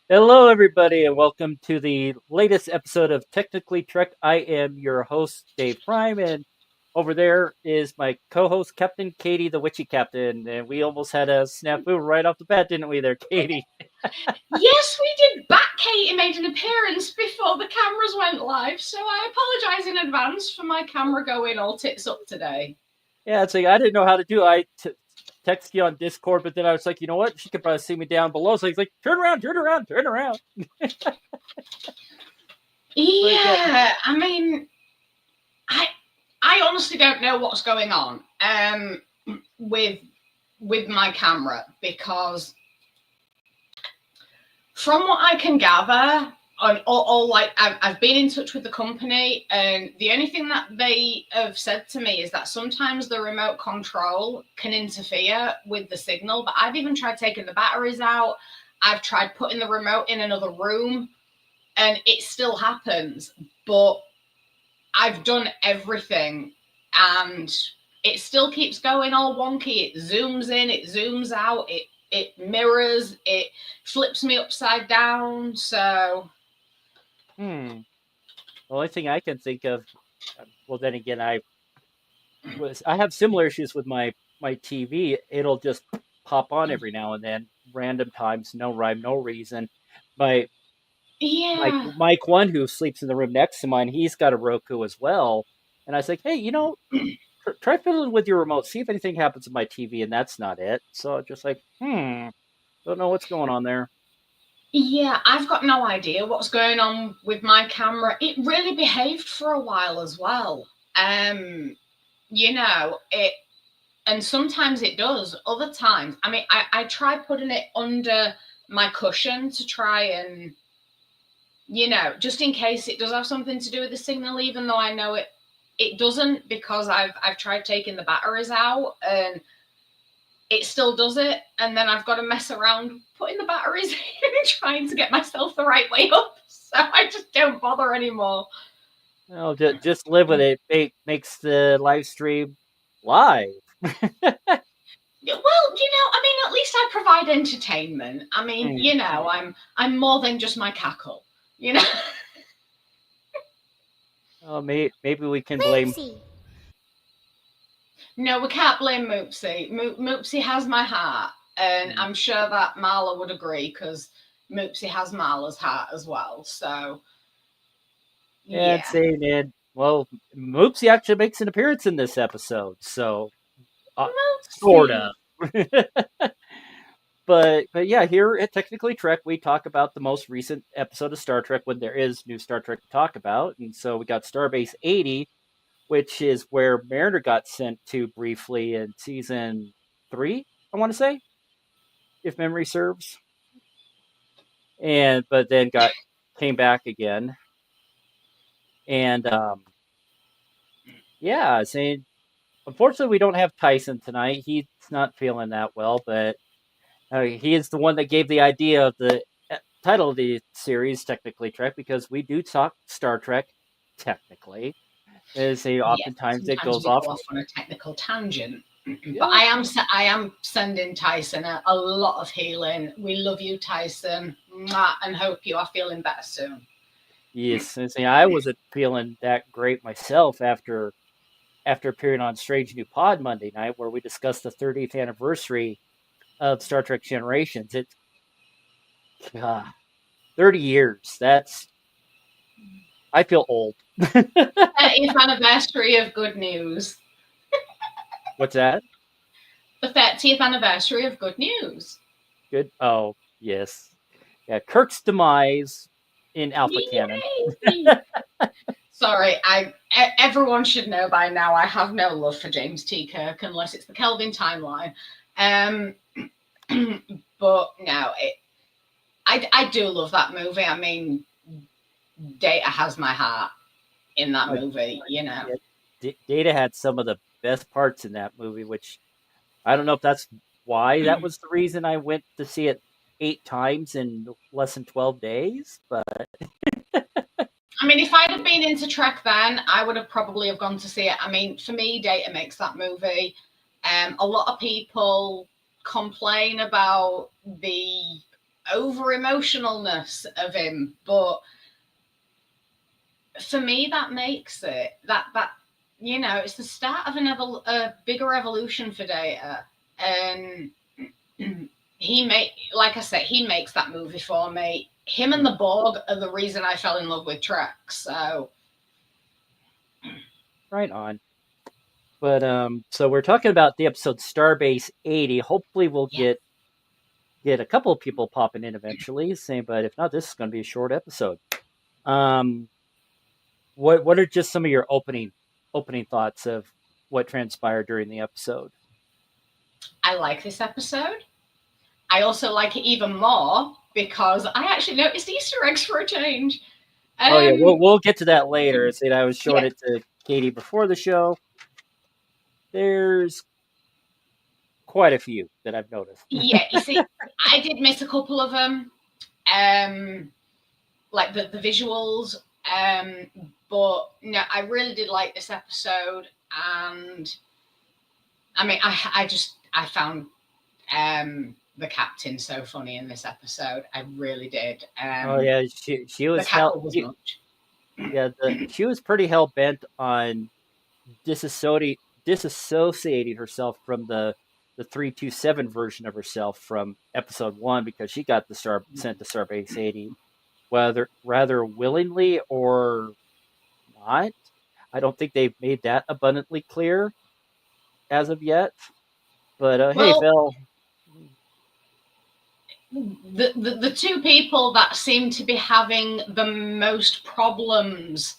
Hello, everybody, and welcome to the latest episode of Technically Trek. I am your host, Dave Prime, and over there is my co-host, Captain Catie, the Witchy Captain. And we almost had a snafu right off the bat, didn't we, there, Catie? Yes, we did. Katie made an appearance before the cameras went live, so I apologise in advance for my camera going all tits up today. Yeah, it's like I didn't know how to do it. I texted you on Discord, but then I was like, you know what? She could probably see me down below. So he's like, turn around, turn around, turn around. Yeah, I mean, I honestly don't know what's going on with my camera, because from what I can gather, I've been in touch with the company, and the only thing that they have said to me is that sometimes the remote control can interfere with the signal. But I've even tried taking the batteries out. I've tried putting the remote in another room, and it still happens. But I've done everything, and it still keeps going all wonky. It zooms in, it zooms out, it mirrors, it flips me upside down. So The only thing I can think of, well, then again, I have similar issues with my TV. It'll just pop on every now and then, random times, no rhyme, no reason. My yeah. Mike one, who sleeps in the room next to mine, he's got a Roku as well. And I was like, hey, try fiddling with your remote, see if anything happens with my TV, and that's not it. So just like, don't know what's going on there. Yeah, I've got no idea what's going on with my camera. It really behaved for a while as well. It, and sometimes it does. Other times, I mean, I try putting it under my cushion to try and, just in case it does have something to do with the signal, even though I know it doesn't, because I've tried taking the batteries out and it still does it, and then I've got to mess around putting the batteries in trying to get myself the right way up. So I just don't bother anymore. Well, just live with it. It makes the live stream live. Well, I mean, at least I provide entertainment. I mean, I'm more than just my cackle, you know. Oh, maybe we can blame. No, we can't blame Moopsy. Moopsy has my heart, and I'm sure that Marla would agree, because Moopsy has Marla's heart as well. So, And saying it, well, Moopsy actually makes an appearance in this episode, so sort Moopsy. of. But yeah, here at Technically Trek, we talk about the most recent episode of Star Trek when there is new Star Trek to talk about, and so we got Starbase 80, which is where Mariner got sent to briefly in season 3, I want to say, if memory serves, and but then came back again, and yeah, saying unfortunately we don't have Tyson tonight. He's not feeling that well, but he is the one that gave the idea of the title of the series, Technically Trek, because we do talk Star Trek technically. Is oftentimes it Sometimes goes we off. go off on a technical tangent. Yeah. But I am sending Tyson a lot of healing. We love you, Tyson, and hope you are feeling better soon. Yes, and I wasn't feeling that great myself after appearing on Strange New Pod Monday night, where we discussed the 30th anniversary of Star Trek Generations. It's 30 years. I feel old. 30th anniversary of Good News. What's that? The 30th anniversary of Good News. Good. Oh, yes. Yeah, Kirk's demise in Alpha Canon. Sorry, everyone should know by now I have no love for James T. Kirk unless it's the Kelvin timeline. But no, I do love that movie. I mean, Data has my heart in that movie, Yeah, Data had some of the best parts in that movie, which I don't know if that's why that was the reason I went to see it 8 times in less than 12 days, but I mean, if I'd have been into Trek then, I would have probably have gone to see it. I mean, for me, Data makes that movie. A lot of people complain about the over emotionalness of him, but for me that makes it that it's the start of a bigger evolution for Data, and like I said, he makes that movie for me. Him and the Borg are the reason I fell in love with Trek. So right on. But so we're talking about the episode Starbase 80. Hopefully, we'll yeah. get a couple of people popping in eventually. Saying, but if not, this is going to be a short episode. Um, what are just some of your opening thoughts of what transpired during the episode? I like this episode. I also like it even more because I actually noticed Easter eggs for a change. Oh yeah, Um, we'll get to that later. See, I was showing yeah, it to Catie before the show. There's quite a few that I've noticed. yeah. You see, I did miss a couple of them, like the visuals. But no, I really did like this episode, and I mean, I found the captain so funny in this episode. I really did. Oh yeah, she The was cackle was much. yeah, she was pretty hell bent on disassociating herself from the 327 version of herself from episode 1 because she got the star sent to Starbase 80 whether rather willingly or not. I don't think they've made that abundantly clear as of yet. But hey, Well, Phil. the two people that seem to be having the most problems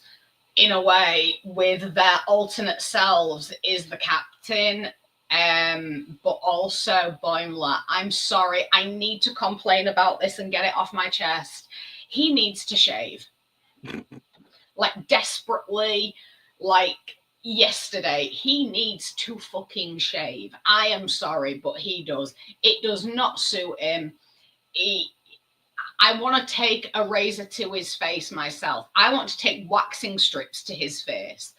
in a way with their alternate selves is the captain, but also Boimler. I'm sorry, I need to complain about this and get it off my chest. He needs to shave, like desperately, like yesterday. He needs to fucking shave. I am sorry, but he does. It does not suit him. He, I want to take a razor to his face myself. I want to take waxing strips to his face.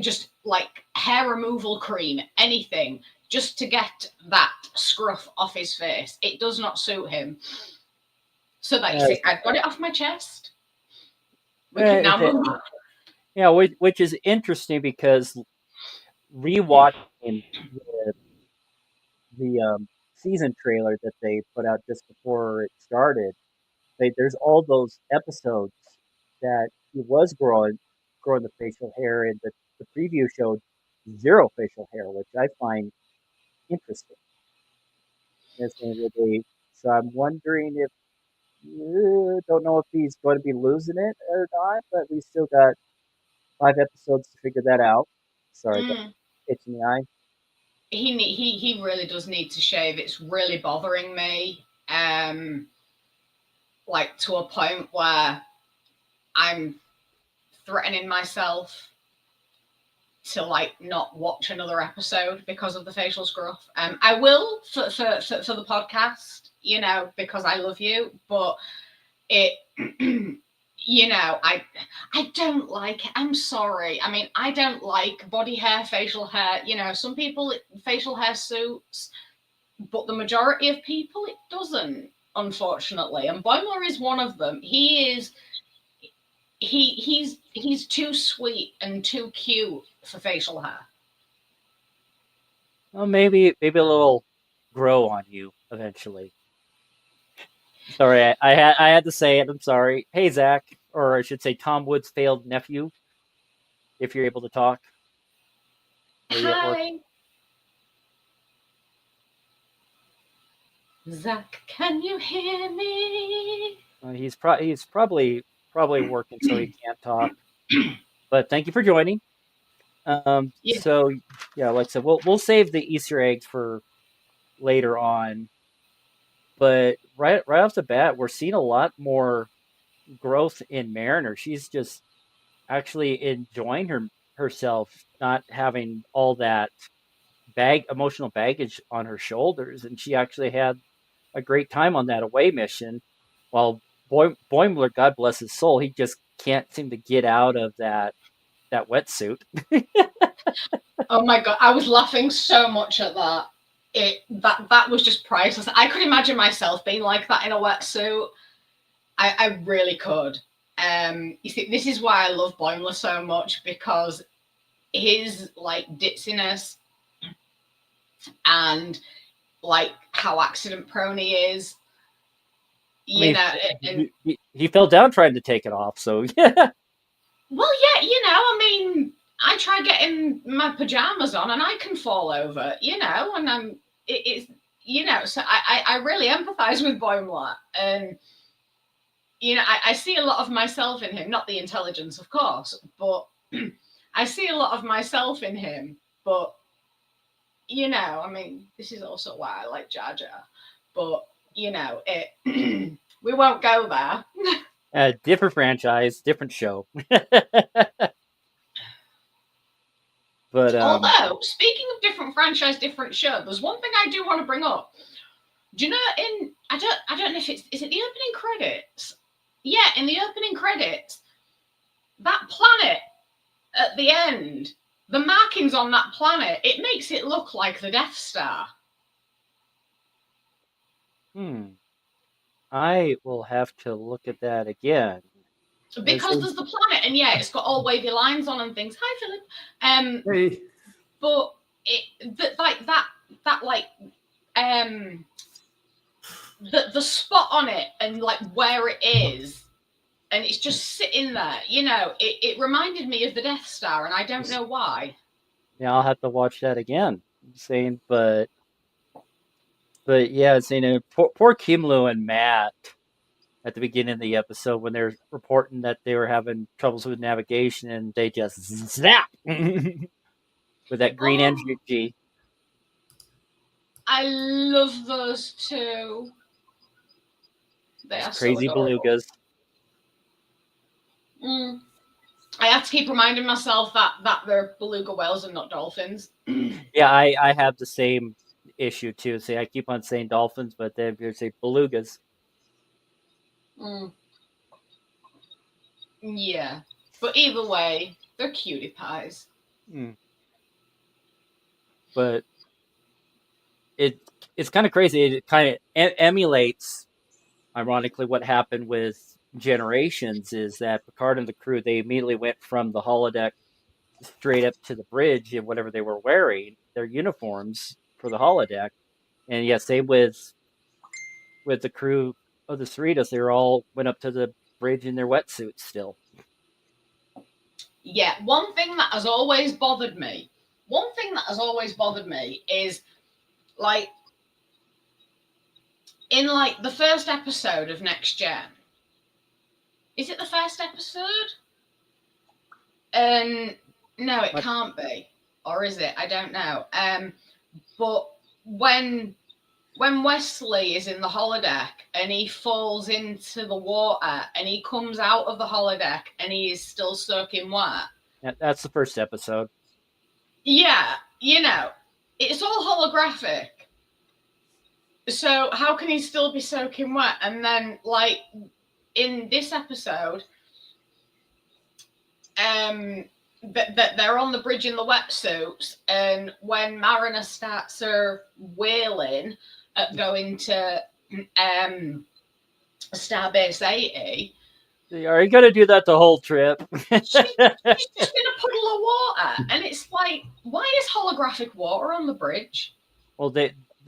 Just like hair removal cream, anything, just to get that scruff off his face. It does not suit him. So that you Uh, see, I've got it off my chest. We can it's now move on. yeah, which is interesting because rewatching the season trailer that they put out just before it started, there's all those episodes that he was growing the facial hair, and the preview showed zero facial hair, which I find interesting. So I'm wondering if don't know if he's going to be losing it or not, but we still got 5 episodes to figure that out. Sorry, got Mm. itch in the eye. He really does need to shave. It's really bothering me. Like to a point where I'm threatening myself to like not watch another episode because of the facial scruff. I will for the podcast, because I love you, but it I don't like it. I'm sorry. I mean, I don't like body hair, facial hair. Some people facial hair suits, but the majority of people it doesn't, unfortunately. And Boimler is one of them. He's too sweet and too cute for facial hair. Well, maybe a little grow on you eventually. Sorry, I had to say it. I'm sorry. Hey Zach, or I should say Tom Wood's failed nephew. If you're able to talk, are you at work? Hi, Zach, can you hear me? He's probably working, so he can't talk. But thank you for joining. Yeah. So yeah, like I said, we'll save the Easter eggs for later on. But right off the bat, we're seeing a lot more growth in Mariner. She's just actually enjoying herself, not having all that emotional baggage on her shoulders, and she actually had a great time on that away mission. While Boimler, God bless his soul, he just can't seem to get out of that wetsuit. Oh my god, I was laughing so much at that. that was just priceless. I could imagine myself being like that in a wetsuit. I really could. You see, this is why I love Boimler so much, because his like ditziness and like how accident prone he is, I you mean, know. And he fell down trying to take it off, so yeah. well, yeah, you know, I mean, I try getting my pajamas on and I can fall over, you know, and it's, you know, so I really empathize with Boimler. And, you know, I see a lot of myself in him, not the intelligence, of course, but I see a lot of myself in him. But, you know, I mean, this is also why I like Jar Jar. But, you know, we won't go there. Different franchise, different show. But Although, speaking of different franchise, different show, there's one thing I do want to bring up. Do you know I don't know if is it the opening credits? Yeah, in the opening credits, that planet at the end, the markings on that planet, it makes it look like the Death Star. I will have to look at that again. Because there's the planet, and yeah, it's got all wavy lines on and things. Hi, Philip. Hey. But that like the spot on it and like where it is, and it's just sitting there, you know, it reminded me of the Death Star, and I don't know why. Yeah, I'll have to watch that again. Saying, but yeah, saying poor Kimlu and Matt at the beginning of the episode when they're reporting that they were having troubles with navigation and they just snap with that green energy. I love those two. They are crazy so belugas. I have to keep reminding myself that they're beluga whales and not dolphins. Yeah, I have the same issue too. See, I keep on saying dolphins, but they say belugas. Yeah, but either way, they're cutie pies. But it's kind of crazy. It kind of emulates, ironically, what happened with Generations. Is that Picard and the crew, they immediately went from the holodeck straight up to the bridge in whatever they were wearing, their uniforms for the holodeck. And yeah, same with the crew of the Cerritos. They were all went up to the bridge in their wetsuits still. Yeah, one thing that has always bothered me is like in like the first episode of Next Gen. Is it the first episode? No, it can't be. Or is it? I don't know. But when Wesley is in the holodeck and he falls into the water and he comes out of the holodeck and he is still soaking wet. That's the first episode. Yeah, you know, it's all holographic. So how can he still be soaking wet? And then, like, in this episode, they're on the bridge in the wetsuits, and when Mariner starts her whaling at going to Starbase 80, are you gonna do that the whole trip? she's just in a puddle of water, and it's like, why is holographic water on the bridge? Well,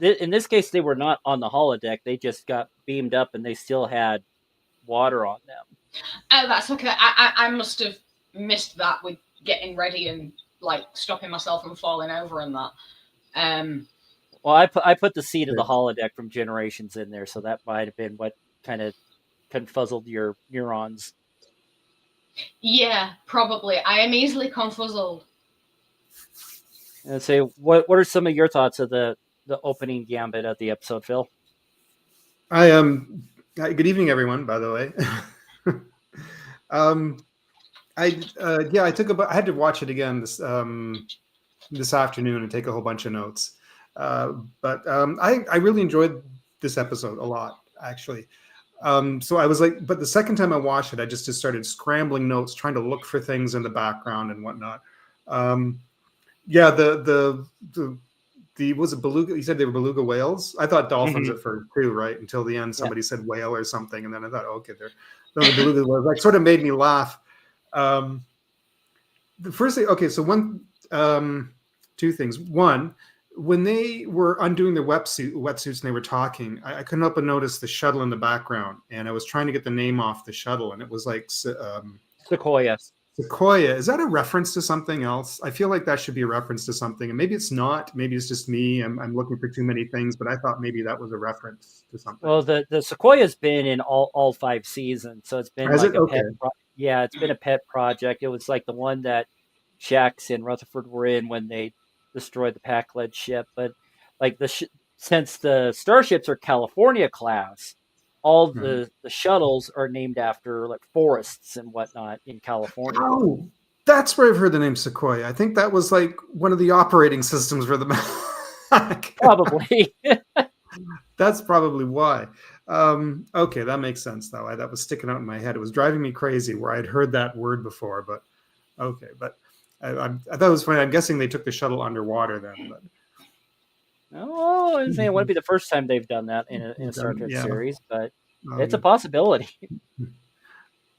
in this case, they were not on the holodeck. They just got beamed up, and they still had water on them. Oh, that's okay. I must have missed that with getting ready and like stopping myself from falling over and that. Well, I put the seat of the holodeck from Generations in there, so that might have been what kind of confuzzled your neurons. Yeah, probably. I am easily confuzzled. And say, what are some of your thoughts of the opening gambit of the episode, Phil? Good evening, everyone. By the way, I had to watch it again this afternoon and take a whole bunch of notes. But I really enjoyed this episode a lot, actually. So I was like, but the second time I watched it, I just started scrambling notes, trying to look for things in the background and whatnot. The was it beluga? You said they were beluga whales. I thought dolphins Mhm. at first too, right? Until the end, Yeah. somebody said whale or something, and then I thought, okay, they're the beluga whales. Like, sort of made me laugh. The first thing, okay, so two things. One, when they were undoing their wetsuits and they were talking, I couldn't help but notice the shuttle in the background, and I was trying to get the name off the shuttle, and it was like Sequoia. Sequoia. Is that a reference to something else? I feel like that should be a reference to something, and maybe it's not. Maybe it's just me. I'm looking for too many things, but I thought maybe that was a reference to something. Well, the Sequoia's been in all 5 seasons, so it's been Has like it? a Okay. yeah, it's been a pet project. It was like the one that Shax and Rutherford were in when they destroyed the Pac-led ship. But like since the starships are California class, all Right. the shuttles are named after like forests and whatnot in California. Oh, that's where I've heard the name Sequoia. I think that was like one of the operating systems for the Mac. Probably. That's probably why. Okay, that makes sense though. That was sticking out in my head. It was driving me crazy where I'd heard that word before, but okay. But I thought it was funny. I'm guessing they took the shuttle underwater then. But Oh, I was saying it wouldn't be the first time they've done that in a Star Trek yeah. series, but it's a possibility.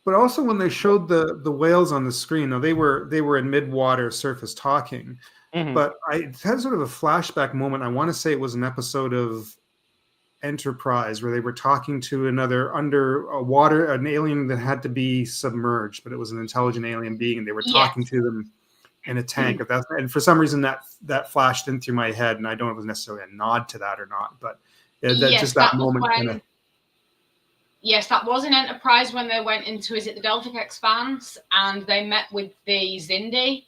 But also when they showed the whales on the screen, now they were in mid-water surface talking, Mhm. but I had sort of a flashback moment. I want to say it was an episode of Enterprise where they were talking to another underwater, an alien that had to be submerged, but it was an intelligent alien being, and they were talking to them in a tank. And for some reason that flashed in through my head, and I don't know if it was necessarily a nod to that or not, but that moment. Yes, that was in Enterprise when they went into, is it the Delphic Expanse, and they met with the Xindi.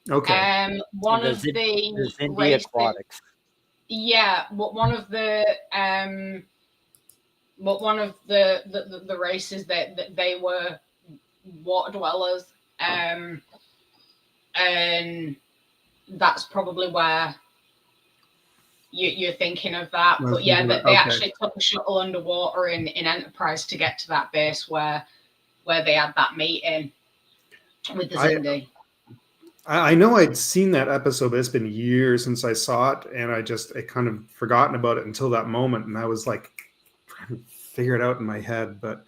Okay. One the of the Xindi Aquatics. Yeah, one of the races that they were water dwellers, and that's probably where you're thinking of that. But yeah, they actually took a shuttle underwater in Enterprise to get to that base where they had that meeting with the Xindi. I know I'd seen that episode, but it's been years since I saw it, and I kind of forgotten about it until that moment, and I was like trying to figure it out in my head. But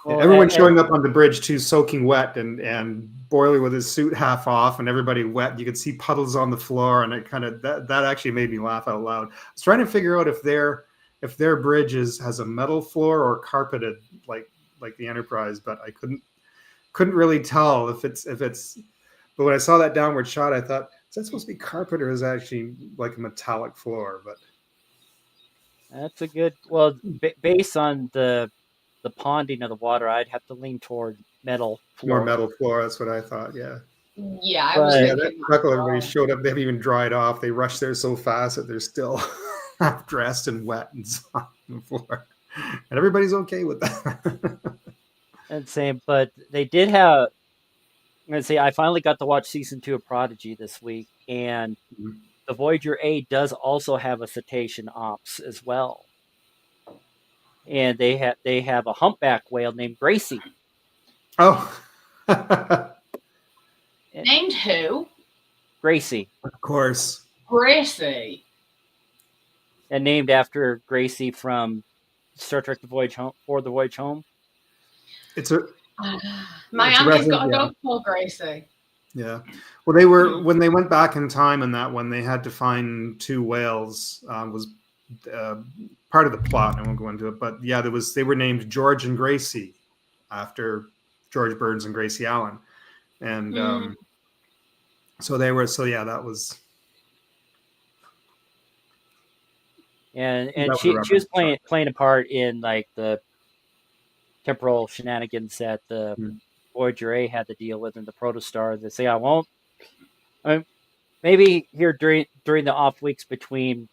everyone showing up on the bridge too, soaking wet, and Boiler with his suit half off, and everybody wet. You could see puddles on the floor, and it kind of that actually made me laugh out loud. I was trying to figure out if their bridge has a metal floor or carpeted like the Enterprise, but I couldn't really tell if it's. But when I saw that downward shot, I thought, is that supposed to be carpet or is that actually like a metallic floor? But that's a good. Well, based on the ponding of the water, I'd have to lean toward metal floor. More metal floor. That's what I thought. Yeah. Yeah, I was thinking. That chuckle, everybody showed up. They haven't even dried off. They rushed there so fast that they're still half dressed and wet and on the floor, and everybody's okay with that. And same, but they did have. I'm gonna say I finally got to watch season 2 of Prodigy this week, and the Voyager A does also have a cetacean ops as well, and they have a humpback whale named Gracie. Oh, named who? Gracie. Of course, Gracie. And named after Gracie from Star Trek: The Voyage Home. For the Voyage Home. It's a. My auntie's got a dog called Gracie. Yeah. Well, they were when they went back in time, and that when they had to find 2 whales was part of the plot. I won't go into it, but yeah, they were named George and Gracie after George Burns and Gracie Allen, and so they were. So yeah, that was. And she was playing a part in like the temporal shenanigans that the Voyager A had to deal with in the Protostar. They say I won't. Maybe here during the off weeks between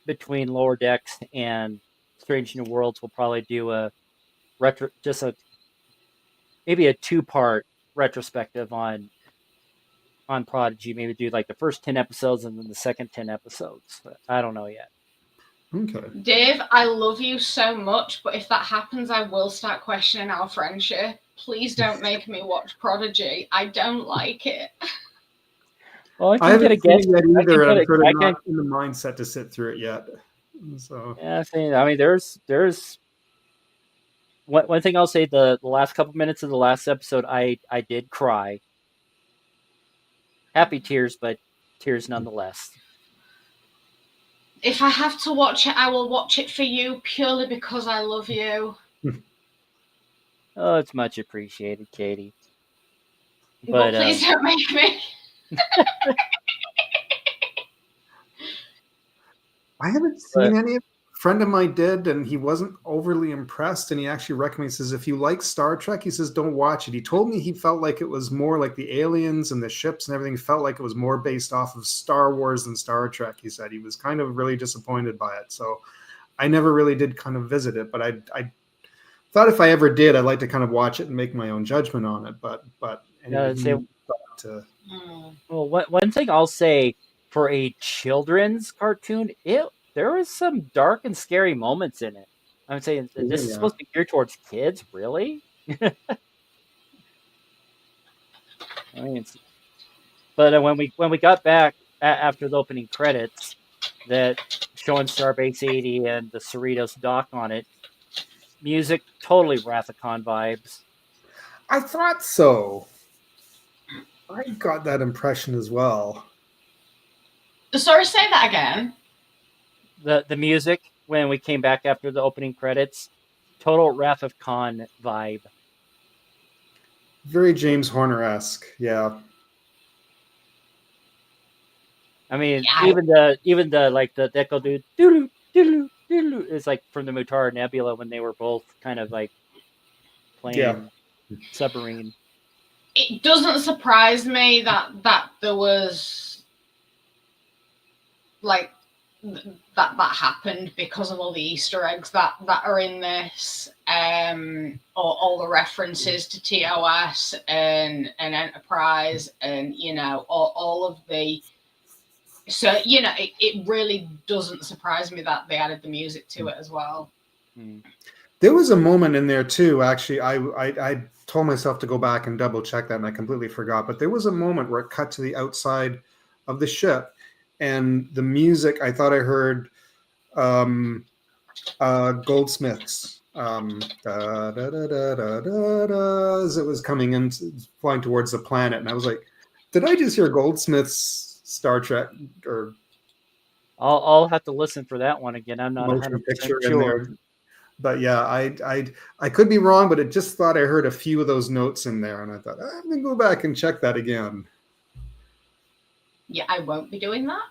Lower Decks and Strange New Worlds, we'll probably do maybe a 2-part retrospective on Prodigy. Maybe do like the first 10 episodes and then the second 10 episodes. But I don't know yet. Okay. Dave, I love you so much, but if that happens, I will start questioning our friendship. Please don't make me watch Prodigy. I don't like it. Well, I I can get a haven't seen guess. it yet I can either. get I'm it. sort of I not can. in the mindset to sit through it yet. So Yeah, I mean, there's one thing I'll say. The last couple minutes of the last episode, I did cry. Happy tears, but tears nonetheless. If I have to watch it, I will watch it for you purely because I love you. Oh, it's much appreciated, Catie. But But please don't make me. I haven't seen any. A friend of mine did, and he wasn't overly impressed. And he actually recommended, he says, if you like Star Trek, he says, don't watch it. He told me he felt like it was more like the aliens and the ships and everything. He felt like it was more based off of Star Wars than Star Trek. He said he was kind of really disappointed by it. So I never really did kind of visit it, but I thought if I ever did, I'd like to kind of watch it and make my own judgment on it. But anyway, say, Mm. well, one thing I'll say for a children's cartoon, there was some dark and scary moments in it. I'm saying this is yeah. supposed to be geared towards kids, really. I mean, but when we got back after the opening credits, that showing Starbase 80 and the Cerritos dock on it, music totally Wrath of Khan vibes. I thought so. I got that impression as well. Sorry, say that again. The music when we came back after the opening credits, total Wrath of Khan vibe. Very James Horner-esque, yeah. I mean, Yeah. even the like the Deco dude, doodoo, doodoo, doodoo, is like from the Mutara Nebula when they were both kind of like playing submarine. It doesn't surprise me that there was like that happened because of all the Easter eggs that are in this, all the references to TOS and Enterprise, and all of the. So it really doesn't surprise me that they added the music to it as well. There was a moment in there too. Actually, I told myself to go back and double check that, and I completely forgot. But there was a moment where it cut to the outside of the ship, and the music. I thought I heard Goldsmiths da, da, da, da, da, da, da, as it was coming in, flying towards the planet, and I was like, "Did I just hear Goldsmiths Star Trek or?" I'll have to listen for that one again. I'm not 100% sure. But yeah, I could be wrong, but it just thought I heard a few of those notes in there, and I thought I'm gonna go back and check that again. Yeah, I won't be doing that.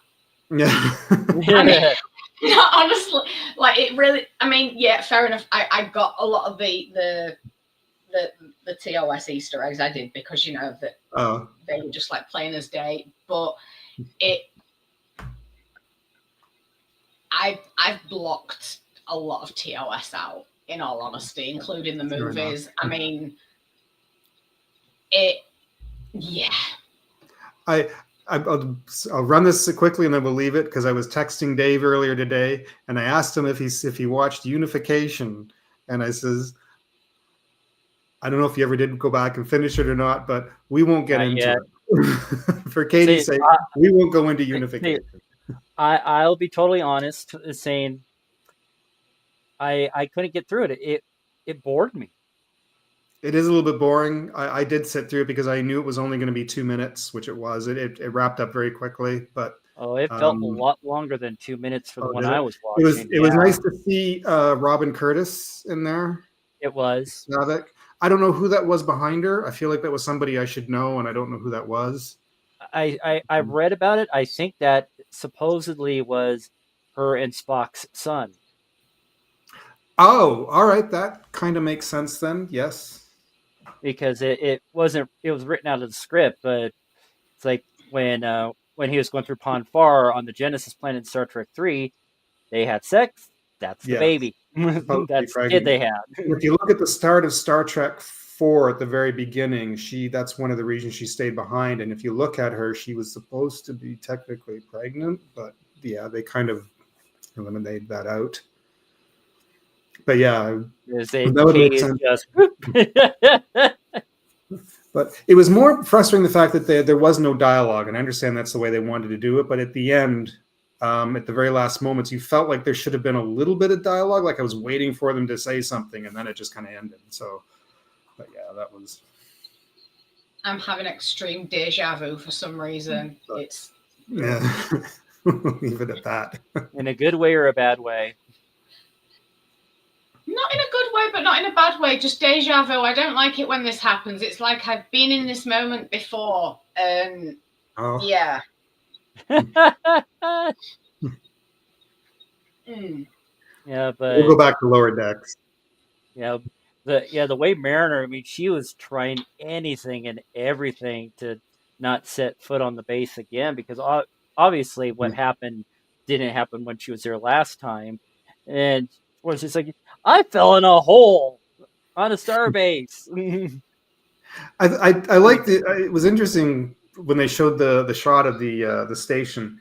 Yeah. I mean, no, honestly, like it really. I mean, yeah, fair enough. I got a lot of the TOS Easter eggs. I did because that they were just like plain as day. But I've blocked a lot of TOS out, in all honesty, including the movies. I mean, yeah. I'll run this quickly and then we'll leave it, because I was texting Dave earlier today and I asked him if he watched Unification, and I says, I don't know if you ever did go back and finish it or not, but we won't get into it. For Katie's sake, we won't go into Unification. I'll be totally honest, saying I couldn't get through it. It bored me. It is a little bit boring. I did sit through it because I knew it was only going to be 2 minutes, which it was. It wrapped up very quickly, but it felt a lot longer than 2 minutes for the one I was watching. It was nice to see Robin Curtis in there. It was. I don't know who that was behind her. I feel like that was somebody I should know, and I don't know who that was. I read about it. I think that supposedly was her and Spock's son. Oh, all right. That kind of makes sense then. Yes. Because it was written out of the script, but it's like when he was going through Pon Farr on the Genesis planet in Star Trek 3, they had sex. That's the baby. That's the kid they had. If you look at the start of Star Trek 4 at the very beginning, that's one of the reasons she stayed behind. And if you look at her, she was supposed to be technically pregnant, but yeah, they kind of eliminated that out. But yeah, that would make sense. But it was more frustrating the fact that there was no dialogue, and I understand that's the way they wanted to do it. But at the end, at the very last moments, you felt like there should have been a little bit of dialogue, like I was waiting for them to say something, and then it just kind of ended. So, but yeah, that was. I'm having extreme deja vu for some reason. It's yeah. Leave it at that. In a good way or a bad way? not in a good way, but not in a bad way. Just deja vu. I don't like it when this happens. It's like I've been in this moment before, and yeah. Yeah, but we'll go back to Lower Decks. Yeah, the way Mariner. I mean, she was trying anything and everything to not set foot on the base again, because obviously what happened didn't happen when she was there last time, and was just like, I fell in a hole on a starbase. I liked it. It was interesting when they showed the shot of the station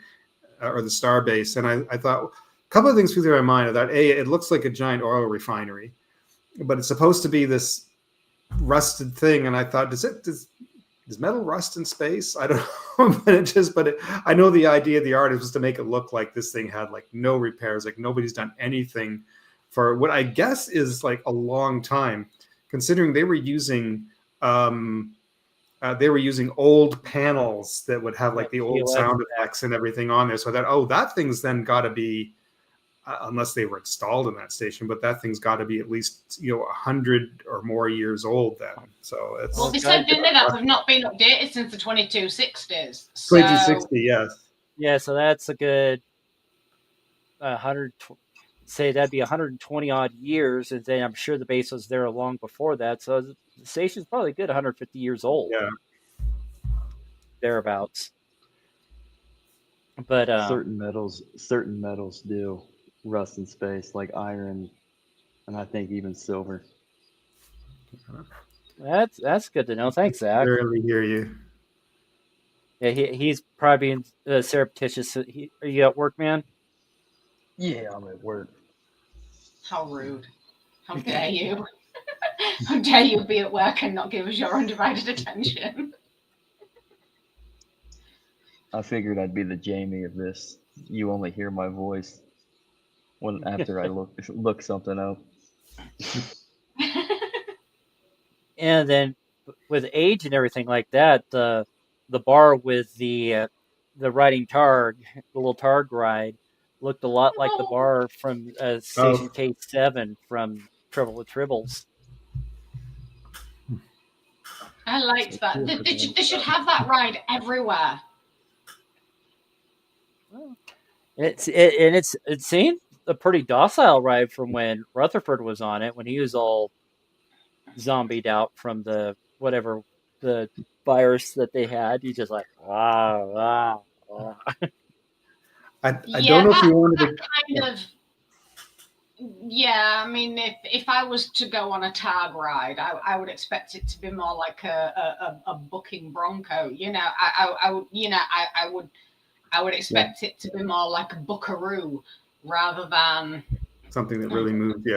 or the starbase, and I thought a couple of things flew through my mind. That it looks like a giant oil refinery, but it's supposed to be this rusted thing, and I thought, does metal rust in space? I don't know, but I know the idea of the artist was to make it look like this thing had like no repairs, like nobody's done anything for what I guess is like a long time, considering they were using old panels that would have like the old sound effects and everything on there. So I thought, that thing's then got to be, unless they were installed in that station, but that thing's got to be at least 100 or more years old then. So it's they said, didn't they, that have not been updated since the 2260s. 2260, yes. Yeah, so that's a good 100. Say that'd be 120 odd years, and then I'm sure the base was there long before that. So the station's probably a good 150 years old. Yeah, thereabouts. But certain metals do rust in space, like iron, and I think even silver. That's good to know. Thanks, Zach. Barely hear you. Yeah, he's probably being surreptitious. Are you at work, man? Yeah, I'm at work. How rude! How dare you! How dare you be at work and not give us your undivided attention? I figured I'd be the Jamie of this. You only hear my voice after I look something up. And then with age and everything like that, the bar with the riding targ, the little targ ride, looked a lot like the bar from Station K7 from Trouble with Tribbles. I liked that. They should have that ride everywhere. It seemed a pretty docile ride from when Rutherford was on it, when he was all zombied out from the virus that they had. He's just like, I don't know if you wanted to kind of. Yeah, I mean, if I was to go on a tag ride, I would expect it to be more like a bucking bronco. I would expect it to be more like a buckaroo rather than something that really moved.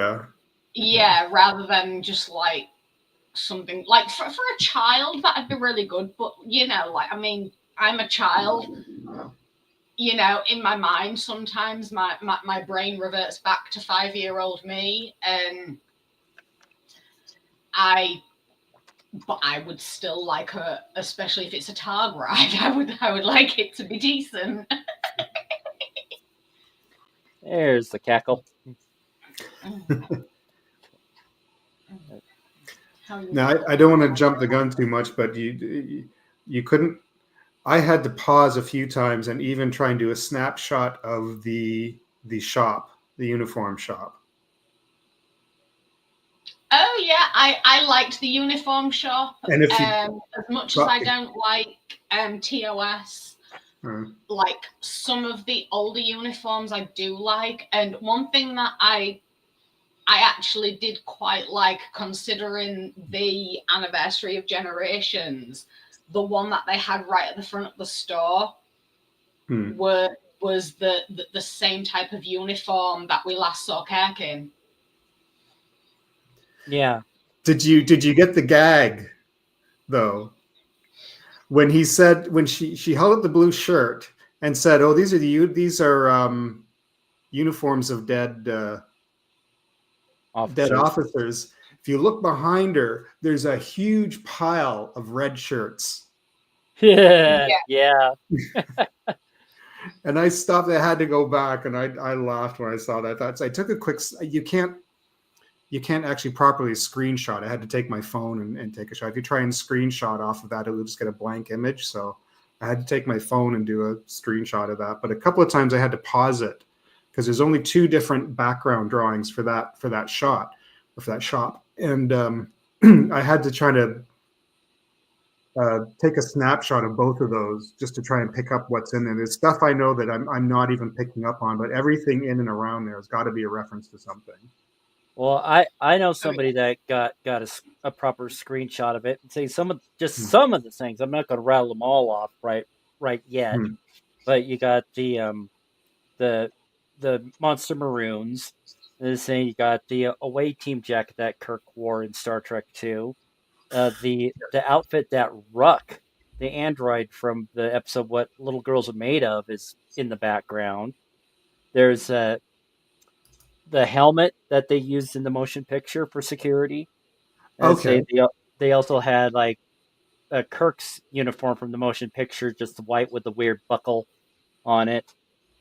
Yeah, rather than just like something like for a child that'd be really good. But I mean, I'm a child. In my mind, sometimes my brain reverts back to 5-year-old me, and but I would still like her, especially if it's a targ ride. I would like it to be decent. There's the cackle. Now, I don't want to jump the gun too much, but you couldn't. I had to pause a few times and even try and do a snapshot of the shop, the uniform shop. Oh yeah, I liked the uniform shop. And as much as I don't like TOS, like some of the older uniforms I do like. And one thing that I actually did quite like, considering the anniversary of Generations, the one that they had right at the front of the store was the same type of uniform that we last saw Kirk in. Yeah. Did you get the gag though, when she held up the blue shirt and said, "Oh, these are uniforms of dead officers." If you look behind her, there's a huge pile of red shirts. Yeah. And I stopped. I had to go back, and I laughed when I saw that. I took a quick. You can't actually properly screenshot. I had to take my phone and take a shot. If you try and screenshot off of that, it will just get a blank image. So I had to take my phone and do a screenshot of that. But a couple of times I had to pause it because there's only 2 different background drawings for that shot or for that shop, and I had to try to take a snapshot of both of those just to try and pick up what's in there. There's stuff I know that I'm not even picking up on, but everything in and around there has got to be a reference to something. Well, I know somebody that got a proper screenshot of it and say some of the things. I'm not going to rattle them all off right yet, but you got the Monster Maroons. And saying you got the away team jacket that Kirk wore in Star Trek 2. The outfit that Ruck, the android from the episode "What Little Girls Are Made Of," is in the background. There's the helmet that they used in the motion picture for security. Okay. They also had like a Kirk's uniform from the motion picture, just white with the weird buckle on it.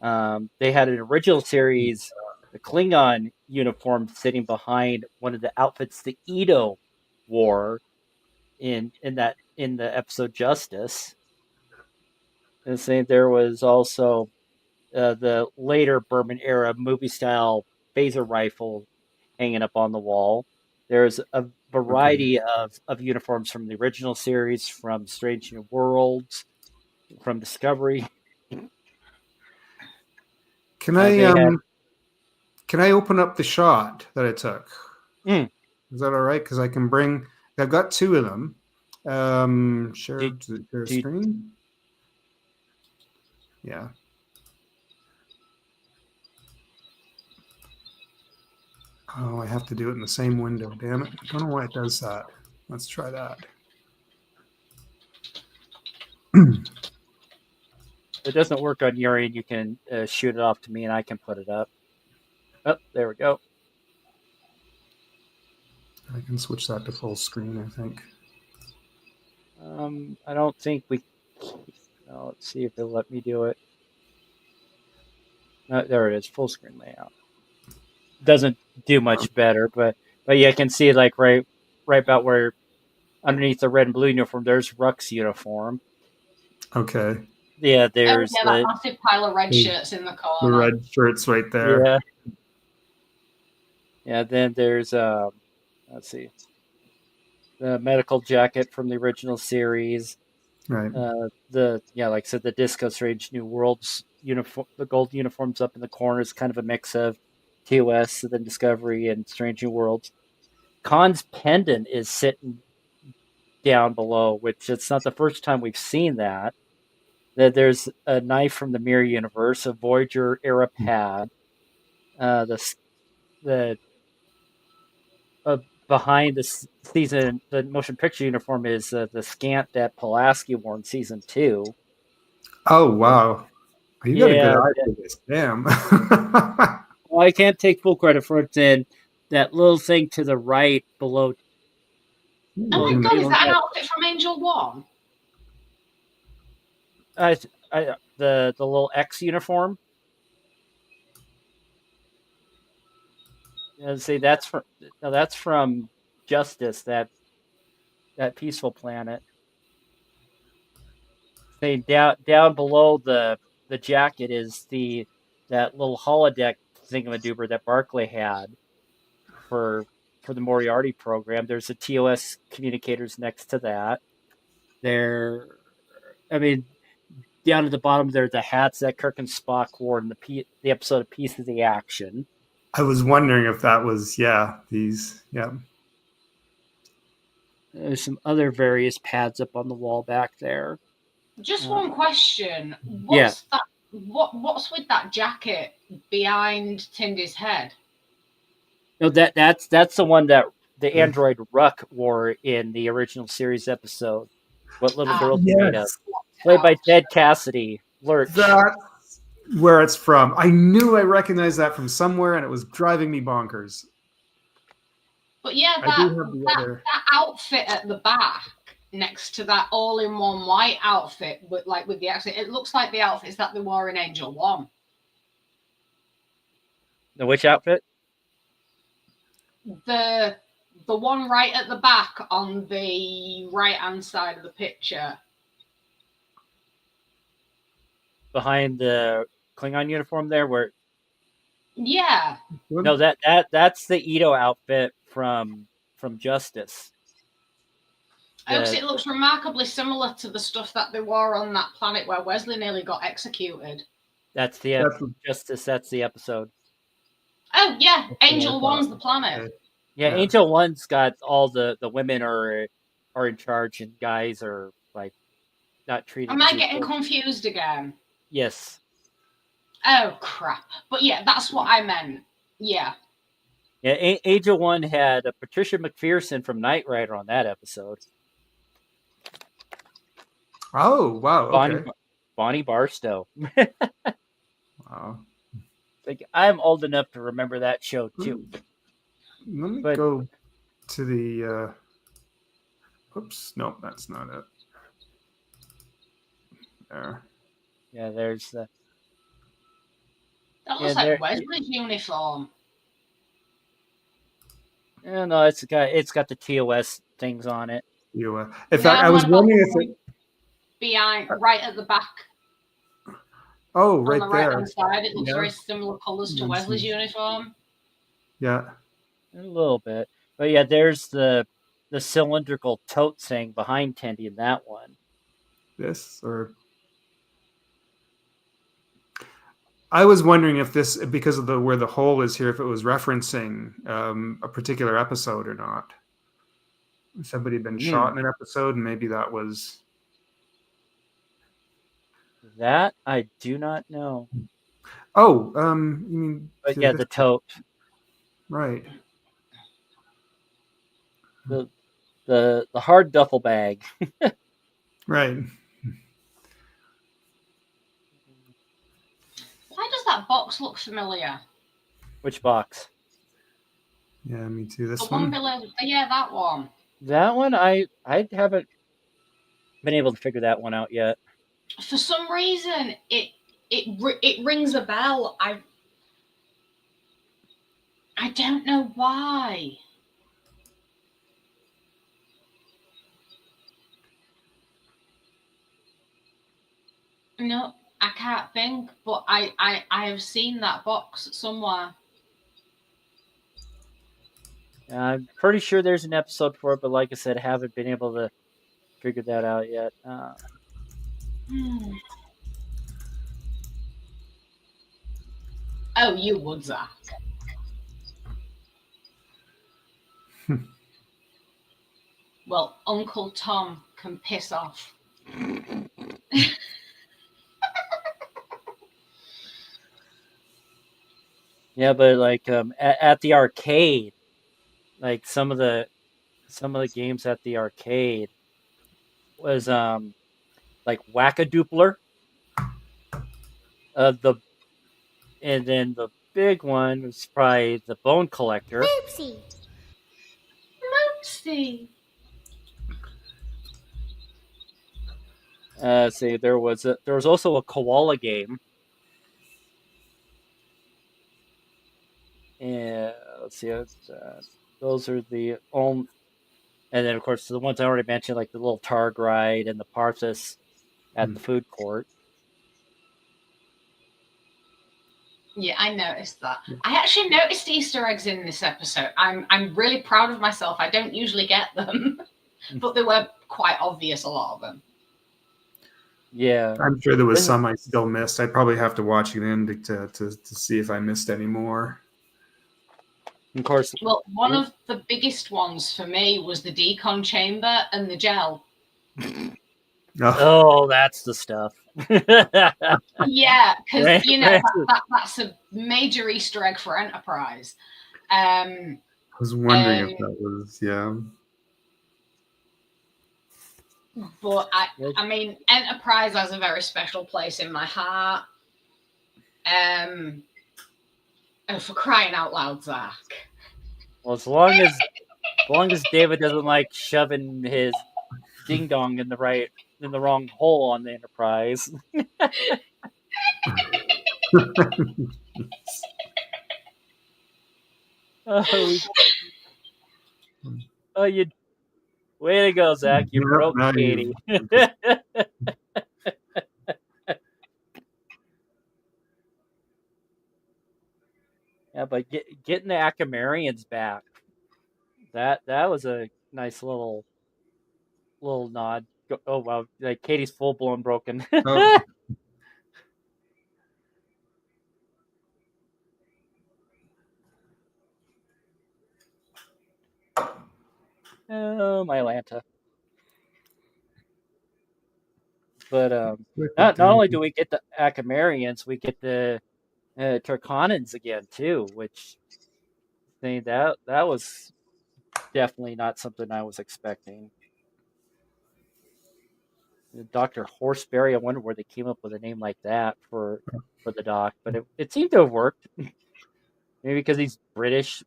They had an original series, the Klingon uniform sitting behind one of the outfits the Edo wore in the episode Justice. And saying there was also the later Berman era movie style phaser rifle hanging up on the wall. There's a variety of uniforms from the original series, from Strange New Worlds, from Discovery. Can I open up the shot that I took? Is that all right? Because I've got 2 of them. Share screen. Yeah. Oh, I have to do it in the same window. Damn it! I don't know why it does that. Let's try that. If it doesn't work on your end, you can shoot it off to me and I can put it up. Oh, there we go. I can switch that to full screen, I think. I don't think we... No, let's see if it'll let me do it. There it is, full screen layout. Doesn't do much better, but yeah, I can see like right about where underneath the red and blue uniform, there's Ruck's uniform. Okay. Yeah, there's that massive pile of red shirts in the corner. The red shirts right there. Yeah. Then there's let's see, the medical jacket from the original series. Right. Like I said, the Disco Strange New Worlds uniform, the gold uniforms up in the corner is kind of a mix of TOS, then Discovery, and Strange New Worlds. Khan's pendant is sitting down below, which it's not the first time we've seen that. That there's a knife from the Mirror Universe, a Voyager era pad. Behind the motion picture uniform is the scant that Pulaski wore in season 2. Oh wow! You got a good eye for this. Damn. Well, I can't take full credit for it. Then that little thing to the right below. Oh my god! Is that an outfit from Angel 1? The little X uniform. See, that's from Justice, that peaceful planet. See, down below the jacket is that little holodeck thingamadoober that Barclay had for the Moriarty program. There's the TOS communicators next to that. Down at the bottom there are the hats that Kirk and Spock wore in the episode of Piece of the Action. I was wondering if that was these. There's some other various pads up on the wall back there. Just one question. What's with that jacket behind Tindy's head? No, that's the one that the android Ruck wore in the original series episode. What little girls are made of. Yes, Played by Ted Cassidy. Lurch. that's where it's from. I knew I recognized that from somewhere, and it was driving me bonkers. But yeah, I do have the other. that outfit at the back next to that all-in-one white outfit, with the accent, it looks like the outfits that they wore in Angel 1. The which outfit? The one right at the back on the right-hand side of the picture. Behind the Klingon uniform there, where Yeah. no, that's the Ito outfit from Justice. It looks remarkably similar to the stuff that they wore on that planet where Wesley nearly got executed. That's Justice. That's the episode. Oh yeah, Angel 1's the planet. Okay. Yeah, Yeah. Angel 1's got all the women are in charge and guys are like not treated. Am I getting confused again? Yes. Oh crap! But yeah, that's what I meant. Yeah. Yeah, Angel 1 had Patricia McPherson from Knight Rider on that episode. Oh wow! Okay. Bonnie Barstow. Wow. Like I'm old enough to remember that show too. Let me go to the. Oops! No, that's not it. There. Yeah, there's the. That looks like Wesley's uniform. Yeah, no, it's got the TOS things on it. In fact, I was wondering if it behind, right at the back. Oh, right on the there. right-hand side, it looks very similar colours to Wesley's uniform. Yeah, a little bit, but yeah, there's the cylindrical tote thing behind Tendi in that one. This or. I was wondering if this, because of where the hole is here, if it was referencing a particular episode or not. Somebody had been shot in an episode, and maybe that was. That I do not know. Oh, you mean? But yeah, the tote. Right. The hard duffel bag. Right. Why does that box look familiar? Which box? Yeah, me too. This the one below. Yeah, that one. That one, I haven't been able to figure that one out yet. For some reason, it rings a bell. I don't know why. No, I can't think, but I have seen that box somewhere. I'm pretty sure there's an episode for it, but like I said, I haven't been able to figure that out yet. Oh, you would, Zach. Well, Uncle Tom can piss off. Yeah, but like at the arcade, like some of the games at the arcade was like Whack-A-Doopler. And then the big one was probably the Bone Collector. Moopsie. See, there was also a koala game. And let's see, those are the only. And then, of course, the ones I already mentioned, like the little Targ ride and the Parthas at the food court. Yeah, I noticed that. I actually noticed Easter eggs in this episode. I'm really proud of myself. I don't usually get them, but they were quite obvious, a lot of them. Yeah, I'm sure there was some I still missed. I'd probably have to watch it in to see if I missed any more. Of course. Well, one of the biggest ones for me was the decon chamber and the gel. Oh, that's the stuff. Yeah, because that's a major Easter egg for Enterprise. was wondering if And that was, yeah. but I mean, Enterprise has a very special place in my heart. And for crying out loud, Zach. Well, as long as David doesn't like shoving his ding dong in the wrong hole on the Enterprise. Oh, you way to go, Zach! You Yep, broke now Catie. Yeah, but getting the Akamarians back, that was a nice little nod. Oh wow, like Katie's full blown broken. Oh, Oh, my Atlanta. But wicked not only do donkey. we get the Akamarians, we get the Turkanans again too, which that was definitely not something I was expecting. Dr. Horseberry, I wonder where they came up with a name like that for the doc, but it seemed to have worked. Maybe because he's British.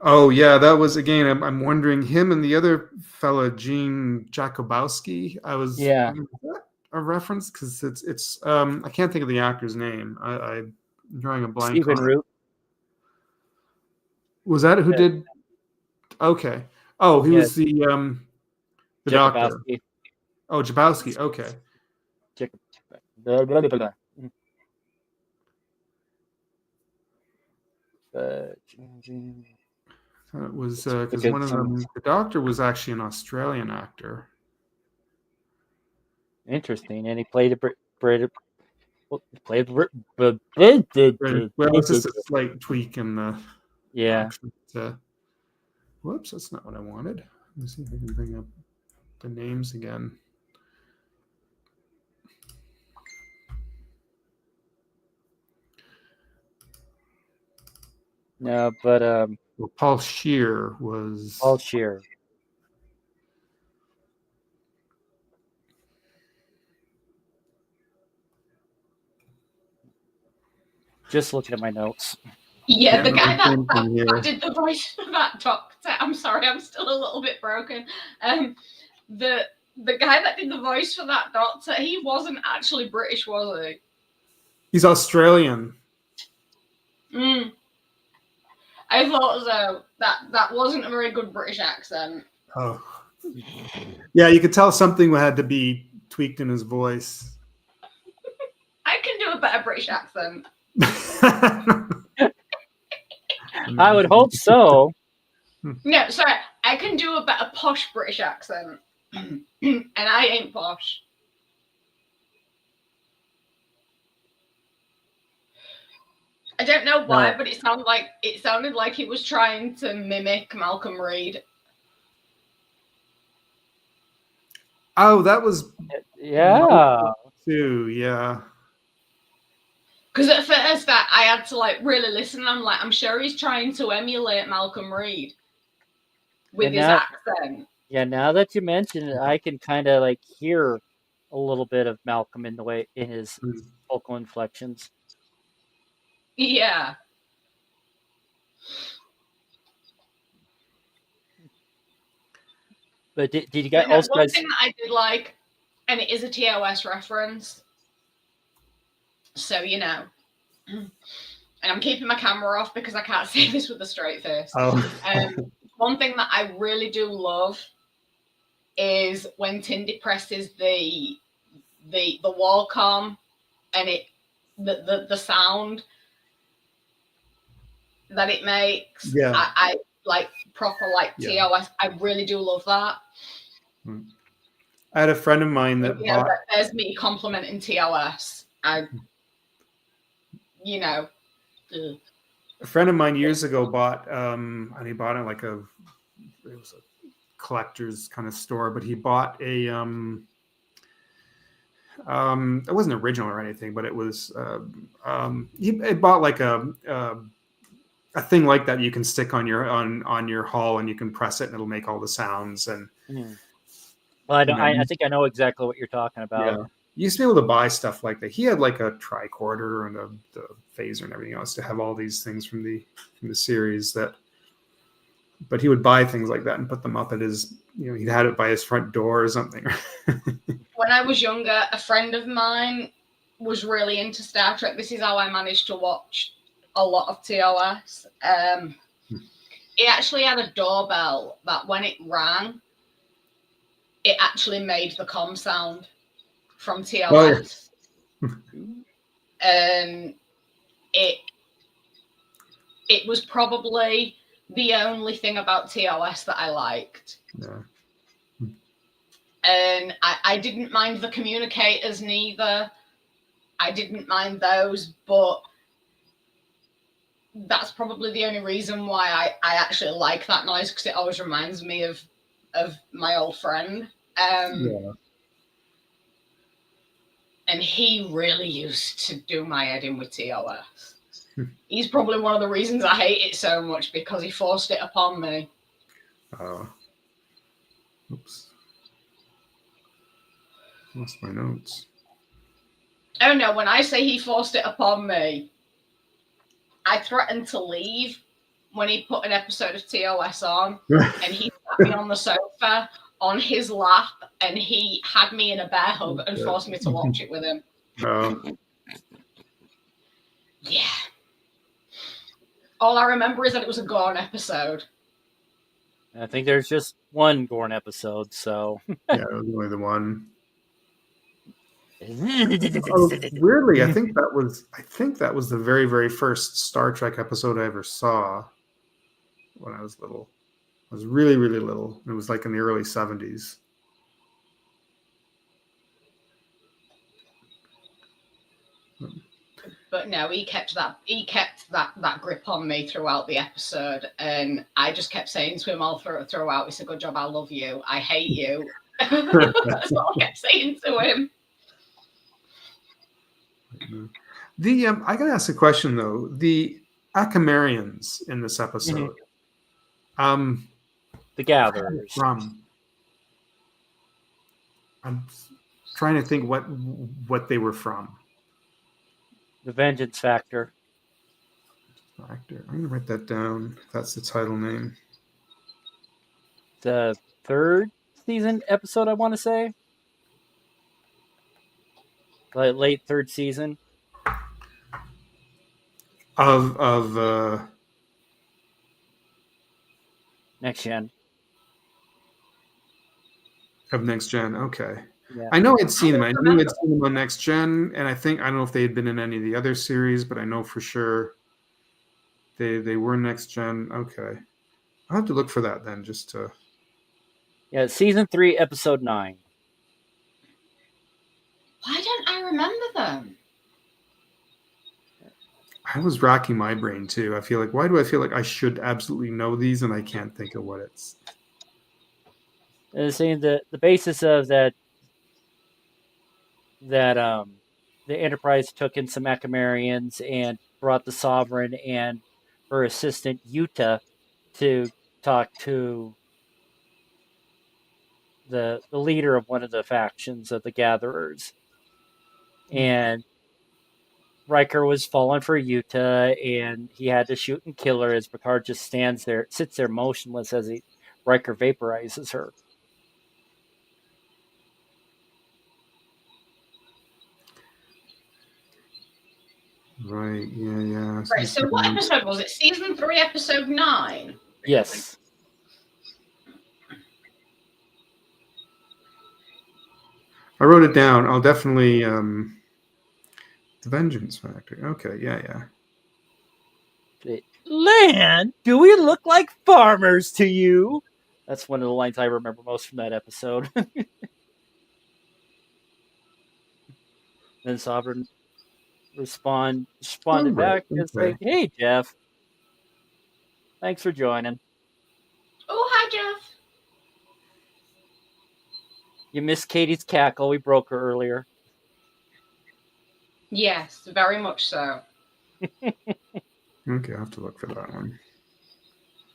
Oh yeah, that was again. I'm wondering him and the other fella, Gene Jakubowski. I was Yeah, is that a reference because it's I can't think of the actor's name. I'm drawing a blank Stephen on it. Root. Was that who Yeah, did? Okay. Oh, he yeah, was the doctor. Jakubowski. Oh, Jabowski. Okay. Jakub. Blah, blah, blah, blah. It was Let's look because at one of some them, the doctor was actually an Australian actor. interesting, and he played a Brit. He played. Well, it's just a slight tweak in the Yeah. accent. Whoops, that's not what I wanted. Let me see if I can bring up the names again. No, but Well, Paul Scheer was. Paul Scheer. Just looking at my notes. Yeah, the guy that here. did the voice for that doctor. I'm sorry, I'm still a little bit broken. The guy that did the voice for that doctor, he wasn't actually British, was he? He's Australian. I thought so. That wasn't a very good British accent. Oh. Yeah, you could tell something had to be tweaked in his voice. I can do a better British accent. I would hope so. No, sorry, I can do a better posh British accent. And I ain't posh. I don't know why, but it sounded like he was trying to mimic Malcolm Reed. Oh, that was too, yeah. Because at first I had to like really listen. And I'm like, I'm sure he's trying to emulate Malcolm Reed with his accent. Yeah, now that you mention it, I can kind of like hear a little bit of Malcolm in his vocal inflections. Yeah. But did you guys also one thing that I did like, and it is a TOS reference, so you know, and I'm keeping my camera off because I can't say this with a straight face. One thing that I really do love is when Tindy presses the wall comm and the sound that it makes. Yeah. I like proper TOS. I really do love that. I had a friend of mine that bought. There's me complimenting TOS. A friend of mine years ago bought, and he bought it like it was a collector's kind of store, but he bought a, it wasn't original or anything, but it was, he bought like a a thing like that you can stick on your hull, and you can press it, and it'll make all the sounds. And Well, you know, I think I know exactly what you're talking about. yeah, you used to be able to buy stuff like that. He had like a tricorder and the phaser and everything else to have all these things from the series that. But he would buy things like that and put them up at his, he'd had it by his front door or something. When I was younger, a friend of mine was really into Star Trek. This is how I managed to watch a lot of TOS. He actually had a doorbell that when it rang, it actually made the com sound from TOS. Oh, And it was probably the only thing about TOS that I liked. yeah. And I didn't mind the communicators neither. I didn't mind those, but that's probably the only reason why I actually like that noise, because it always reminds me of my old friend. Yeah. And he really used to do my head in with TOS. He's probably one of the reasons I hate it so much, because he forced it upon me. Oh. Oops. Lost my notes. Oh no, when I say he forced it upon me, I threatened to leave when he put an episode of TOS on, and he sat me on the sofa on his lap, and he had me in a bear hug and forced me to watch it with him. Oh. Yeah. All I remember is that it was a Gorn episode. I think there's just one Gorn episode, so. Yeah, it was only the one. Weirdly, I think that was the very, very first Star Trek episode I ever saw when I was little. I was really, really little. It was like in the early 70s. But no, he kept that grip on me throughout the episode, and I just kept saying to him all throughout, he said, "Good job, I love you. I hate you." That's all I kept saying to him. I gotta ask a question though. The Akamarians in this episode, The Gatherers. from. I'm trying to think what they were from. The Vengeance Factor. Factor. I'm gonna write that down. If that's the title name. The third season episode, I want to say. Like late third season. Of Next Gen. Of Next Gen. Okay. Yeah. I know I'd seen them. I knew I'd seen them on Next Gen, and I don't know if they had been in any of the other series, but I know for sure they were Next Gen. Okay. I'll have to look for that then, just to. Yeah, season 3, episode 9. Why don't I remember them? I was racking my brain too. Why do I feel like I should absolutely know these, and I can't think of what it's. Saying the basis of that the Enterprise took in some Akamarians and brought the Sovereign and her assistant Yuta to talk to the leader of one of the factions of the Gatherers. And Riker was falling for Yuta, and he had to shoot and kill her as Picard just sits there motionless as Riker vaporizes her. Right. Yeah. Right. So what episode was it? Season 3, episode 9. Yes. I wrote it down. I'll definitely. The Vengeance Factor. Okay. Yeah. Land, do we look like farmers to you? That's one of the lines I remember most from that episode. Then Sovereign responded back and saying, "Hey, Jeff. Thanks for joining. Oh, hi, Jeff. You missed Catie's cackle. We broke her earlier." Yes, very much so. Okay, I'll have to look for that one.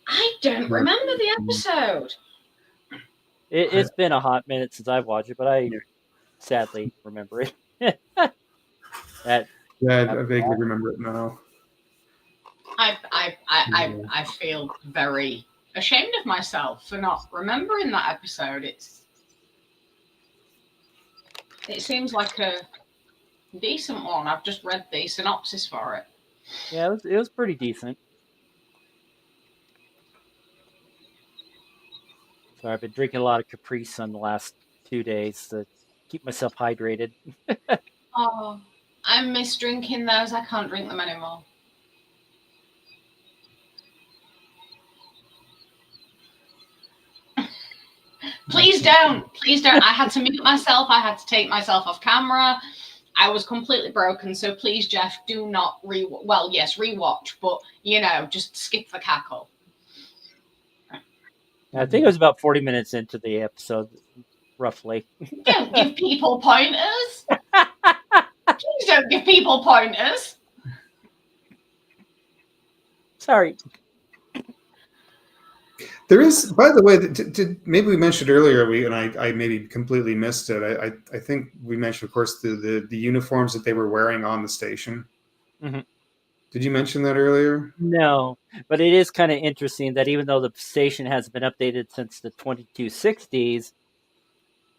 I don't remember the episode. It's been a hot minute since I've watched it, but I sadly remember it. that Yeah, I vaguely remember it now. I feel very ashamed of myself for not remembering that episode. It seems like a decent one. I've just read the synopsis for it. Yeah, it was pretty decent. So I've been drinking a lot of Capri Sun the last 2 days to keep myself hydrated. Oh, I miss drinking those. I can't drink them anymore. Please don't. Please don't. I had to mute myself. I had to take myself off camera. I was completely broken. So please, Jeff, do not rewatch, but just skip the cackle. I think it was about 40 minutes into the episode, roughly. Don't give people pointers. Please don't give people pointers. Sorry. There is, by the way, maybe we mentioned earlier, and I maybe completely missed it. I think we mentioned, of course, the uniforms that they were wearing on the station. Mm-hmm. Did you mention that earlier? No, but it is kind of interesting that even though the station hasn't been updated since the 2260s,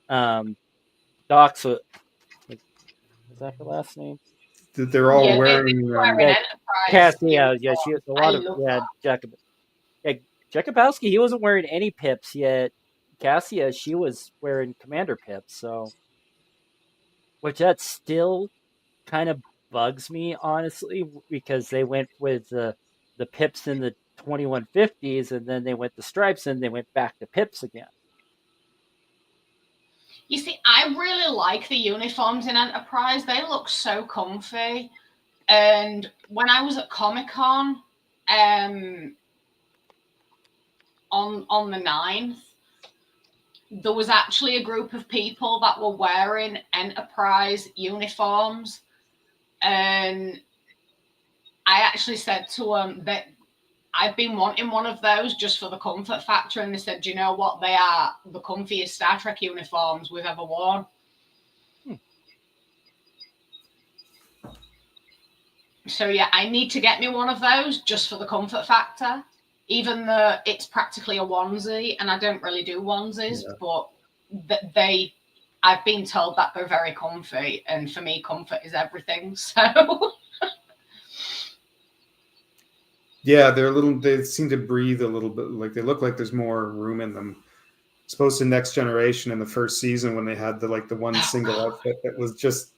Doc's, is that her last name? That they're all wearing Enterprise. Catie, yeah, she has a lot of Jakubowski, he wasn't wearing any pips yet. Cassia, she was wearing commander pips, so which that still kind of bugs me, honestly, because they went with the pips in the 2150s, and then they went to stripes, and they went back to pips again. You see, I really like the uniforms in Enterprise. They look so comfy. And when I was at Comic-Con, on the 9th, there was actually a group of people that were wearing Enterprise uniforms. And I actually said to them that I've been wanting one of those just for the comfort factor. And they said, do you know what? They are the comfiest Star Trek uniforms we've ever worn. So yeah, I need to get me one of those just for the comfort factor, even though it's practically a onesie, and I don't really do onesies, but I've been told that they're very comfy, and for me, comfort is everything. So yeah, they seem to breathe a little bit, like they look like there's more room in them. As opposed to Next Generation in the first season when they had the one single outfit that was just.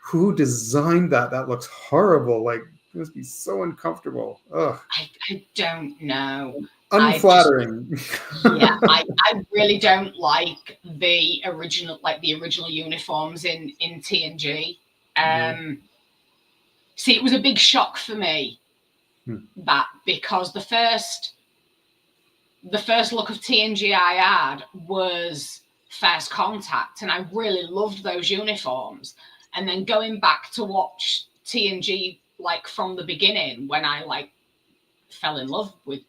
Who designed that? That looks horrible. Like, it must be so uncomfortable. Ugh. I don't know. Unflattering. I really don't like the original uniforms in TNG. See, it was a big shock for me that because the first look of TNG I had was First Contact, and I really loved those uniforms. And then going back to watch TNG from the beginning, when I fell in love with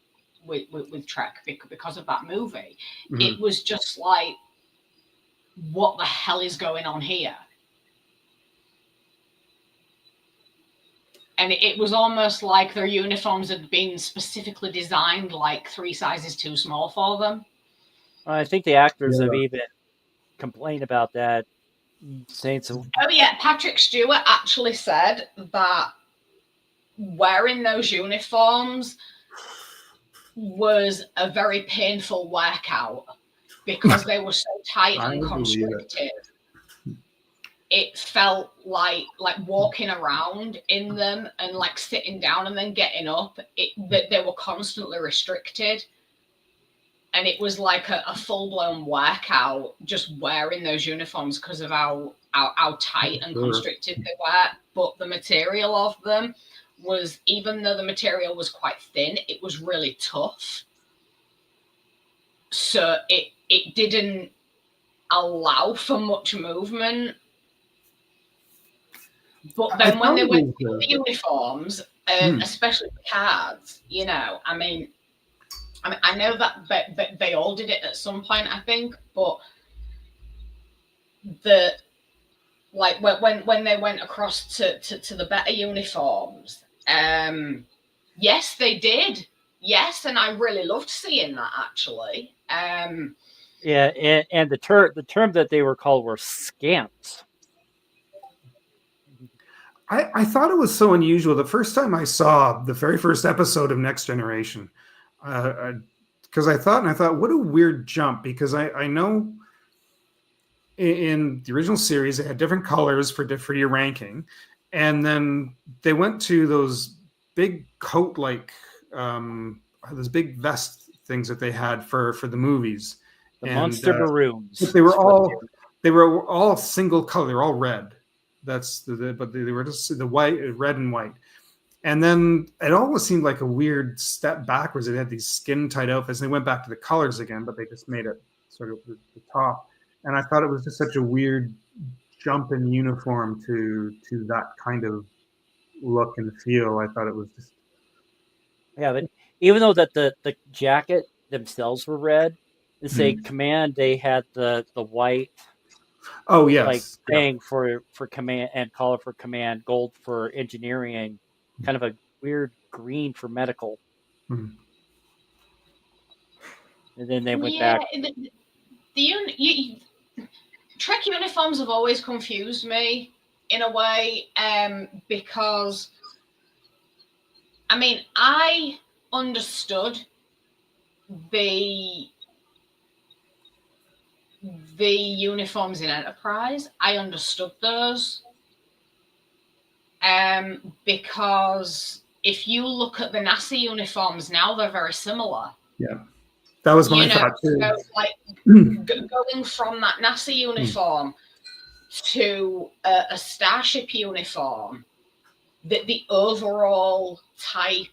Trek because of that movie, it was just like, what the hell is going on here? And it was almost like their uniforms had been specifically designed 3 sizes too small for them. I think the actors have even complained about that, saying so. Oh yeah, Patrick Stewart actually said that wearing those uniforms was a very painful workout because they were so tight and constricted. It felt like walking around in them and sitting down and then getting up. That they were constantly restricted, and it was like a full-blown workout just wearing those uniforms because of how tight and constricted they were. But the material of them was, even though the material was quite thin, it was really tough. So it didn't allow for much movement. But I then when thought they it went was to the uniforms, especially the cards, you know, I mean, I know that they all did it at some point, I think, but the like when they went across to the better uniforms, yes, they did. Yes, and I really loved seeing that actually. Yeah, and the term that they were called were scamps. I thought it was so unusual. The first time I saw the very first episode of Next Generation, because I thought, what a weird jump. Because I know in the original series they had different colors for your ranking, and then they went to those big coat like those big vest things that they had for the movies, The and Monster but Maroons. they is were what all single color. They were all red. But they were just the white, red and white. And then it almost seemed like a weird step backwards. They had these skin tight outfits, and they went back to the colors again, but they just made it sort of the top. And I thought it was just such a weird jump in uniform to that kind of look and feel. I thought it was just Yeah, but even though that the jacket themselves were red, to say command, they had the white oh like yes, yeah. thing for command and color for command, gold for engineering, kind of a weird green for medical, Mhm. and then they went Yeah, back. Trek uniforms have always confused me in a way, because I mean I understood the uniforms in Enterprise. I understood those, because if you look at the NASA uniforms now, they're very similar. Yeah, that was my You know, thought too. so like going from that NASA uniform to a Starship uniform, the overall type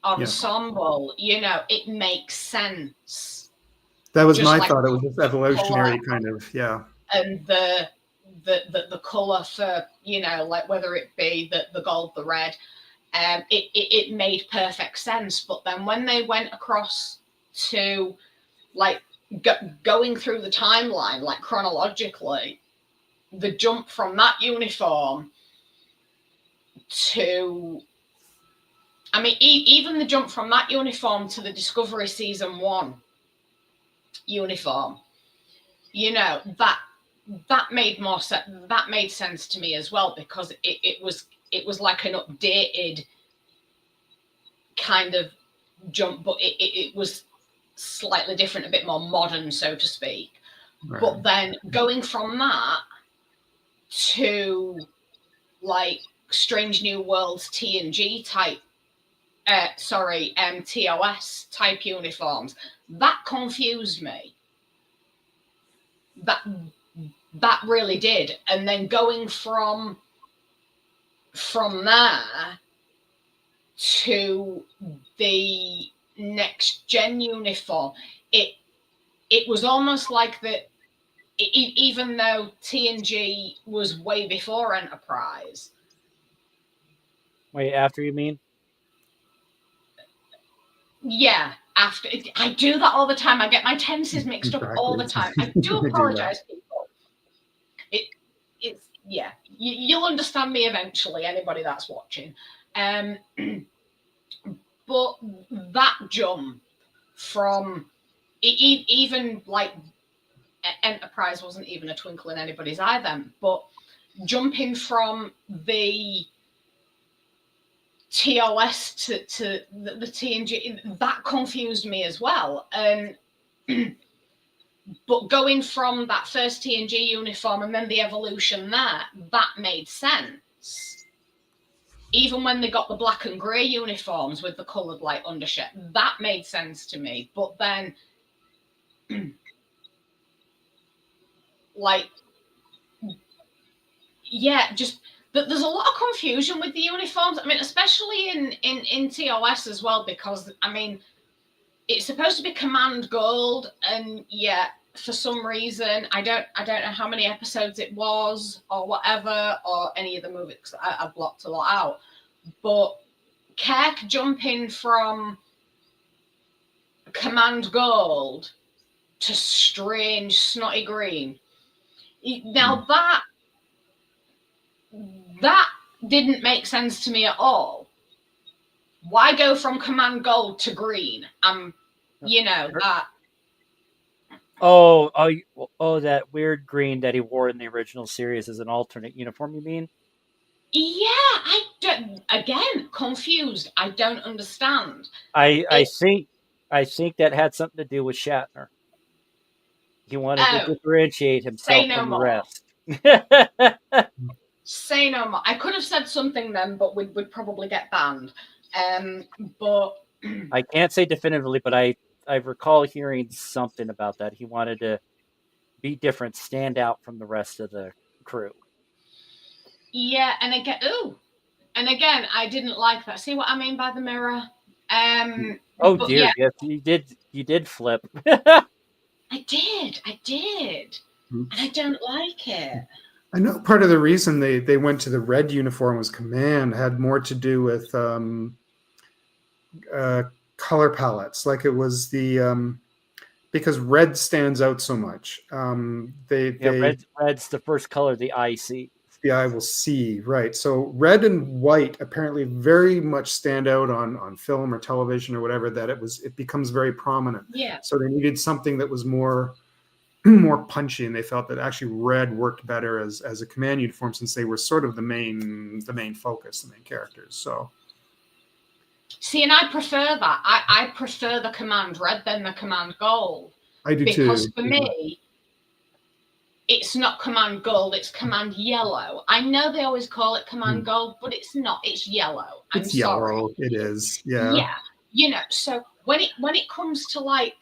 Yeah, ensemble, you know, it makes sense. that was Just my like thought. It was just color evolutionary kind of. Yeah, and the color for, you know, like whether it be the gold, the red, it made perfect sense. But then when they went across to like going through the timeline, like chronologically, the jump from that uniform to, I mean, even the jump from that uniform to the Discovery Season 1 uniform, you know, that made more sense. That made sense to me as well, because it was like an updated kind of jump, but it was slightly different, a bit more modern, so to speak. right. But then going from that to like Strange New Worlds TNG type, TOS type uniforms, that confused me. That really did. And then going from there to the next gen uniform, it was almost like that. Even though TNG was way before Enterprise. Wait, after you mean? Yeah, after I do that all the time. I get my tenses mixed up all the time. I do I do that. apologize, people. It's yeah. You'll understand me eventually. Anybody that's watching, but that jump from even like Enterprise wasn't even a twinkle in anybody's eye then, but jumping from the TOS to the TNG, that confused me as well. But going from that first TNG uniform and then the evolution there, that made sense. Even when they got the black and grey uniforms with the coloured like undershirt, that made sense to me. But then, like, yeah, just there's a lot of confusion with the uniforms. I mean, especially in TOS as well, because I mean, it's supposed to be command gold, and yeah, for some reason, I don't know how many episodes it was or whatever, or any of the movies. I blocked a lot out. But Kirk jumping from Command Gold to strange snotty green. Now that didn't make sense to me at all. Why go from Command Gold to green? That. Oh, that weird green that he wore in the original series as an alternate uniform, you mean? Yeah, I don't. Again, confused. I don't understand. I think that had something to do with Shatner. He wanted to differentiate himself from the rest. Say no more. I could have said something then, but we'd probably get banned. But I can't say definitively, but I recall hearing something about that. He wanted to be different, stand out from the rest of the crew. Yeah, and again, I didn't like that. See what I mean by the mirror? Oh dear, yeah. Yes, you did flip. I did. And I don't like it. I know part of the reason they went to the red uniform was Command had more to do with color palettes. Like it was the because red stands out so much. Red's the first color the eye sees. The eye will see, right? So red and white apparently very much stand out on film or television or whatever. That it becomes very prominent. Yeah. So they needed something that was more punchy, and they felt that actually red worked better as a Command uniform, since they were sort of the main focus, the main characters. So see, and I prefer that. I prefer the Command red than the Command gold. I do because too. For me, it's not Command gold, it's Command yellow. I know they always call it Command gold, but it's not. It's yellow. It's sorry. Yellow. It is. Yeah. Yeah. So when it comes to like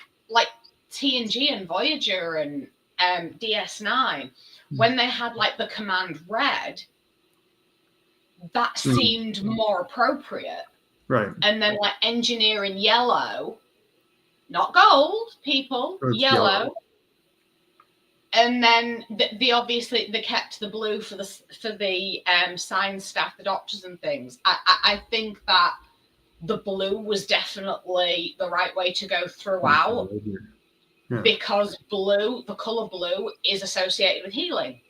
TNG and Voyager and DS9, when they had like the Command red, that seemed more appropriate. Right. And then like Engineering yellow, not gold, people, yellow. And then they obviously they kept the blue for the science staff, the doctors and things. I think that the blue was definitely the right way to go throughout. Yeah. Because the color blue is associated with healing.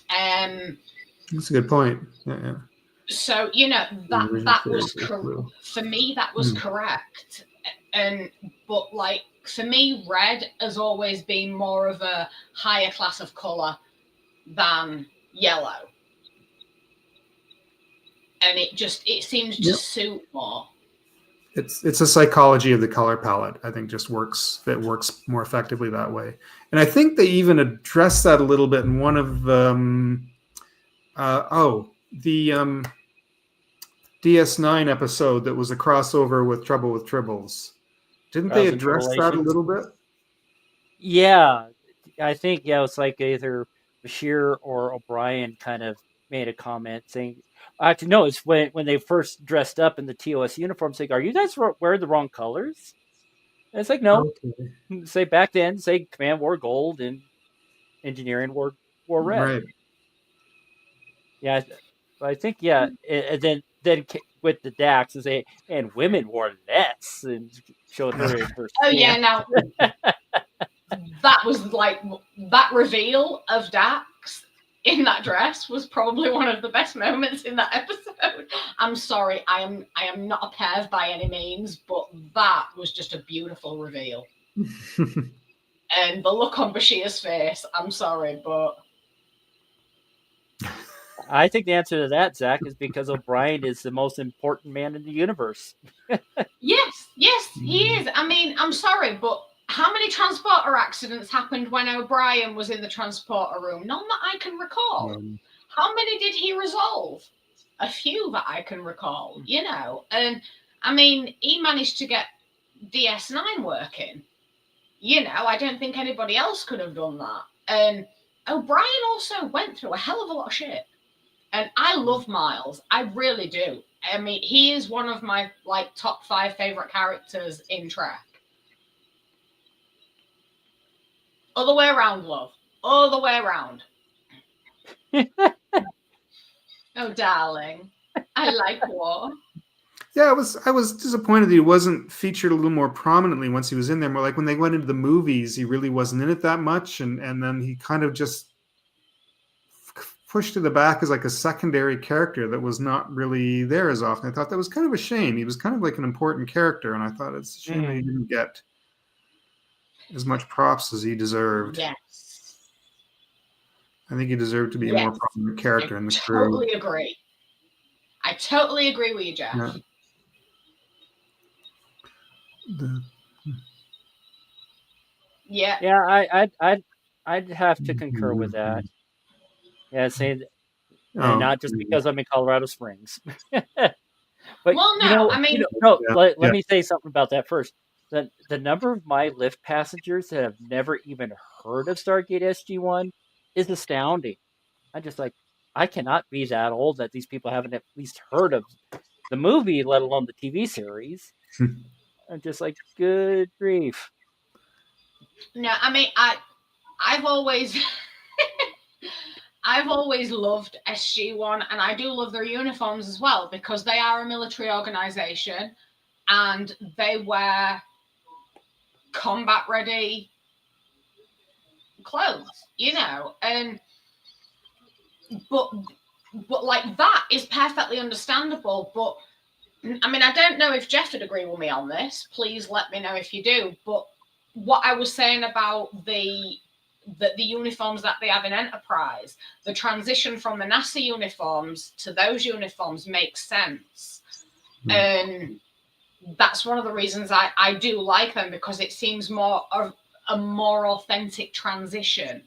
That's a good point. Yeah. So that was for me. That was correct. But like for me, red has always been more of a higher class of color than yellow, and it seems to suit more. It's a psychology of the color palette. I think just works more effectively that way. And I think they even addressed that a little bit in one of the DS9 episode that was a crossover with Trouble with Tribbles. Didn't they address that a little bit? Yeah, I think it's like either Bashir or O'Brien kind of made a comment saying. Actually, no, it's when they first dressed up in the TOS uniforms, saying, "Are you guys wearing the wrong colors?" And it's like, no. Okay. Say back then, Command wore gold and Engineering wore red. Right. Yeah, I think and then with the Dax and women wore less and showed her in her. Oh yeah, now that was like that reveal of Dax in that dress was probably one of the best moments in that episode. I'm sorry, I am not a perv by any means, but that was just a beautiful reveal. And the look on Bashir's face, I'm sorry, but I think the answer to that, Zach, is because O'Brien is the most important man in the universe. Yes, he is. I mean, I'm sorry, but how many transporter accidents happened when O'Brien was in the transporter room? None that I can recall. How many did he resolve? A few that I can recall, And I mean, he managed to get DS9 working. I don't think anybody else could have done that. And O'Brien also went through a hell of a lot of shit. And I love Miles. I really do. I mean, he is one of my top 5 favorite characters in Trek. Other way around, love. Other way around. Oh, darling. I like war. Yeah, I was disappointed that he wasn't featured a little more prominently once he was in there. More like when they went into the movies, he really wasn't in it that much, and then he kind of just pushed to the back as like a secondary character that was not really there as often. I thought that was kind of a shame. He was kind of like an important character, and I thought it's a shame that he didn't get as much props as he deserved. Yes. I think he deserved to be a more prominent character in the crew. Totally agree. I totally agree with you, Jeff. Yeah. Yeah, I'd have to concur with that. Yeah, say, not just because I'm in Colorado Springs. But well, no, I mean, let me say something about that first. The number of my Lyft passengers that have never even heard of Stargate SG-1 is astounding. I'm just like, I cannot be that old that these people haven't at least heard of the movie, let alone the TV series. I'm just like, good grief. No, I mean, I've always I've always loved SG-1, and I do love their uniforms as well, because they are a military organization and they wear combat ready clothes, you know, and but like that is perfectly understandable. But I mean, I don't know if Jeff would agree with me on this. Please let me know if you do. But what I was saying about the uniforms that they have in Enterprise, the transition from the NASA uniforms to those uniforms makes sense. And that's one of the reasons I do like them, because it seems more of a more authentic transition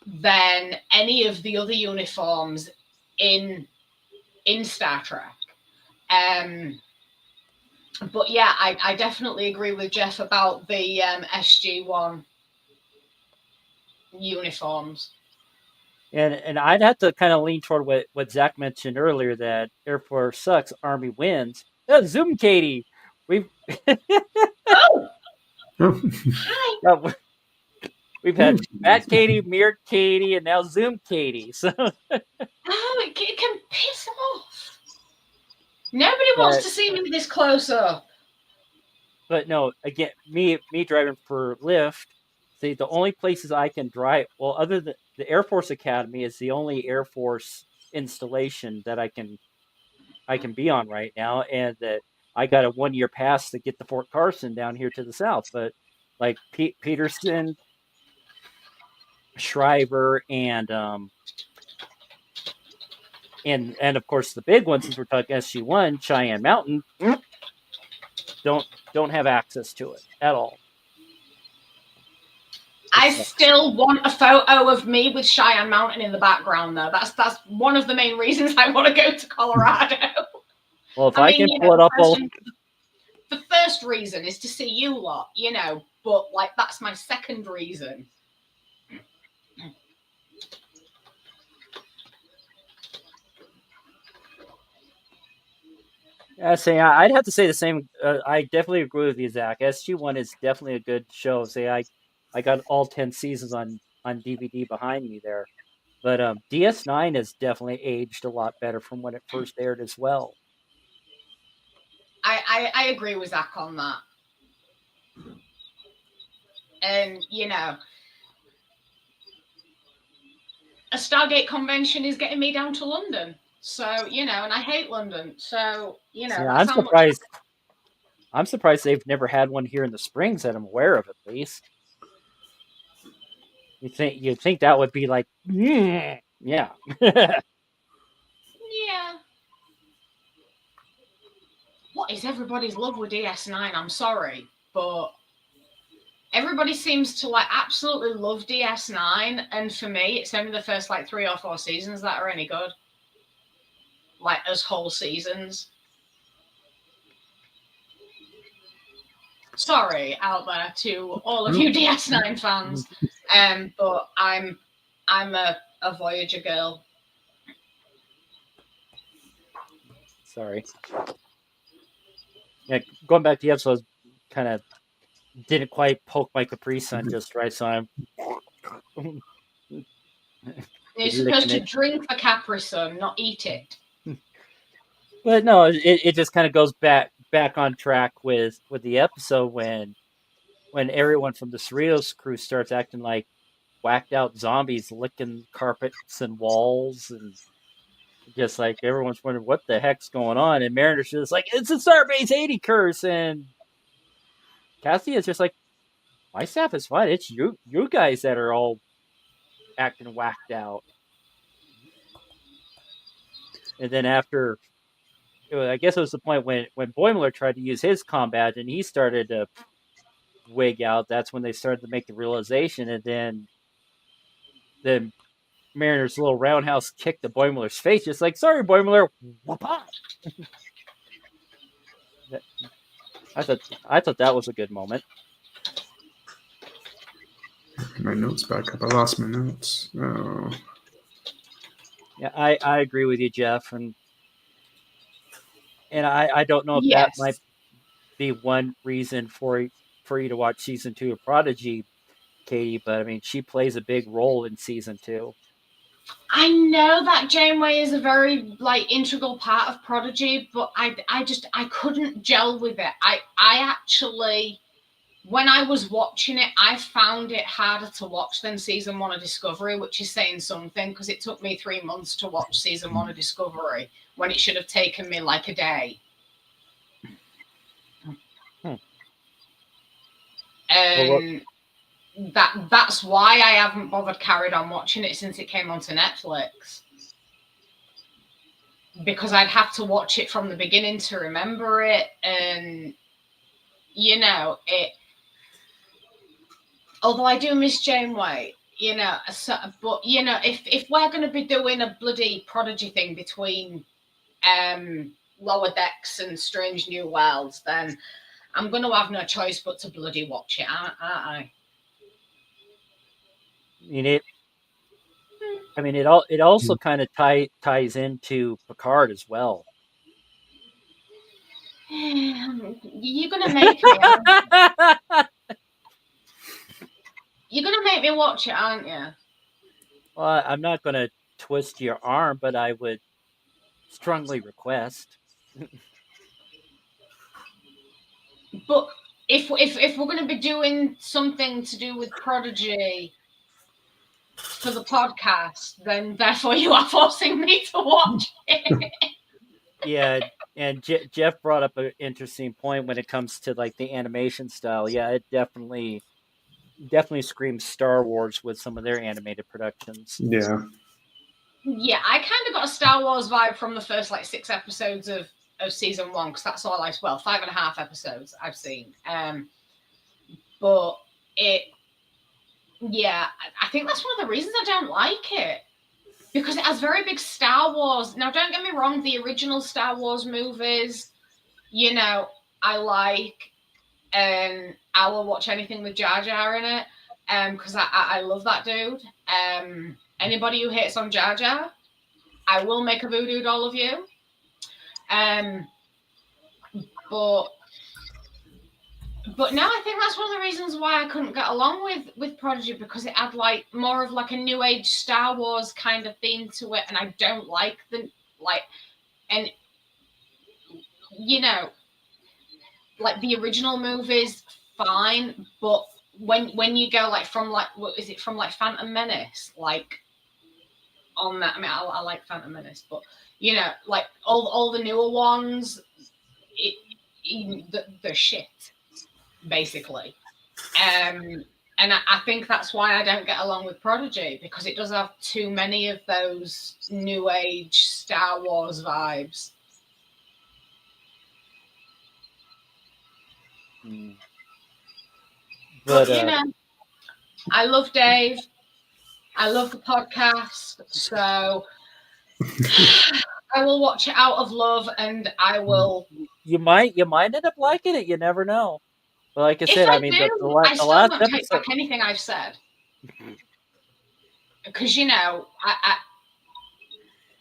than any of the other uniforms in Star Trek. But yeah, I definitely agree with Jeff about the SG-1 uniforms. And I'd have to kind of lean toward what Zach mentioned earlier, that Air Force sucks, Army wins. Zoom Catie. We've Hi. We've had Matt Catie, Mir Catie, and now Zoom Catie. So it can piss off. Nobody wants to see me this close up. But no, again, me driving for Lyft, see, the only places I can drive, well, other than the Air Force Academy is the only Air Force installation that I can be on right now, and that I got a 1-year pass to get to Fort Carson down here to the south. But like Peterson, Schreiber, and of course the big one, since we're talking SG-1, Cheyenne Mountain, don't have access to it at all. I still want a photo of me with Cheyenne Mountain in the background, though. That's one of the main reasons I want to go to Colorado. Well, if I can pull it up, the first reason is to see you lot, you know, but like that's my second reason. I'd have to say the same. I definitely agree with you, Zach. SG-1 is definitely a good show. I got all 10 seasons on DVD behind me there. But DS9 has definitely aged a lot better from when it first aired as well. I agree with Zach on that. And, you know, a Stargate convention is getting me down to London. So, you know, and I hate London. So, you know, I'm surprised. I'm surprised they've never had one here in the Springs that I'm aware of, at least. You'd think that would be like, yeah. Yeah. What is everybody's love with DS9? I'm sorry, but everybody seems to like absolutely love DS9, and for me, it's only the first like 3 or 4 seasons that are any good. Like as whole seasons. Sorry out there to all of you DS9 fans, but I'm a Voyager girl. Sorry. Yeah, going back to the episode, kind of didn't quite poke my Capri Sun just right, so I'm You're supposed licking to it. drink the Capri Sun, not eat it. But no, it just kind of goes back on track with the episode when everyone from the Cerritos crew starts acting like whacked out zombies, licking carpets and walls, and just like everyone's wondering what the heck's going on. And Mariner's just like, it's a Starbase 80 curse, and Catie is just like, my staff is fine. It's you guys that are all acting whacked out. And then after, I guess it was the point when Boimler tried to use his combat and he started to wig out. That's when they started to make the realization, and then Mariner's little roundhouse kicked the Boimler's face, just like, sorry, Boimler. I thought that was a good moment. My notes back up. I lost my notes. Oh. Yeah, I agree with you, Jeff, and I don't know if that might Yes. be one reason for you to watch season 2 of Prodigy, Catie, but I mean, she plays a big role in season 2. I know that Janeway is a very integral part of Prodigy, but I couldn't gel with it. I actually, when I was watching it, I found it harder to watch than season 1 of Discovery, which is saying something, because it took me 3 months to watch season 1 of Discovery when it should have taken me like a day. And that's why I haven't bothered carried on watching it since it came onto Netflix. Because I'd have to watch it from the beginning to remember it, and it. Although I do miss Janeway, but if we're going to be doing a bloody Prodigy thing between Lower Decks and Strange New Worlds, then I'm going to have no choice but to bloody watch it, aren't I? It also kind of ties into Picard as well. You're gonna make me. You're gonna make me watch it, aren't you? Well, I'm not going to twist your arm, but I would strongly request. But if we're going to be doing something to do with Prodigy for the podcast, then therefore you are forcing me to watch it. Yeah, and Jeff brought up an interesting point when it comes to the animation style. Yeah, it definitely screams Star Wars with some of their animated productions. Yeah. Yeah, I kind of got a Star Wars vibe from the first 6 episodes of season 1, because that's all 5.5 episodes I've seen. But I think that's one of the reasons I don't like it, because it has very big Star Wars. Now, don't get me wrong, the original Star Wars movies, I like, and I will watch anything with Jar Jar in it, because I love that dude. Anybody who hates on Jar Jar, I will make a voodoo doll of you. But now I think that's one of the reasons why I couldn't get along with Prodigy, because it had more of a new age Star Wars kind of theme to it, and I don't like the and the original movies, fine, but when you go from what is it, from Phantom Menace, on that, I mean, I like Phantom Menace, but all the newer ones, they're shit, basically. And I think that's why I don't get along with Prodigy, because it does have too many of those new age Star Wars vibes. But I love Dave. I love the podcast, so I will watch it out of love, and I will. You might end up liking it. You never know. But like I said, I mean, do, I the still last won't episode. take back anything I've said, because I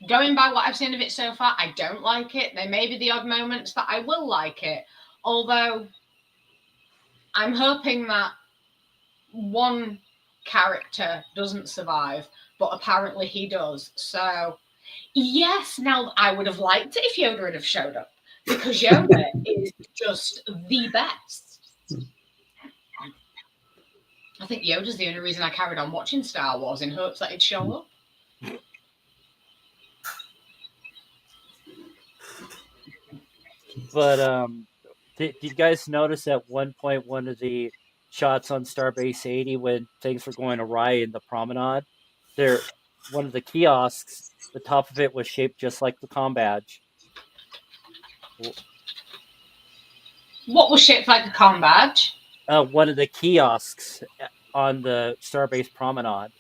going by what I've seen of it so far, I don't like it. There may be the odd moments that I will like it, although I'm hoping that one character doesn't survive, but apparently he does. So, yes, now I would have liked it if Yoda would have showed up, because Yoda is just the best. I think Yoda's the only reason I carried on watching Star Wars, in hopes that he'd show up. But did you guys notice at one point one of the shots on Starbase 80 when things were going awry in the promenade? There, one of the kiosks, the top of it was shaped just like the comm badge. What was shaped like a comm badge? One of the kiosks on the Starbase promenade.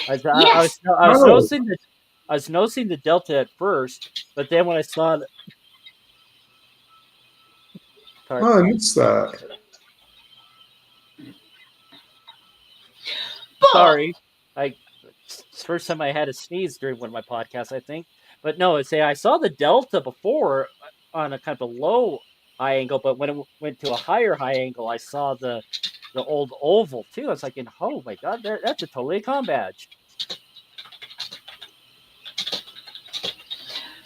Yes. I was noticing the Delta at first, but then when I saw Oh, I missed that. But sorry, it's the first time I had a sneeze during one of my podcasts, I think. But no, I saw the Delta before on a kind of a low high angle, but when it went to a higher high angle, I saw the old oval too. I was like, oh my god, that's a totally comm badge.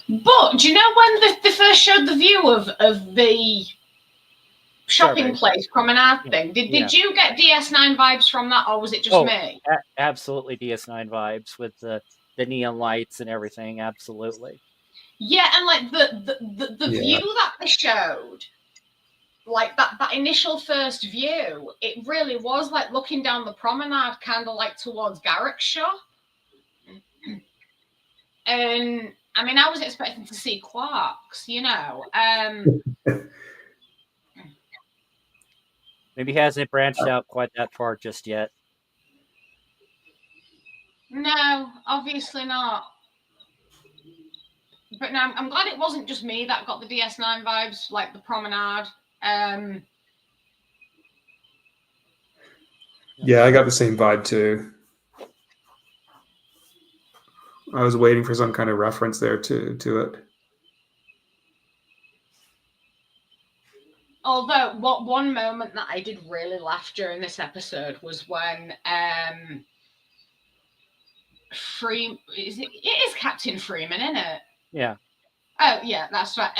But do you know when they first showed the view of the shopping Starbase. place promenade thing? Did you get DS9 vibes from that, or was it just me? Absolutely DS9 vibes with the neon lights and everything. Absolutely. Yeah, and like the view that they showed, like that initial first view, it really was like looking down the promenade, kind of like towards Garrick's shop. And I mean, I was expecting to see Quarks, you know. Maybe he hasn't branched out quite that far just yet. No, obviously not. But no, I'm glad it wasn't just me that got the DS9 vibes, like the promenade. Yeah, I got the same vibe too. I was waiting for some kind of reference there to it. Although, one moment that I did really laugh during this episode was when it is Captain Freeman, isn't it? Yeah. Oh yeah, that's right.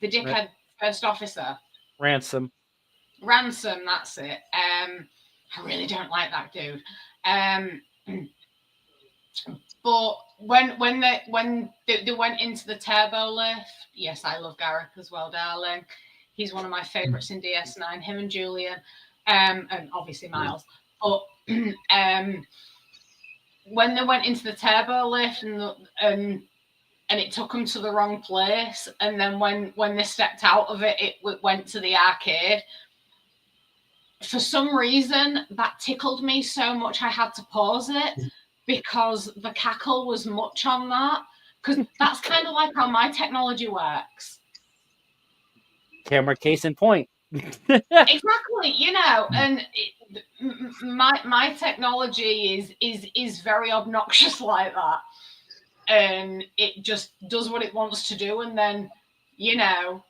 The dickhead first officer. Ransom, that's it. I really don't like that dude. But when they went into the turbo lift, yes, I love Garrick as well, darling. He's one of my favorites in DS9. Him and Julian, and obviously Miles. But when they went into the turbo lift and it took them to the wrong place, and then when they stepped out of it, it went to the arcade. For some reason, that tickled me so much I had to pause it, because the cackle was much on that. Because that's kind of like how my technology works. Camera case in point. Exactly, you know, and my technology is very obnoxious like that, and it just does what it wants to do, and then, you know,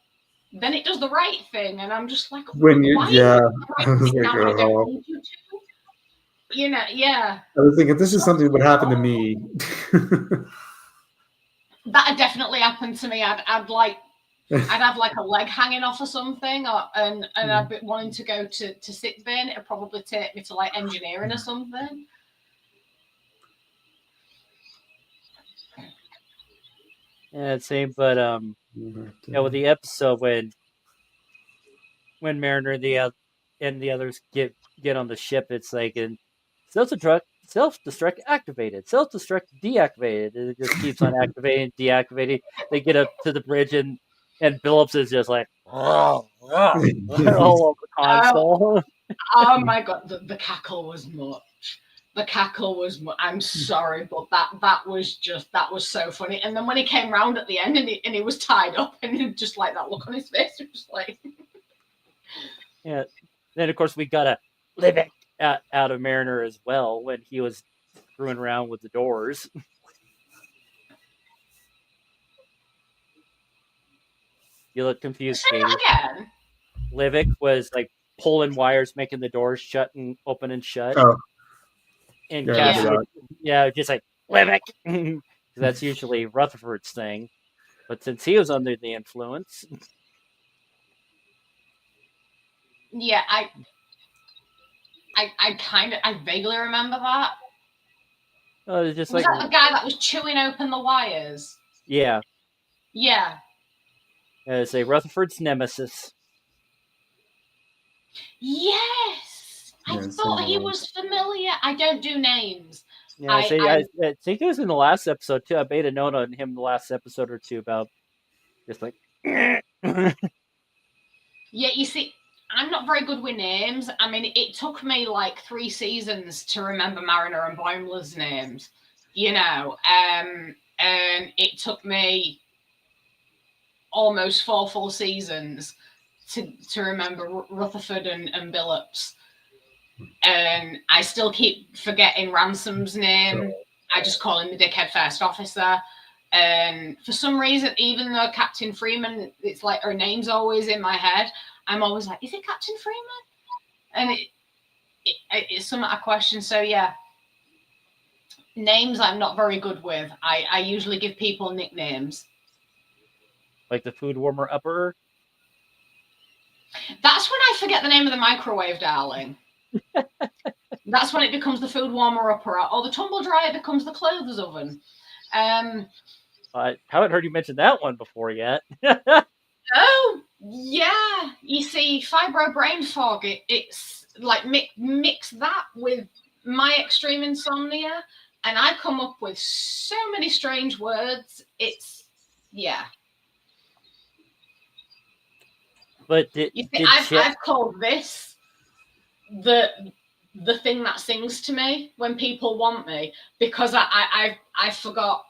then it does the right thing, and I'm just like, When you, why yeah, right I was like, now I don't oh. want you to? You know, yeah. I was thinking this is something that would happen to me. That had definitely happened to me. I'd have like a leg hanging off or something, and I'd be wanting to go to sick bay, and it'd probably take me to like engineering or something. Yeah, same. But with the episode when Mariner and the others get on the ship, it's like self-destruct activated, self-destruct deactivated. It just keeps on activating, deactivating. They get up to the bridge and Phillips is just like all over the console. Oh my god, the cackle was much. The cackle was much. I'm sorry, but that was so funny. And then when he came round at the end and he was tied up, and just like that look on his face, it was like, yeah. Then of course we got a living out of Mariner as well when he was screwing around with the doors. You look confused, say Catie. that again. Livik was like pulling wires, making the doors shut and open and shut. Oh, And yeah, I Catie remember would, just like, Livik! That's usually Rutherford's thing. But since he was under the influence, Yeah, I vaguely remember that. it's just Was like, that the guy that was chewing open the wires? yeah, Yeah. say Rutherford's nemesis. Yes, I Yeah, thought he so, was familiar. I don't do names. Yeah, I, say I I think it was in the last episode too. I made a note on him the last episode or two about just like Yeah, you see, I'm not very good with names. I mean, it took me like 3 seasons to remember Mariner and Boimler's names, and it took me almost 4 full seasons to remember Rutherford and Billups. And I still keep forgetting Ransom's name. I just call him the dickhead first officer. And for some reason, even though Captain Freeman, it's like her name's always in my head, I'm always like, is it Captain Freeman? And it's something I question. So yeah, names I'm not very good with. I usually give people nicknames. like the food warmer upper. That's when I forget the name of the microwave, darling. That's when it becomes the food warmer upper, or the tumble dryer becomes the clothes oven. I haven't heard you mention that one before yet. Oh, yeah. You see, fibro brain fog, it's like mix that with my extreme insomnia, and I come up with so many strange words. Yeah. But You see, I've called this the thing that sings to me when people want me, because I forgot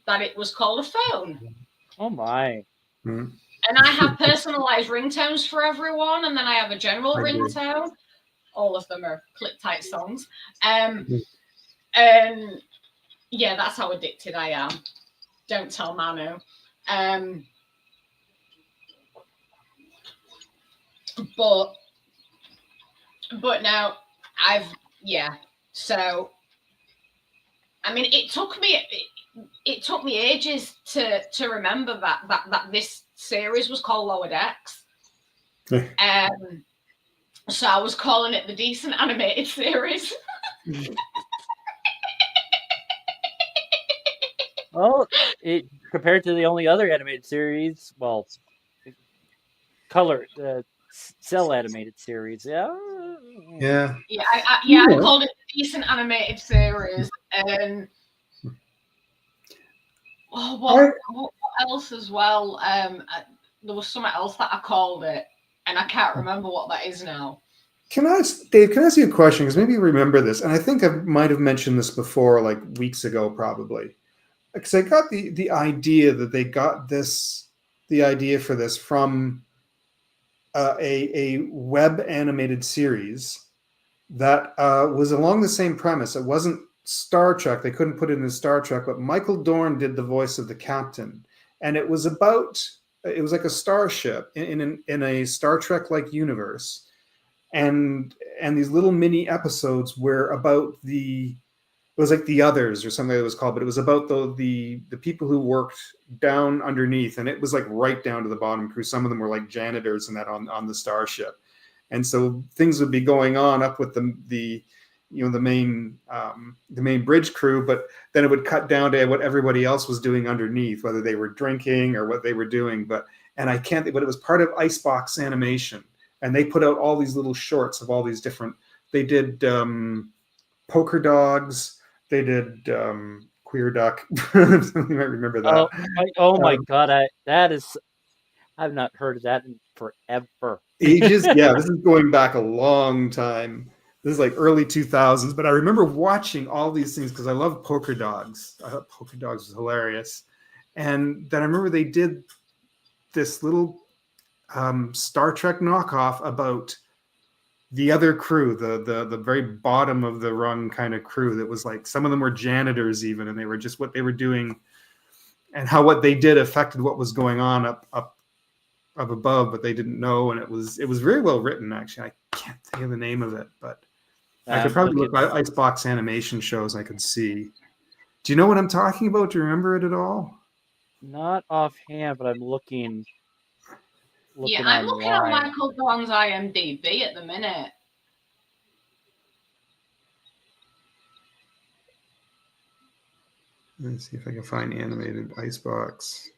that it was called a phone. Oh my. mm, And I have personalized ringtones for everyone, and then I have a general ringtone. All of them are click tight songs. And yeah, that's how addicted I am. Don't tell Manu. But now so I mean, it took me ages to remember that this series was called Lower Decks. So I was calling it the Decent Animated Series. Well, compared to the only other animated series, well, color cell animated series, yeah. yeah. I called it the Decent Animated Series, and what else as well? There was something else that I called it, and I can't remember what that is now. Dave, can I ask you a question? Because maybe you remember this, and I think I might have mentioned this before, like weeks ago, probably. Because I got the idea that they got the idea for this from a web animated series that was along the same premise. It wasn't Star Trek. They couldn't put it in Star Trek, but Michael Dorn did the voice of the captain. And it was like a starship in a Star Trek-like universe. And these little mini episodes were about it was like The Others or something it was called, but it was about the people who worked down underneath, and it was like right down to the bottom crew. Some of them were like janitors and that on the starship, and so things would be going on up with the main bridge crew, but then it would cut down to what everybody else was doing underneath, whether they were drinking or what they were doing. But it was part of Icebox Animation, and they put out all these little shorts of all these different. They did Poker Dogs. They did Queer Duck. You might remember that. Oh my God! I've not heard of that in forever. Ages. Yeah, this is going back a long time. This is like early 2000s. But I remember watching all these things because I love Poker Dogs. I thought Poker Dogs was hilarious. And then I remember they did this little Star Trek knockoff about the other crew, the very bottom of the rung kind of crew that was like, some of them were janitors even, and they were just what they were doing and how what they did affected what was going on up above, but they didn't know, and it was very well written. Actually, I can't think of the name of it, but I could probably look at Icebox animation shows. I could see. Do you know what I'm talking about? Do you remember it at all? Not offhand, but I'm looking Yeah, I'm looking at online. Michael Dorn's IMDb at the minute. Let's see if I can find animated Icebox.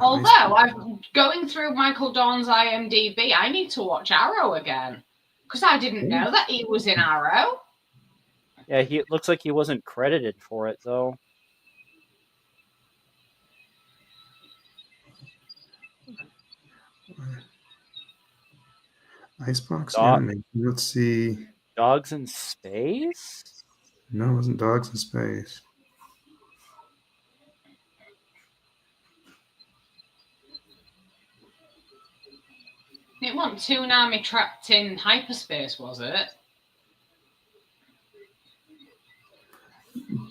Although I'm going through Michael Dorn's IMDb, I need to watch Arrow again because I didn't know that he was in Arrow. Yeah, it looks like he wasn't credited for it though. Icebox animation. Let's see. Dogs in Space? No, it wasn't Dogs in Space. It wasn't Toonami Trapped in Hyperspace, was it?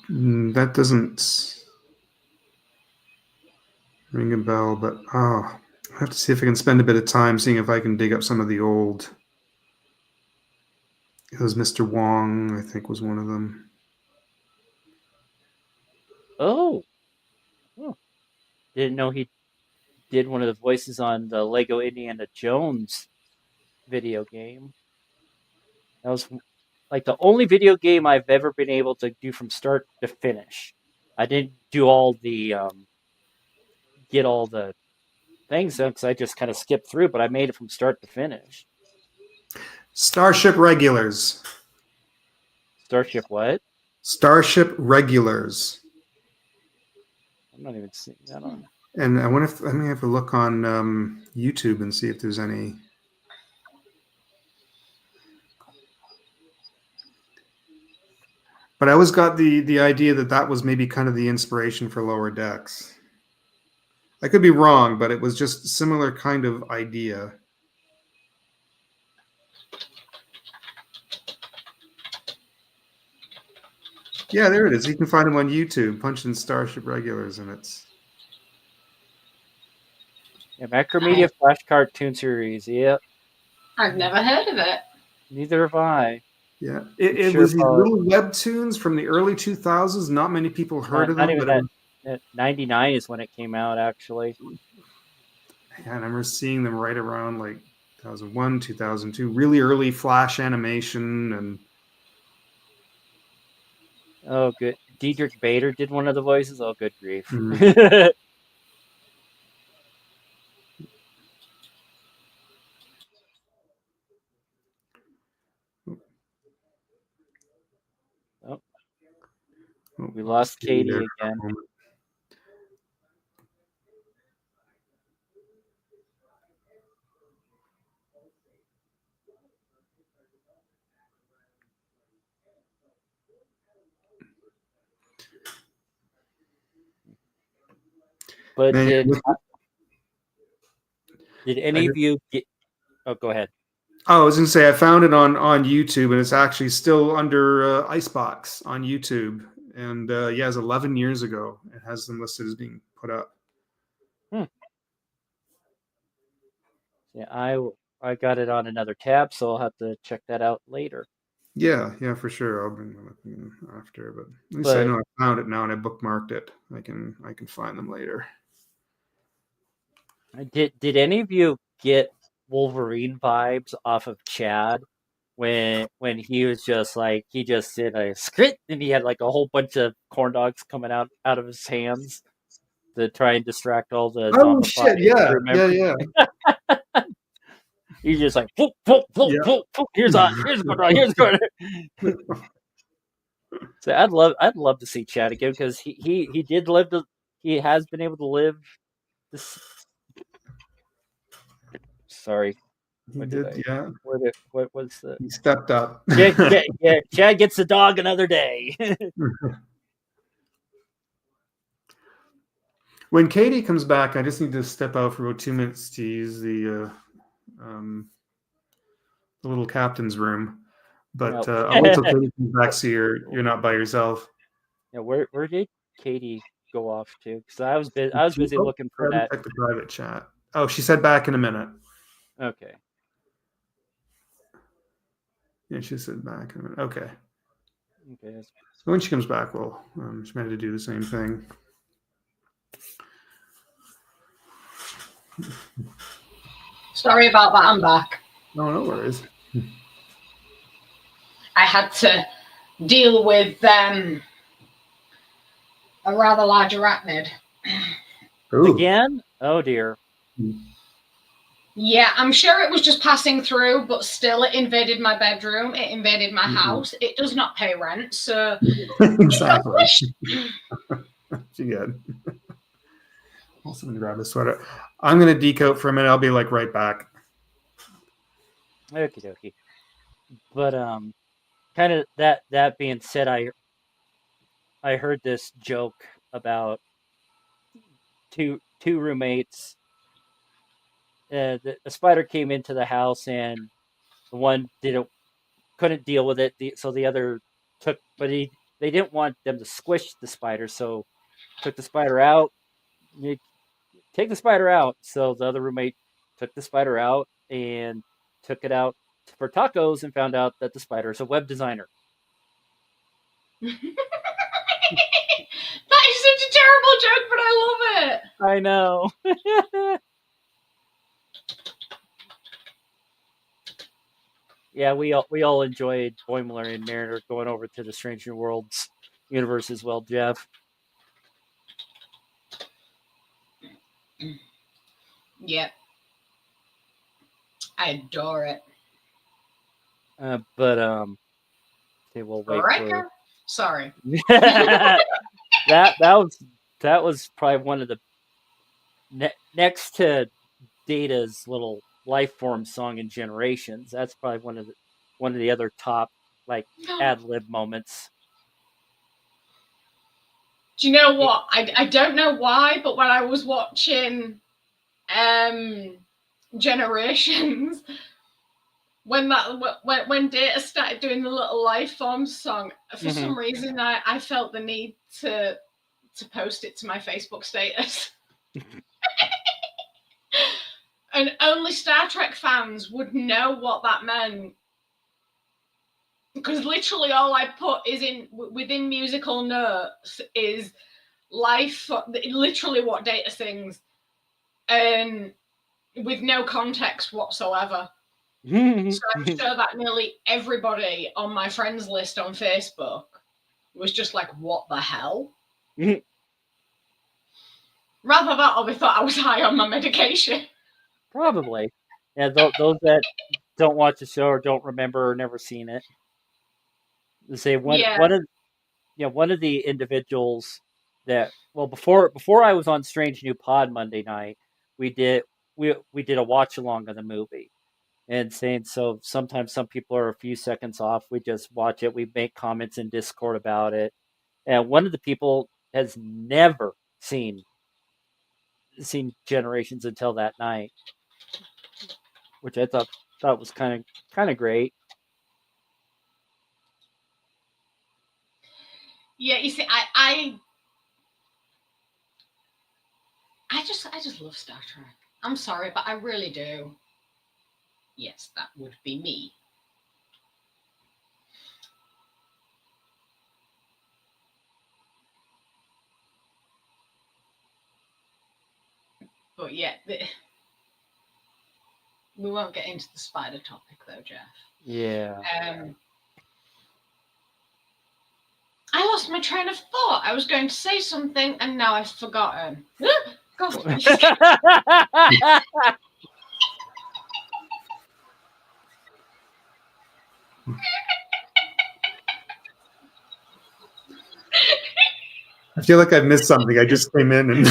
That doesn't ring a bell, but I have to see if I can spend a bit of time seeing if I can dig up some of the old. It was Mr. Wong, I think, was one of them. Oh. Didn't know he did one of the voices on the Lego Indiana Jones video game. That was like the only video game I've ever been able to do from start to finish. I didn't do all the get all the things done because I just kind of skipped through, but I made it from start to finish. Starship Regulars. Starship what? Starship Regulars. I'm not even seeing that on. And I wonder if let me have a look on YouTube and see if there's any. But I always got the idea that was maybe kind of the inspiration for Lower Decks. I could be wrong, but it was just a similar kind of idea. Yeah, there it is. You can find them on YouTube. Punch in Starship Regulars, and it's. Yeah, Macromedia Flash Cartoon Series. Yep. I've never heard of it. Neither have I. Yeah, it was these little webtoons from the early 2000s. Not many people heard of them. Not even that. 99 is when it came out, actually. Yeah, I remember seeing them right around like 2001, 2002. Really early Flash animation and. Oh, good. Diedrich Bader did one of the voices. Oh, good grief. Mm-hmm. We lost Catie again. But did any of you get? Oh, go ahead. Oh, I was going to say I found it on YouTube, and it's actually still under Icebox on YouTube. And yeah, it's 11 years ago. It has them listed as being put up. Yeah, I got it on another tab, so I'll have to check that out later. Yeah, for sure. I'll bring them up after, but at least I know I found it now and I bookmarked it. I can find them later. Did any of you get Wolverine vibes off of Chad when he was just like he just did a script and he had like a whole bunch of corn dogs coming out of his hands to try and distract all the shit, yeah. He's just like whoop, whoop, whoop, whoop, whoop. Here's a corn dog, here's a corn dog. So I'd love to see Chad again because he did live he has been able to live this. Sorry. What was the? He stepped up. Yeah. Chad gets the dog another day. When Catie comes back, I just need to step out for about 2 minutes to use the little captain's room. But Nope. I'll wait till Catie comes back so you're not by yourself. Yeah, where did Catie go off to? Because I was busy looking for that. Check the private chat. Oh, she said back in a minute. Okay. Yeah, she said back in a minute. Okay. Okay. So when she comes back, we'll she might have to do the same thing. Sorry about that. I'm back. No worries. I had to deal with a rather large arachnid. Ooh. Again? Oh dear. Yeah, I'm sure it was just passing through, but still it invaded my bedroom. It invaded my Mhm. house. It does not pay rent, so Exactly. She good. Also gonna grab a sweater. I'm gonna decoat for a minute. I'll be like right back. Okie dokie. But kind of that being said, I heard this joke about two roommates. The spider came into the house and the one couldn't deal with it, so the other they didn't want them to squish the spider, so took the spider out. Take the spider out. So the other roommate took the spider out and took it out for tacos and found out that the spider is a web designer. That is such a terrible joke, but I love it. I know. Yeah, we all enjoyed Boimler and Mariner going over to the Strange New Worlds universe as well, Jeff. Yep. I adore it. But okay, we'll wait Breaker? Sorry. that was probably one of the next to Data's little life form song in Generations. That's probably one of the other top like ad lib moments. Do you know what? I don't know why, but when I was watching Generations, when Data started doing the little life form song, for some reason I felt the need to post it to my Facebook status. And only Star Trek fans would know what that meant. Because literally all I put is within musical notes is life, literally what Data sings, and with no context whatsoever. So I'm sure that nearly everybody on my friends list on Facebook was just like, what the hell? Rather that, or they thought I was high on my medication. Probably. Yeah, those that don't watch the show or don't remember or never seen it. Say one of the individuals that before I was on Strange New Pod Monday night, we did a watch along of the movie. And saying so sometimes some people are a few seconds off. We just watch it. We make comments in Discord about it. And one of the people has never seen Generations until that night, which I thought was kind of great. Yeah, you see, I just love Star Trek. I'm sorry, but I really do. Yes, that would be me. But yeah, we won't get into the spider topic though, Jeff. Yeah. I lost my train of thought. I was going to say something and now I've forgotten. God. I feel like I missed something. I just came in and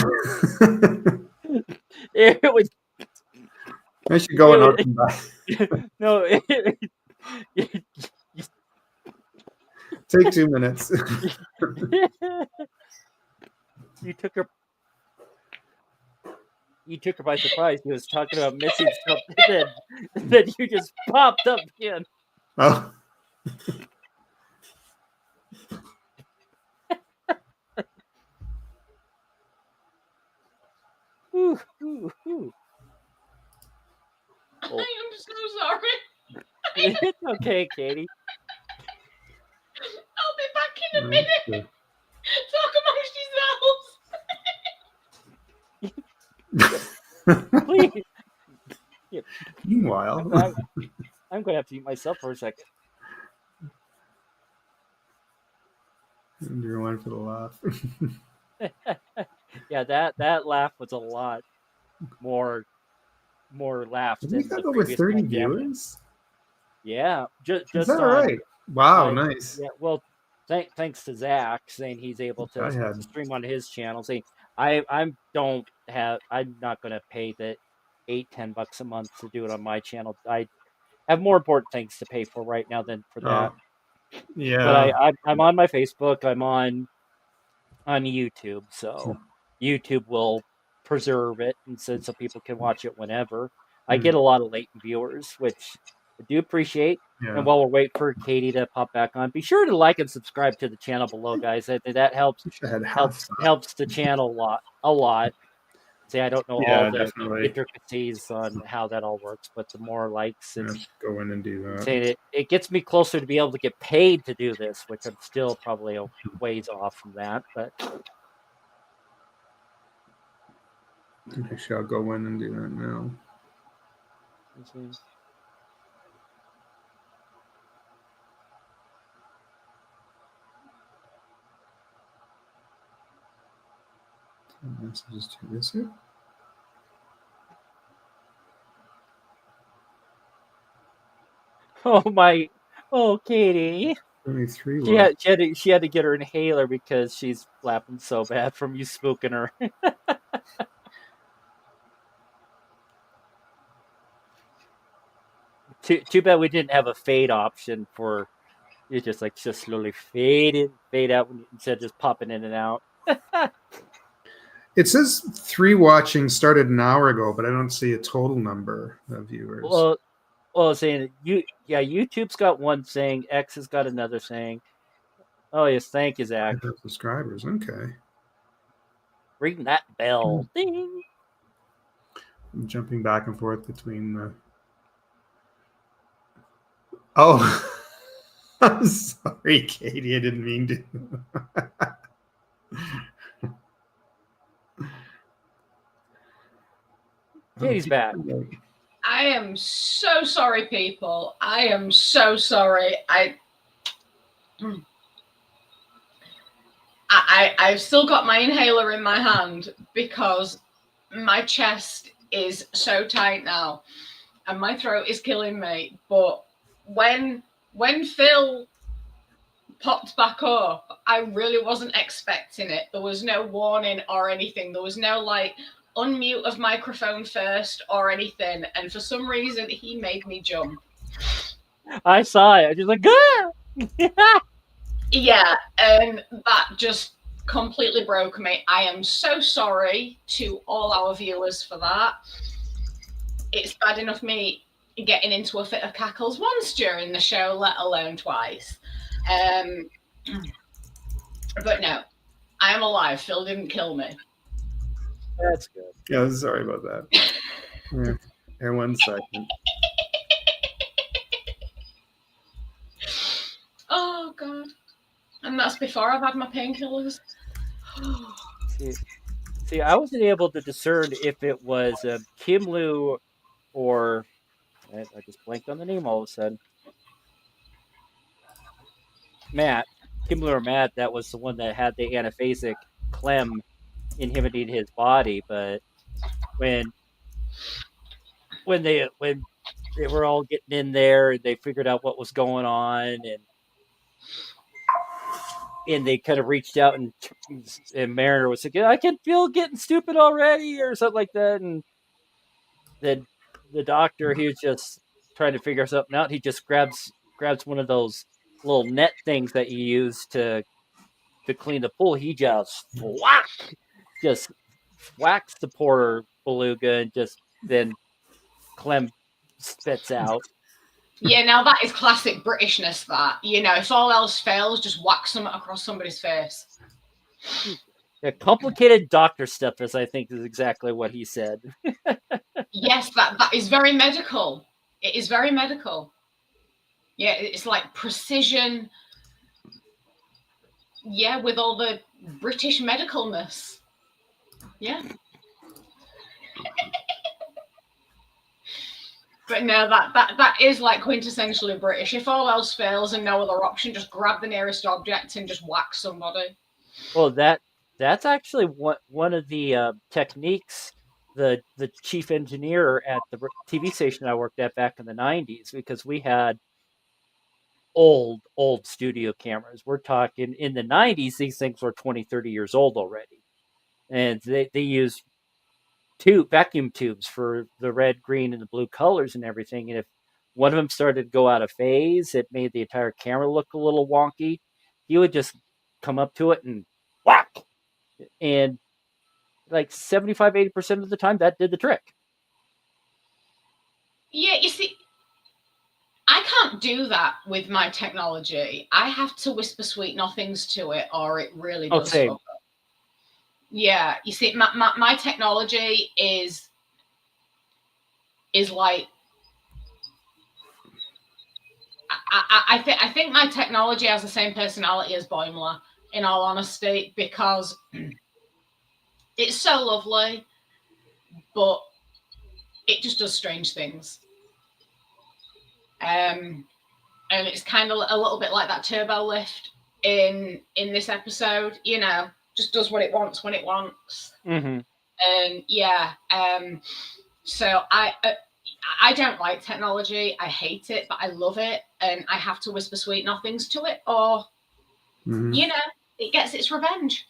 it was. I should go and open that. No. Take 2 minutes. You took her by surprise. He was talking about missing something, then you just popped up again. Oh, Ooh, ooh, ooh. I am so sorry. It's okay, Catie. I'll be back in a minute. Talk amongst yourselves. Please. Meanwhile, I'm going to have to eat myself for a second. you're one for the laugh. Yeah, that laugh was a lot more laughs We than got the over previous 30 pandemic. viewers. Yeah, Is just that all on. right? Wow, nice. Yeah, well, thanks to Zach saying he's able I to had stream on his channel. Saying I'm not going to pay the $8-10 a month to do it on my channel. I have more important things to pay for right now than for that. But yeah. I'm on my Facebook. I'm on YouTube, so YouTube will preserve it and so people can watch it whenever. I get a lot of latent viewers, which I do appreciate. Yeah. And while we're waiting for Catie to pop back on, be sure to like and subscribe to the channel below, guys. That helps Wish I had half. helps the channel a lot. See, I don't know all Yeah, the definitely. intricacies on how that all works, but the more likes and Go in and do that. saying it gets me closer to be able to get paid to do this, which I'm still probably a ways off from that. But Actually, I'll go in and do that now. Messages to this here. Catie. 23. She had to get her inhaler because she's flapping so bad from you spooking her. Too bad we didn't have a fade option for you, just slowly fade in, fade out instead of just popping in and out. It says 3 watching started an hour ago, but I don't see a total number of viewers. Well, saying YouTube's got one saying, X has got another saying. Oh yes, thank you, Zach. Subscribers, okay. Ring that bell. Ding. I'm jumping back and forth between the. Oh, I'm sorry, Catie. I didn't mean to. Catie's back. I am so sorry, people. I am so sorry. I've still got my inhaler in my hand because my chest is so tight now and my throat is killing me. But when Phil popped back up, I really wasn't expecting it. There was no warning or anything. There was no unmute of microphone first or anything. And for some reason, he made me jump. I saw it. I just like, ah! Yeah, and that just completely broke me. I am so sorry to all our viewers for that. It's bad enough me getting into a fit of cackles once during the show, let alone twice. But no, I am alive. Phil didn't kill me. That's good. Yeah, sorry about that. Here, 1 second. Oh God. And that's before I've had my painkillers. See, I wasn't able to discern if it was Kim Lu or I just blanked on the name all of a sudden. Matt, Kim Lu or Matt, that was the one that had the anaphasic Clem inhibiting his body. But when they were all getting in there, they figured out what was going on, and they kind of reached out, and Mariner was like, I can feel getting stupid already, or something like that. And then the doctor, he was just trying to figure something out. He just grabs one of those little net things that you use to clean the pool. He just whacks the poor beluga, and just then Clem spits out. Yeah, now that is classic Britishness. That, you know, if all else fails, just whack something across somebody's face. Yeah, complicated doctor stuff, as I think is exactly what he said. Yes, that is very medical. It is very medical. Yeah, it's like precision. Yeah, with all the British medicalness. Yeah. But no, that is like quintessentially British. If all else fails and no other option, just grab the nearest object and just whack somebody. Well, that's actually one of the techniques the chief engineer at the TV station I worked at back in the 90s, because we had old studio cameras. We're talking in the 90s, these things were 20, 30 years old already. And they used vacuum tubes for the red, green, and the blue colors and everything. And if one of them started to go out of phase, it made the entire camera look a little wonky. He would just come up to it and whack. And like 75, 80% of the time, that did the trick. Yeah, you see, I can't do that with my technology. I have to whisper sweet nothings to it, or it really does fuck up. Yeah, you see, my technology is like, I think my technology has the same personality as Boimler, in all honesty, because it's so lovely, but it just does strange things. And it's kind of a little bit like that turbo lift in this episode, you know, just does what it wants when it wants. Mm-hmm. And yeah, so I don't like technology. I hate it, but I love it, and I have to whisper sweet nothings to it, or you know, it gets its revenge.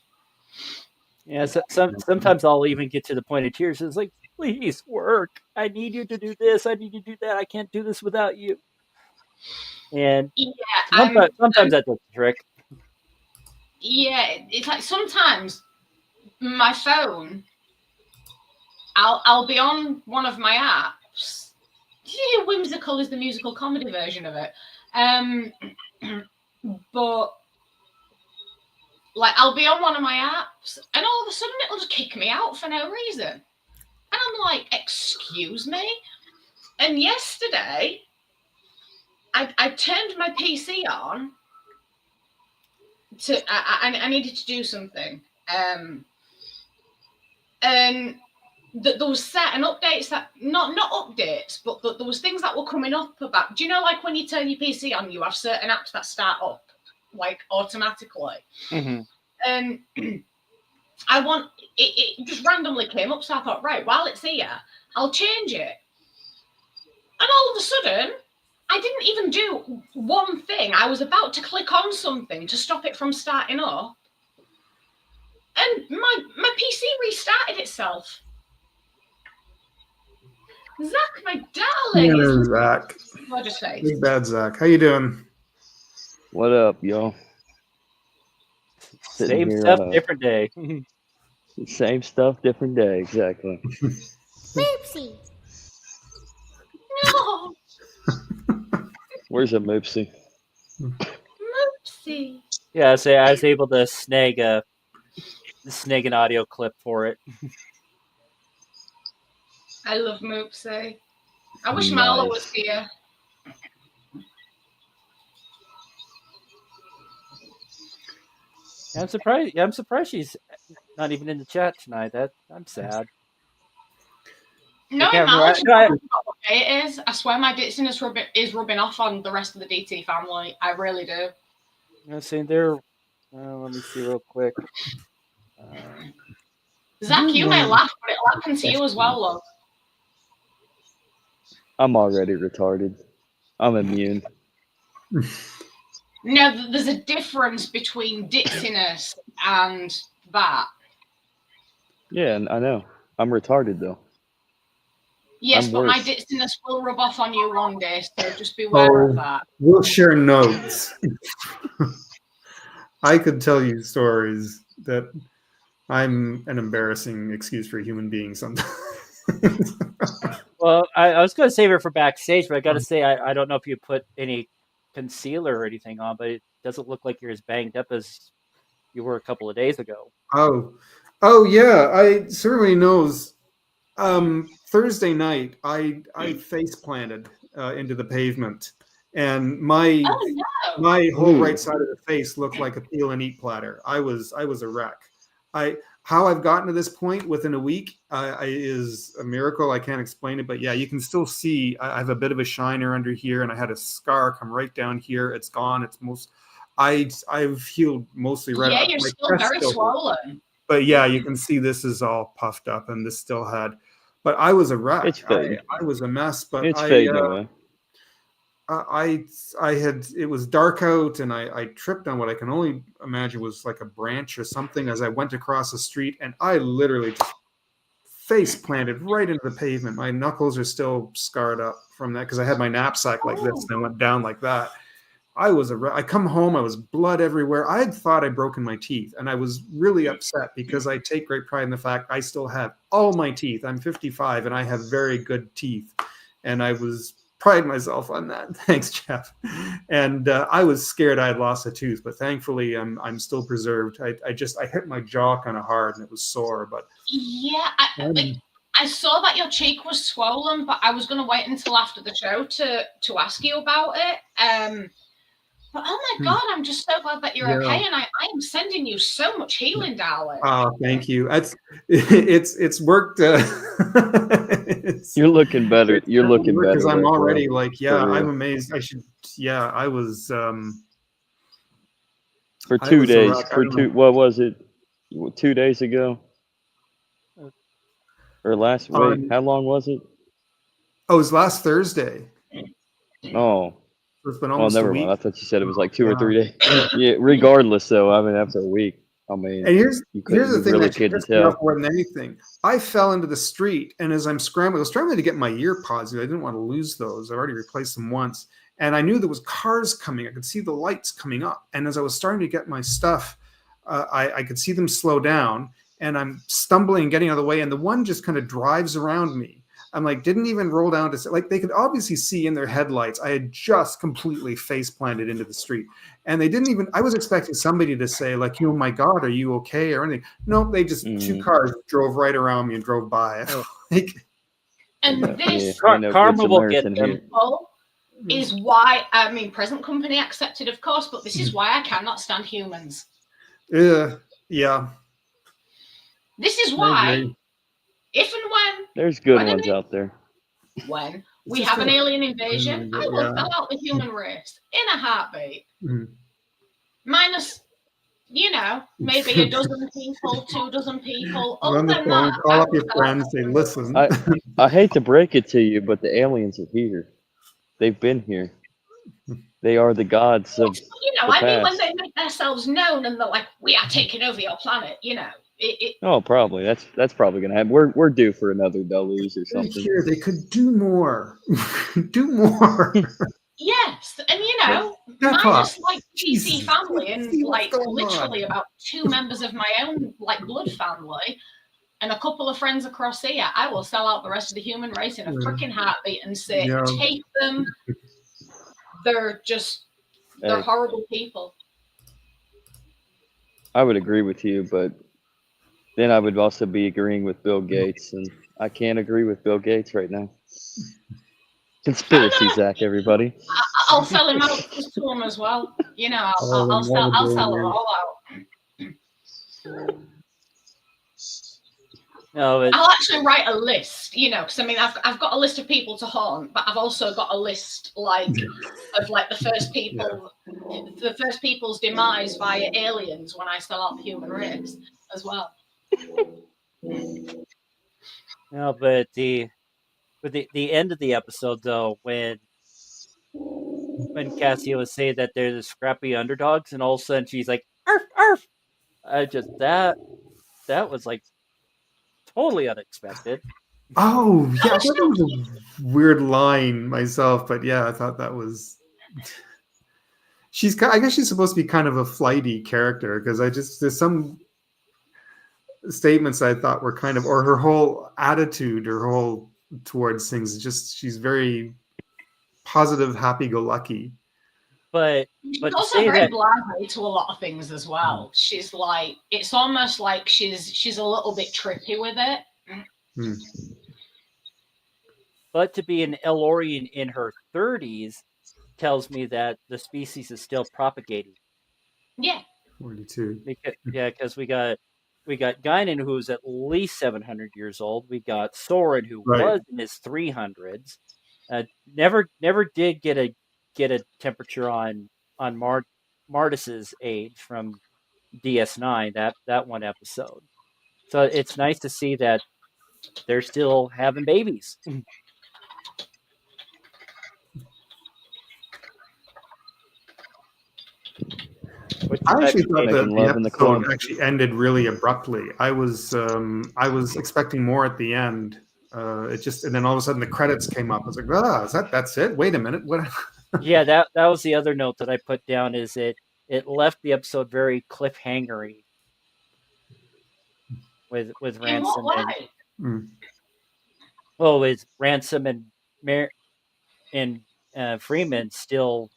Yeah, sometimes I'll even get to the point of tears. It's like, please work. I need you to do this. I need you to do that. I can't do this without you. And yeah, sometimes that does the trick. Yeah, it's like sometimes my phone, I'll be on one of my apps. Yeah, Whimsical is the musical comedy version of it. But like, I'll be on one of my apps, and all of a sudden it'll just kick me out for no reason. And I'm like, excuse me? And yesterday, I turned my PC on to, I needed to do something. And there was certain updates that, not updates, but there was things that were coming up about, do you know, like when you turn your PC on, you have certain apps that start up, like, automatically. Mm-hmm. And it just randomly came up, so I thought, right, while it's here, I'll change it. And all of a sudden, I didn't even do one thing. I was about to click on something to stop it from starting up, and my PC restarted itself. Zach, my darling. Yeah, Zach. Big bad Zach. How you doing? What up, y'all? Same stuff, different day. Same stuff, different day. Exactly. Moopsie. No. Where's a Moopsie? Moopsie. Yeah, so I was able to snag an audio clip for it. I love Moopsie. I wish Marla was here. I'm surprised. Yeah, I'm surprised she's not even in the chat tonight. I'm sad. No, Marla, what day it is. I swear my ditziness is rubbing off on the rest of the DT family. I really do. I'm saying they're. Let me see real quick. Zach, you may laugh, but it'll happen to you as well, love. I'm already retarded. I'm immune. No, there's a difference between ditziness and that. Yeah, I know. I'm retarded, though. Yes, but my ditziness will rub off on you one day, so just be aware of that. We'll share notes. I could tell you stories that I'm an embarrassing excuse for a human being sometimes. Well, I was going to save it for backstage, but I got to say, I don't know if you put any concealer or anything on, but it doesn't look like you're as banged up as you were a couple of days ago. Oh yeah, I certainly knows. Thursday night, I face planted into the pavement, and my Oh no! whole Ooh. right side of the face looked like a peel and eat platter. I was a wreck. How I've gotten to this point within a week is a miracle. I can't explain it, but yeah, you can still see I have a bit of a shiner under here, and I had a scar come right down here. It's gone. I've healed mostly right. Yeah, up. you're My still chest very still hurts. swollen. But yeah, you can see this is all puffed up, and this still had. But I was a wreck. It's fading. I was a mess. But It's fading away. I had, it was dark out, and I tripped on what I can only imagine was like a branch or something as I went across the street, and I literally just face planted right into the pavement. My knuckles are still scarred up from that because I had my knapsack like this and I went down like that. I come home, I was blood everywhere. I had thought I'd broken my teeth, and I was really upset because I take great pride in the fact I still have all my teeth. I'm 55 and I have very good teeth, and I was pride myself on that. Thanks, Jeff. And I was scared I had lost a tooth, but thankfully I'm still preserved. I hit my jaw kind of hard and it was sore, but yeah, I saw that your cheek was swollen, but I was going to wait until after the show to ask you about it. But oh my God, I'm just so glad that you're okay, and I am sending you so much healing, darling. Oh, thank you. It's worked. You're looking better. You're looking better because I'm there, already bro. like, yeah, I'm amazed. I was. For I 2 was a days. wreck. I For don't two. know. What was it? 2 days ago? Or last week? How long was it? Oh, it was last Thursday. Oh, It's been well, almost a never week. mind. I thought you said it was like 2 or 3 days. Yeah. Regardless, though, I mean, after a week, I mean, And here's you the thing really that couldn't pissed me off tell. more than anything. I fell into the street, and as I'm scrambling, I was scrambling to get my ear pods. I didn't want to lose those. I already replaced them once, and I knew there was cars coming. I could see the lights coming up, and as I was starting to get my stuff, I could see them slow down, and I'm stumbling, getting out of the way, and the one just kind of drives around me. I'm like, didn't even roll down to like they could obviously see in their headlights. I had just completely face planted into the street, and they didn't even. I was expecting somebody to say like, "Oh my God, are you okay?" or anything. No, they just two cars drove right around me and drove by. Like, And Yeah, this Karma will get them. people is why, I mean, present company accepted, of course, but this is why I cannot stand humans. yeah. This is I why, agree. if and when There's good When ones out there. when we just have an a- alien invasion, I will Yeah. fill out the human race in a heartbeat. Mhm. Minus, maybe a dozen people, 2 dozen people. On Other the than phone, that, call I up will your fill out friends, the say, human listen. I hate to break it to you, but the aliens are here. They've been here. They are the gods of race. the I mean, when past. they make themselves known and they're like, we are taking over your planet, Oh, probably. That's probably gonna happen. We're due for another deluge or They're something. here. They could do more. Do more. yes. And, Step minus, up. like, PC Jesus. family and, See what's like, going literally on. about 2 members of my own, like, blood family and a couple of friends across here, I will sell out the rest of the human race in a freaking heartbeat and say, Yeah. take them. They're Hey, horrible people. I would agree with you, but then I would also be agreeing with Bill Gates, and I can't agree with Bill Gates right now. Conspiracy, Zach, everybody. I'll sell him out to him as well. I'll sell it all out. No, I'll actually write a list, because I mean, I've got a list of people to haunt, but I've also got a list of the first people, the first people's demise via aliens when I sell out the human race as well. no, but the end of the episode though, when Cassio was saying that they're the scrappy underdogs, and all of a sudden she's like, "Arf, arf!" I just that was like totally unexpected. Oh, yeah. I thought that was a weird line myself, but yeah, I thought that was. I guess she's supposed to be kind of a flighty character because there's some statements I thought were kind of, or her whole attitude, her whole towards things. It's just she's very positive, happy-go-lucky. But She's to also say very that, blasé to a lot of things as well. She's like, it's almost like she's a little bit trippy with it. Hmm. but to be an Elorian in her 30s tells me that the species is still propagating. Yeah. 42. Because we got Guinan, who's at least 700 years old. We got Soren, who Right. was in his 300s. Never did get a temperature on Martis's age from DS9, that one episode. So it's nice to see that they're still having babies. I actually thought that Making the love in the episode corner. actually ended really abruptly. I was expecting more at the end. And then all of a sudden the credits came up. I was like, that's it? Wait a minute, what? Yeah, that was the other note that I put down. Is it left the episode very cliffhangery with In Ransom what and way? with Ransom and Freeman still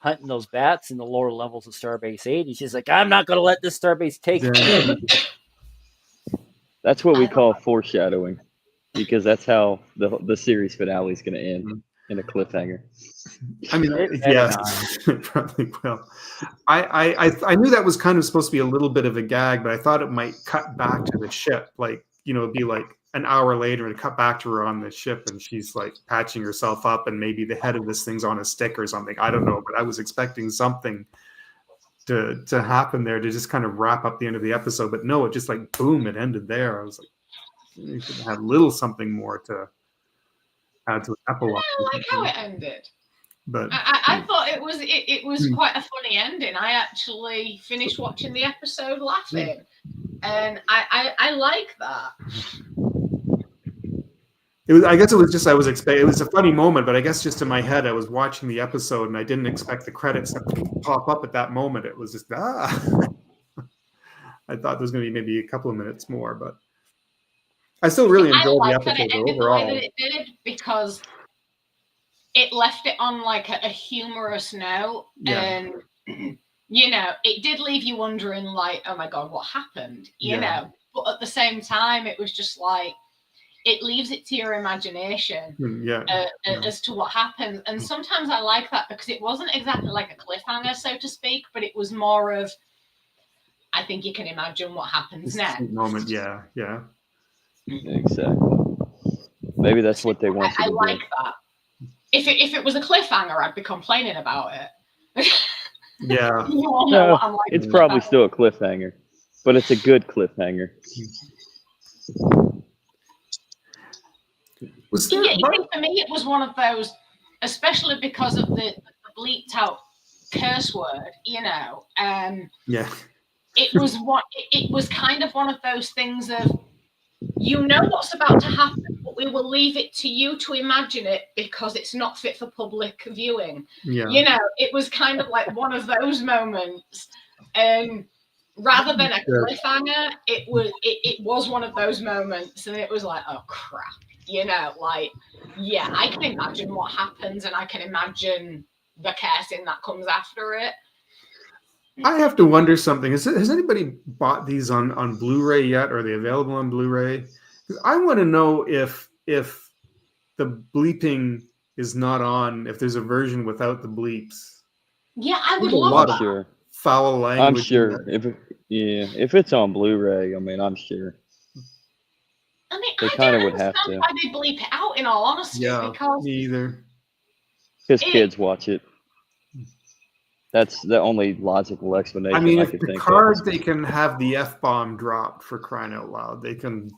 hunting those bats in the lower levels of Starbase 80. She's like, I'm not going to let this Starbase take me. That's what we call foreshadowing, because that's how the series finale is going to end, in a cliffhanger. I mean, It yes, it probably will. I knew that was kind of supposed to be a little bit of a gag, but I thought it might cut back to the ship. Like, it'd be like an hour later and cut back to her on the ship and she's like patching herself up and maybe the head of this thing's on a stick or something. I don't know, but I was expecting something to happen there to just kind of wrap up the end of the episode. But no, it just like, boom, it ended there. I was like, you could have little something more to add to an epilogue. I like how it ended. But I thought it was quite a funny ending. I actually finished watching the episode laughing, and I like that. I guess it was just it was a funny moment, but I guess just in my head I was watching the episode and I didn't expect the credits to pop up at that moment. It was just I thought there was going to be maybe a couple of minutes more, but I still really enjoyed the episode overall. The way that it did, because it left it on like a humorous note, and it did leave you wondering, like, oh my god, what happened? You know, but at the same time, it was just like it leaves it to your imagination as to what happens. And sometimes I like that because it wasn't exactly like a cliffhanger, so to speak, but it was more of, I think you can imagine what happens next. Moment, yeah. Exactly. Maybe that's what they want you to do. I like that. If it was a cliffhanger, I'd be complaining about it. Yeah. You all know what I'm like. It's probably still a cliffhanger, but it's a good cliffhanger. For me, it was one of those, especially because of the bleeped out curse word, it was kind of one of those things of, what's about to happen, but we will leave it to you to imagine it because it's not fit for public viewing. It was kind of like one of those moments, and rather than a cliffhanger, it was one of those moments, and it was like, oh crap, I can imagine what happens, and I can imagine the cursing that comes after it. I have to wonder something. Has anybody bought these on Blu-ray yet? Are they available on Blu-ray? Because I want to know if the bleeping is not on, if there's a version without the bleeps. Yeah, I would love that. Sure. Foul language. I'm sure. If it's on Blu-ray, I mean, I'm sure. I mean, they kind of would have to. Why they bleep it out, in all honesty. Yeah, because me either. Because kids watch it. That's the only logical explanation. I mean, I if could the think cards of. They can have the F-bomb dropped, for crying out loud. They can.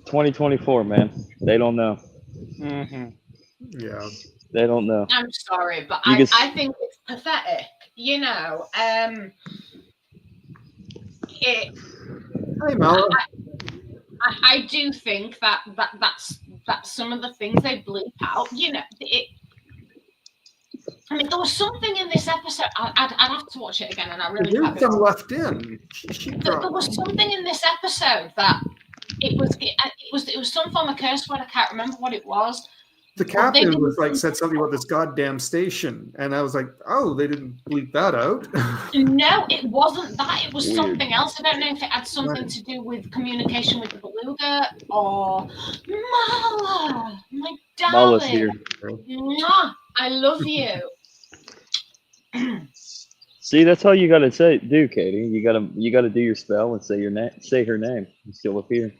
2024, man. They don't know. Mm-hmm. Yeah. They don't know. I'm sorry, but I think it's pathetic. Hey, Mel. I do think that's some of the things they bleep out. I mean, there was something in this episode. I'd have to watch it again, and I really There's some left in. There was something in this episode that it was some form of curse word. I can't remember what it was. The But they captain was didn't. like said something about this goddamn station, and I was like, oh, they didn't bleep that out. No, it wasn't that. It was Weird. something else. I don't know if it had something to do with communication with the beluga or Mala, my Mala's darling. here. Mwah, I love you. See, that's all you gotta do, Catie. You gotta do your spell and say your name, say her name, and she'll appear.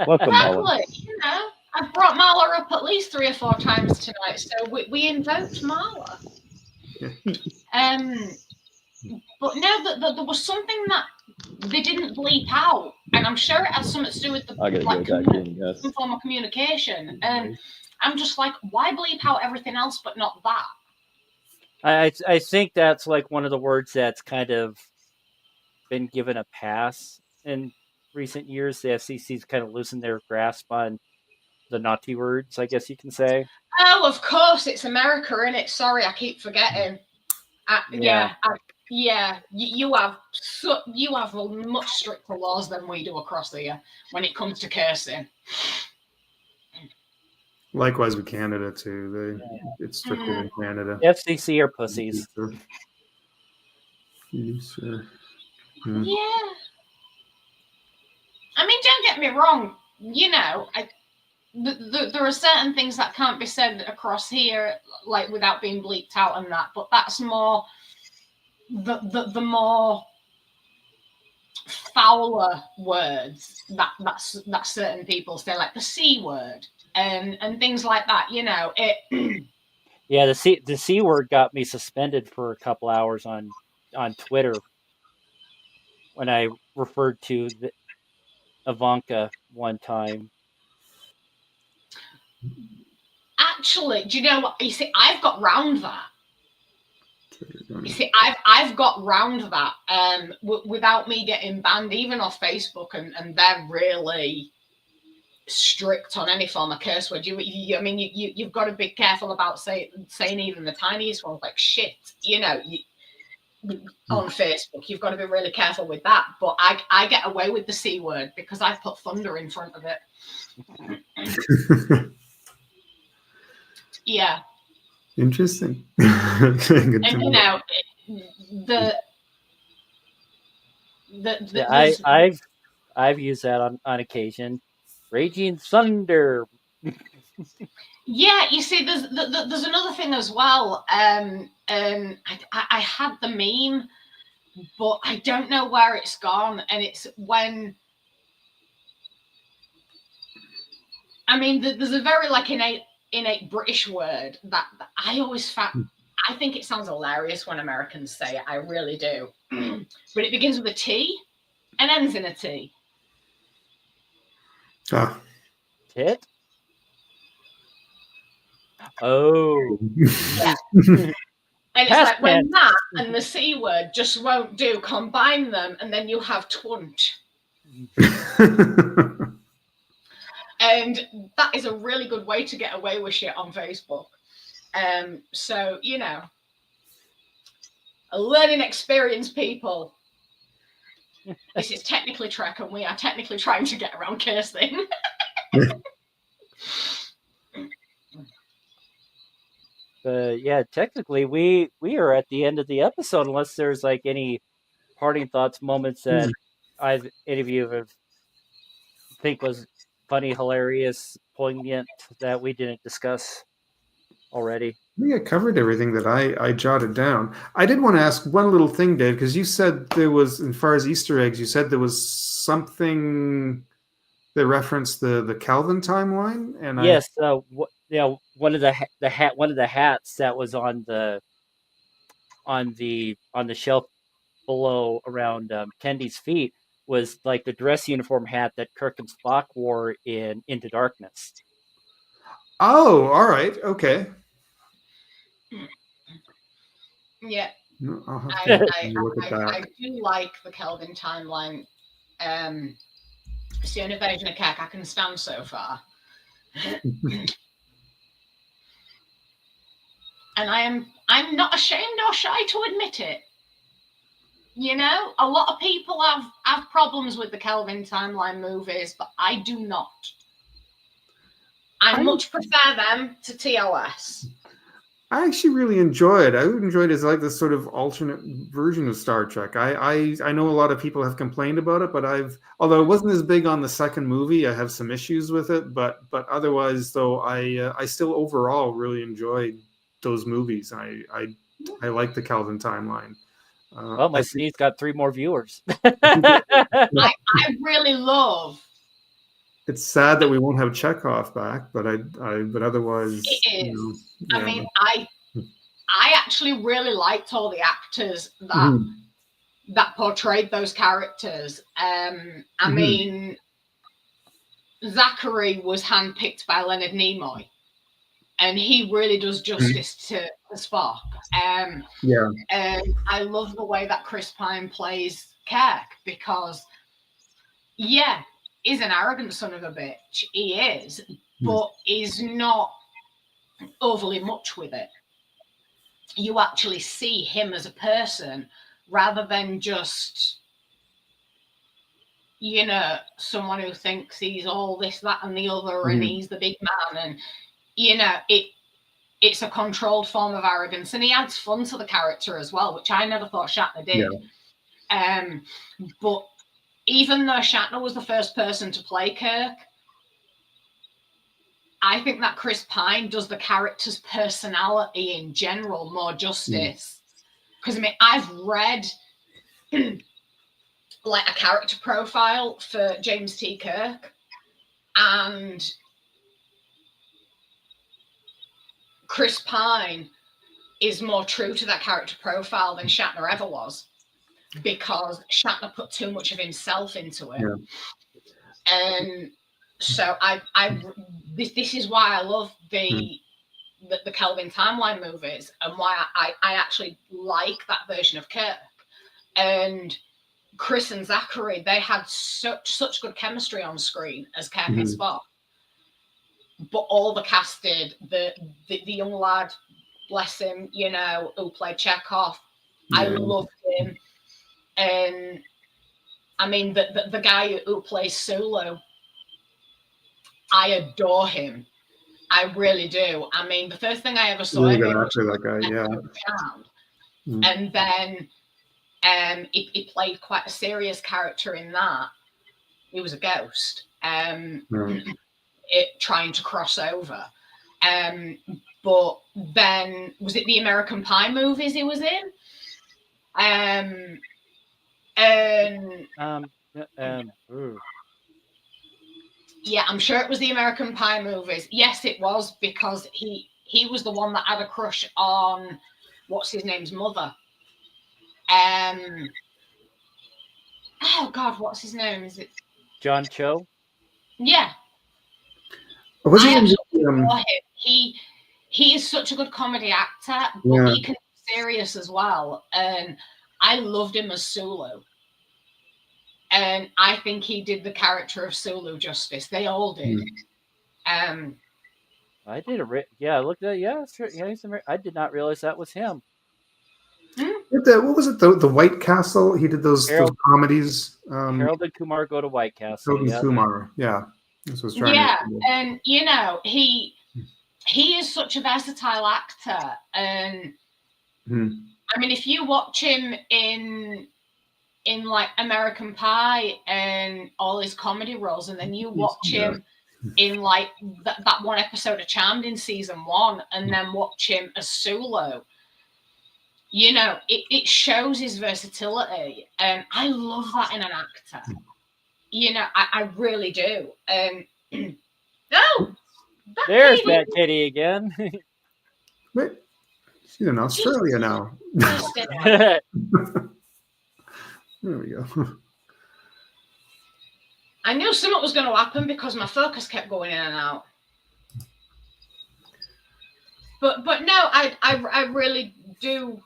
Welcome, Mala. Exactly. You know, I've brought Mala up at least 3 or 4 times tonight, so we invoked Mala. But no, there was something that they didn't bleep out, and I'm sure it has something to do with the I gotta like go back in, guys. some form of communication. And I'm just like, why bleep out everything else but not that? I think that's like one of the words that's kind of been given a pass in recent years. The FCC's kind of loosened their grasp on the naughty words, I guess you can say. Oh, of course, it's America, isn't it? Sorry, I keep forgetting. You have much stricter laws than we do across here when it comes to cursing. Likewise with Canada too. It's stricter in Canada. FCC are pussies. User. Yeah. I mean, don't get me wrong. You know, there are certain things that can't be said across here, like without being bleeped out and that. But that's more the more fouler words that certain people say, like the C word and things like that. You know, it. Yeah, the C word got me suspended for a couple hours on Twitter when I referred to Ivanka one time. Actually, do you know what? You see, I've got round that. You see, I've got round that without me getting banned, even off Facebook, and they're really strict on any form of curse word. You've got to be careful about saying even the tiniest ones, like shit. You know, on Facebook, you've got to be really careful with that. But I get away with the C word because I've put thunder in front of it. Yeah. Interesting. And you know, I've used that on occasion. Raging thunder. Yeah, you see, there's another thing as well. I had the meme, but I don't know where it's gone. And it's when, I mean, there's a very like innate British word that I always found. I think it sounds hilarious when Americans say it. I really do. But it begins with a T and ends in a T. Tit? Oh. Yeah. And it's like when that and the C word just won't do, combine them, and then you have twunt. And that is a really good way to get away with shit on Facebook. So, you know, a learning experience, people. This is technically Trek, and we are technically trying to get around cursing. But yeah, technically we are at the end of the episode, unless there's like any parting thoughts, moments that any of you have think was funny, hilarious, poignant that we didn't discuss already. I think I covered everything that I jotted down. I did want to ask one little thing, Dave, because you said there was, as far as Easter eggs, you said there was something that referenced the Calvin timeline, and yes, one of the hats that was on the shelf below around Tendy's feet was like the dress uniform hat that Kirk and Spock wore in Into Darkness. Oh, all right, okay. Yeah. I'll have to look at that. I do like the Kelvin timeline. It's the only version of Kirk I can stand so far. And I'm not ashamed or shy to admit it. You know, a lot of people have problems with the Kelvin timeline movies, but I do not. I much prefer them to TOS. I actually really enjoy it. I enjoyed it as like this sort of alternate version of Star Trek. I know a lot of people have complained about it, but although it wasn't as big on the second movie, I have some issues with it. But otherwise, though, I still overall really enjoyed those movies. I like the Kelvin timeline. Well, my sneeze got 3 more viewers. I really love. It's sad that we won't have Chekhov back, but but otherwise, it is. You know, I mean, I actually really liked all the actors that portrayed those characters. I mean, Zachary was handpicked by Leonard Nimoy, and he really does justice to Spock. And I love the way that Chris Pine plays Kirk, because he's an arrogant son of a bitch. He is, but he's not overly much with it. You actually see him as a person rather than just, you know, someone who thinks he's all this, that, and the other, and he's the big man. And, you know, it's a controlled form of arrogance, and he adds fun to the character as well, which I never thought Shatner did. But even though Shatner was the first person to play Kirk, I think that Chris Pine does the character's personality in general more justice. Because, I mean, I've read like a character profile for James T. Kirk, and Chris Pine is more true to that character profile than Shatner ever was, because Shatner put too much of himself into it. And so this is why I love the Kelvin timeline movies, and why I actually like that version of Kirk. And Chris and Zachary, they had such good chemistry on screen as Kirk and Spock. But all the cast did. The young lad, bless him, you know, who played Chekhov, I loved him. And I mean, the guy who plays Sulu, I adore him. I really do. I mean, the first thing I ever saw him in was that guy, and then he played quite a serious character in that. He was a ghost, trying to cross over. But then, was it the American Pie movies he was in? Yeah, I'm sure it was the American Pie movies. Yes, it was, because he was the one that had a crush on what's his name's mother. Oh God, what's his name? Is it John Cho? Yeah. Was he is such a good comedy actor, but he can be serious as well. And I loved him as Sulu. And I think he did the character of Sulu justice. They all did. I did look at sure. Yeah, I did not realize that was him. What was it? The White Castle. He did those comedies. Harold and Kumar Go to White Castle. Harold and Kumar. Yeah. This was trying. And you know, he is such a versatile actor. And I mean, if you watch him in like American Pie and all his comedy roles, and then you watch him in like that one episode of Charmed in season 1, and then watch him as Sulu, you know, it shows his versatility, and I love that in an actor. You know, I really do. There's that Catie again. Wait, she's in Australia now. There we go. I knew something was going to happen because my focus kept going in and out. But no, I really do.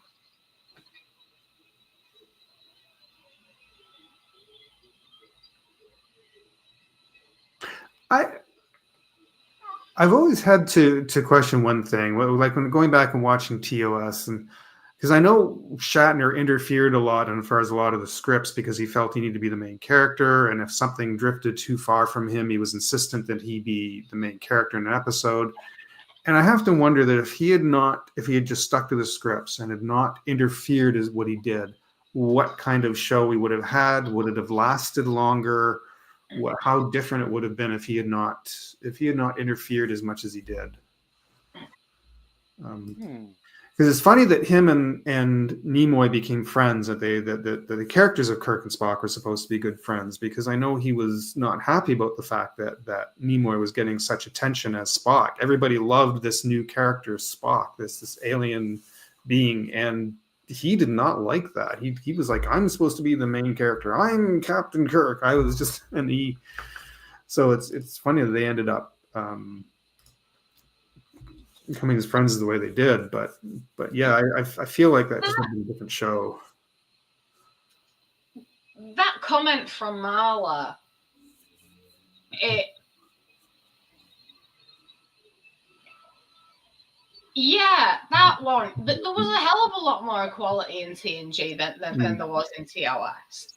I've always had to question one thing, like when going back and watching TOS, and because I know Shatner interfered a lot as far as a lot of the scripts because he felt he needed to be the main character, and if something drifted too far from him, he was insistent that he be the main character in an episode. And I have to wonder that if he had just stuck to the scripts and had not interfered as what he did, what kind of show we would have had? Would it have lasted longer? How different it would have been if he had not interfered as much as he did. Because it's funny that him and Nimoy became friends. That the characters of Kirk and Spock were supposed to be good friends. Because I know he was not happy about the fact that Nimoy was getting such attention as Spock. Everybody loved this new character Spock, this alien being, and he did not like that. He was like, I'm supposed to be the main character. I'm Captain Kirk. I was just So it's funny that they ended up becoming as friends the way they did, but yeah, I feel like that just would be a different show. That comment from Marla, that one. There was a hell of a lot more equality in TNG than there was in TOS.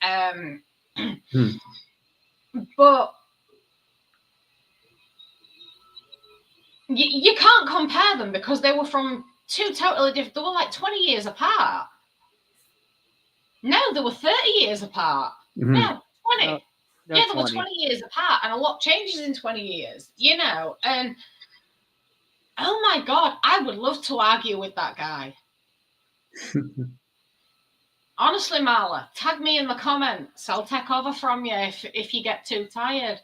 But you can't compare them because they were from two totally different. They were like 20 years apart. No, they were 30 years apart. No, 20. They were 20 years apart, and a lot changes in 20 years, and oh my God, I would love to argue with that guy. Honestly, Marla, tag me in the comments. I'll take over from you if you get too tired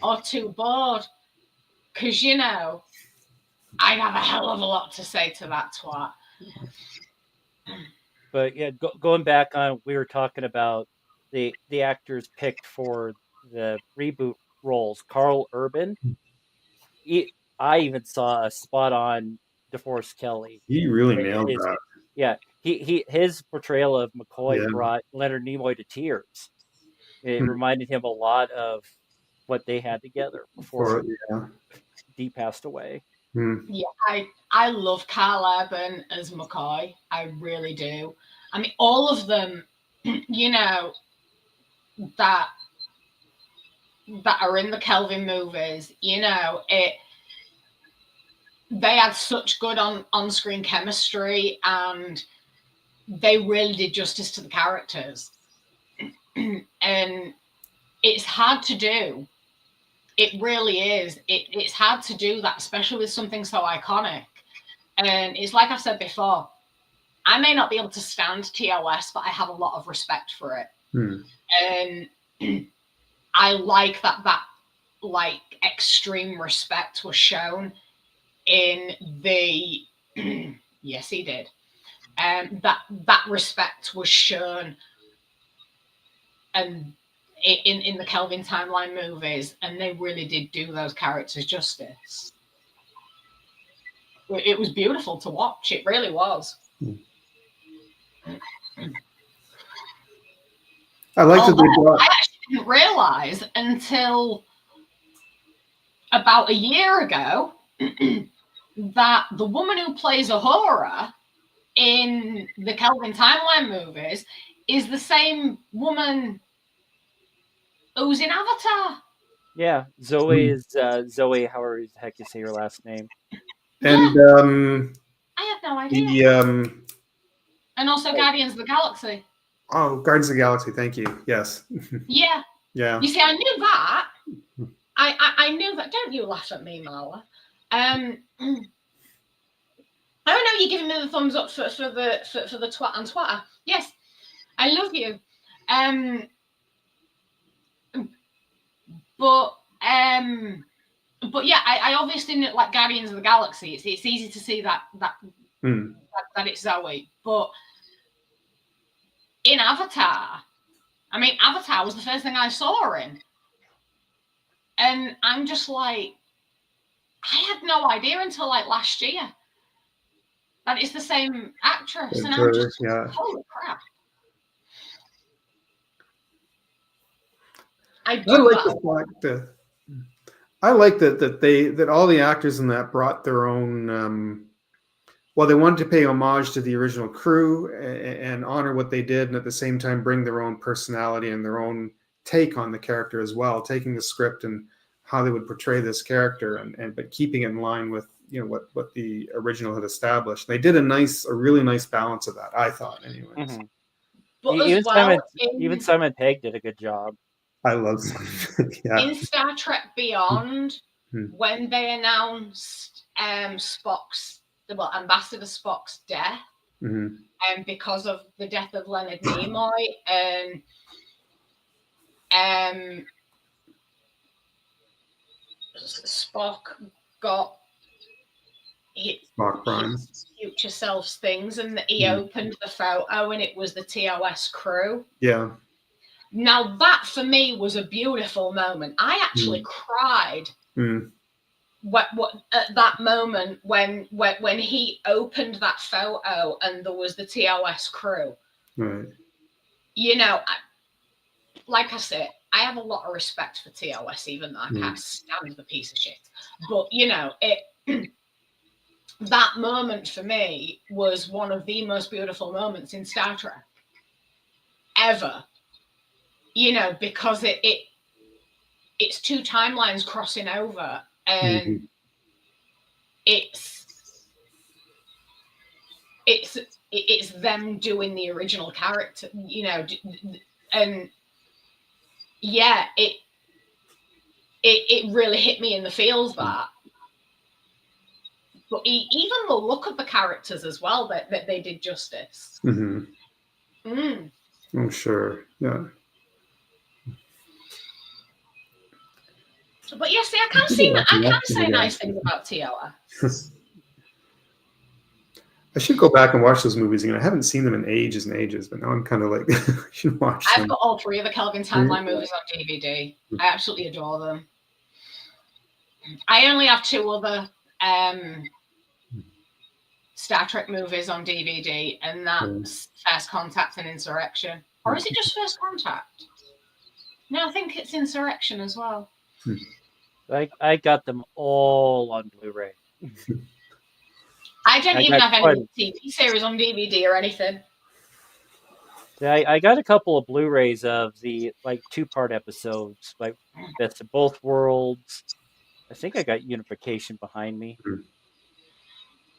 or too bored. Because, I'd have a hell of a lot to say to that twat. But yeah, going back on, we were talking about the actors picked for the reboot roles. Carl Urban. I even saw a spot on DeForest Kelley. He really nailed that. Yeah, his portrayal of McCoy brought Leonard Nimoy to tears. It reminded him a lot of what they had together before Dee passed away. Yeah, I love Carl Urban as McCoy. I really do. I mean, all of them, that are in the Kelvin movies, they had such good on-screen chemistry, and they really did justice to the characters. And it's hard to do. It really is. It's hard to do that, especially with something so iconic. And it's like I've said before, I may not be able to stand TOS, but I have a lot of respect for it. And I like that like extreme respect was shown in the yes, he did. That respect was shown and in the Kelvin Timeline movies, and they really did do those characters justice. It was beautiful to watch. It really was. I like that they brought. I actually didn't realize until about a year ago that the woman who plays Uhura in the Kelvin Timeline movies is the same woman who's in Avatar. Yeah, Zoe is Zoe, however the heck you say your last name. And I had no idea. And also Guardians of the Galaxy. Oh, Guardians of the Galaxy, thank you. Yes. Yeah. Yeah. You see, I knew that. I knew that. Don't you laugh at me, Marla. Oh no, you're giving me the thumbs up for the twat on Twitter. Yes, I love you. But yeah, I obviously know, like Guardians of the Galaxy. It's easy to see that it's Zoe. But in Avatar, I mean, Avatar was the first thing I saw her in, and I'm just like, I had no idea until like last year that it's the same actress, and I'm just holy crap. I like that all the actors in that brought their own while they wanted to pay homage to the original crew and honor what they did, and at the same time bring their own personality and their own take on the character as well, taking the script and how they would portray this character, and but keeping it in line with what the original had established. They did a really nice balance of that, I thought, anyways. Mm-hmm. But as well, Even Simon Pegg did a good job. I love in Star Trek Beyond, Mm-hmm. when they announced Ambassador Spock's death, Mm-hmm. and because of the death of Leonard Nimoy, and Spock got Spock Prime. his future self's things, and he opened the photo, and it was the TOS crew. Yeah. Now that for me was a beautiful moment. I actually cried. What at that moment when he opened that photo and there was the TOS crew. Right. Like I said, I have a lot of respect for TOS, even though I can't stand the piece of shit. But that moment for me was one of the most beautiful moments in Star Trek ever. Because it's two timelines crossing over, and it's them doing the original character, and yeah, it really hit me in the feels that. But even the look of the characters as well, that they did justice. Oh, sure. Yeah. But yeah, see, I can say nice things about TOS. I should go back and watch those movies again. I haven't seen them in ages and ages, but now I'm kind of like, I should watch them. I've got all three of the Kelvin Timeline movies on DVD. I absolutely adore them. I only have two other Star Trek movies on DVD, and that's First Contact and Insurrection. Or is it just First Contact? No, I think it's Insurrection as well. I got them all on Blu-ray. I don't even have any TV series on DVD or anything. I got a couple of Blu-rays of the 2-part episodes, like Best of Both Worlds. I think I got Unification behind me.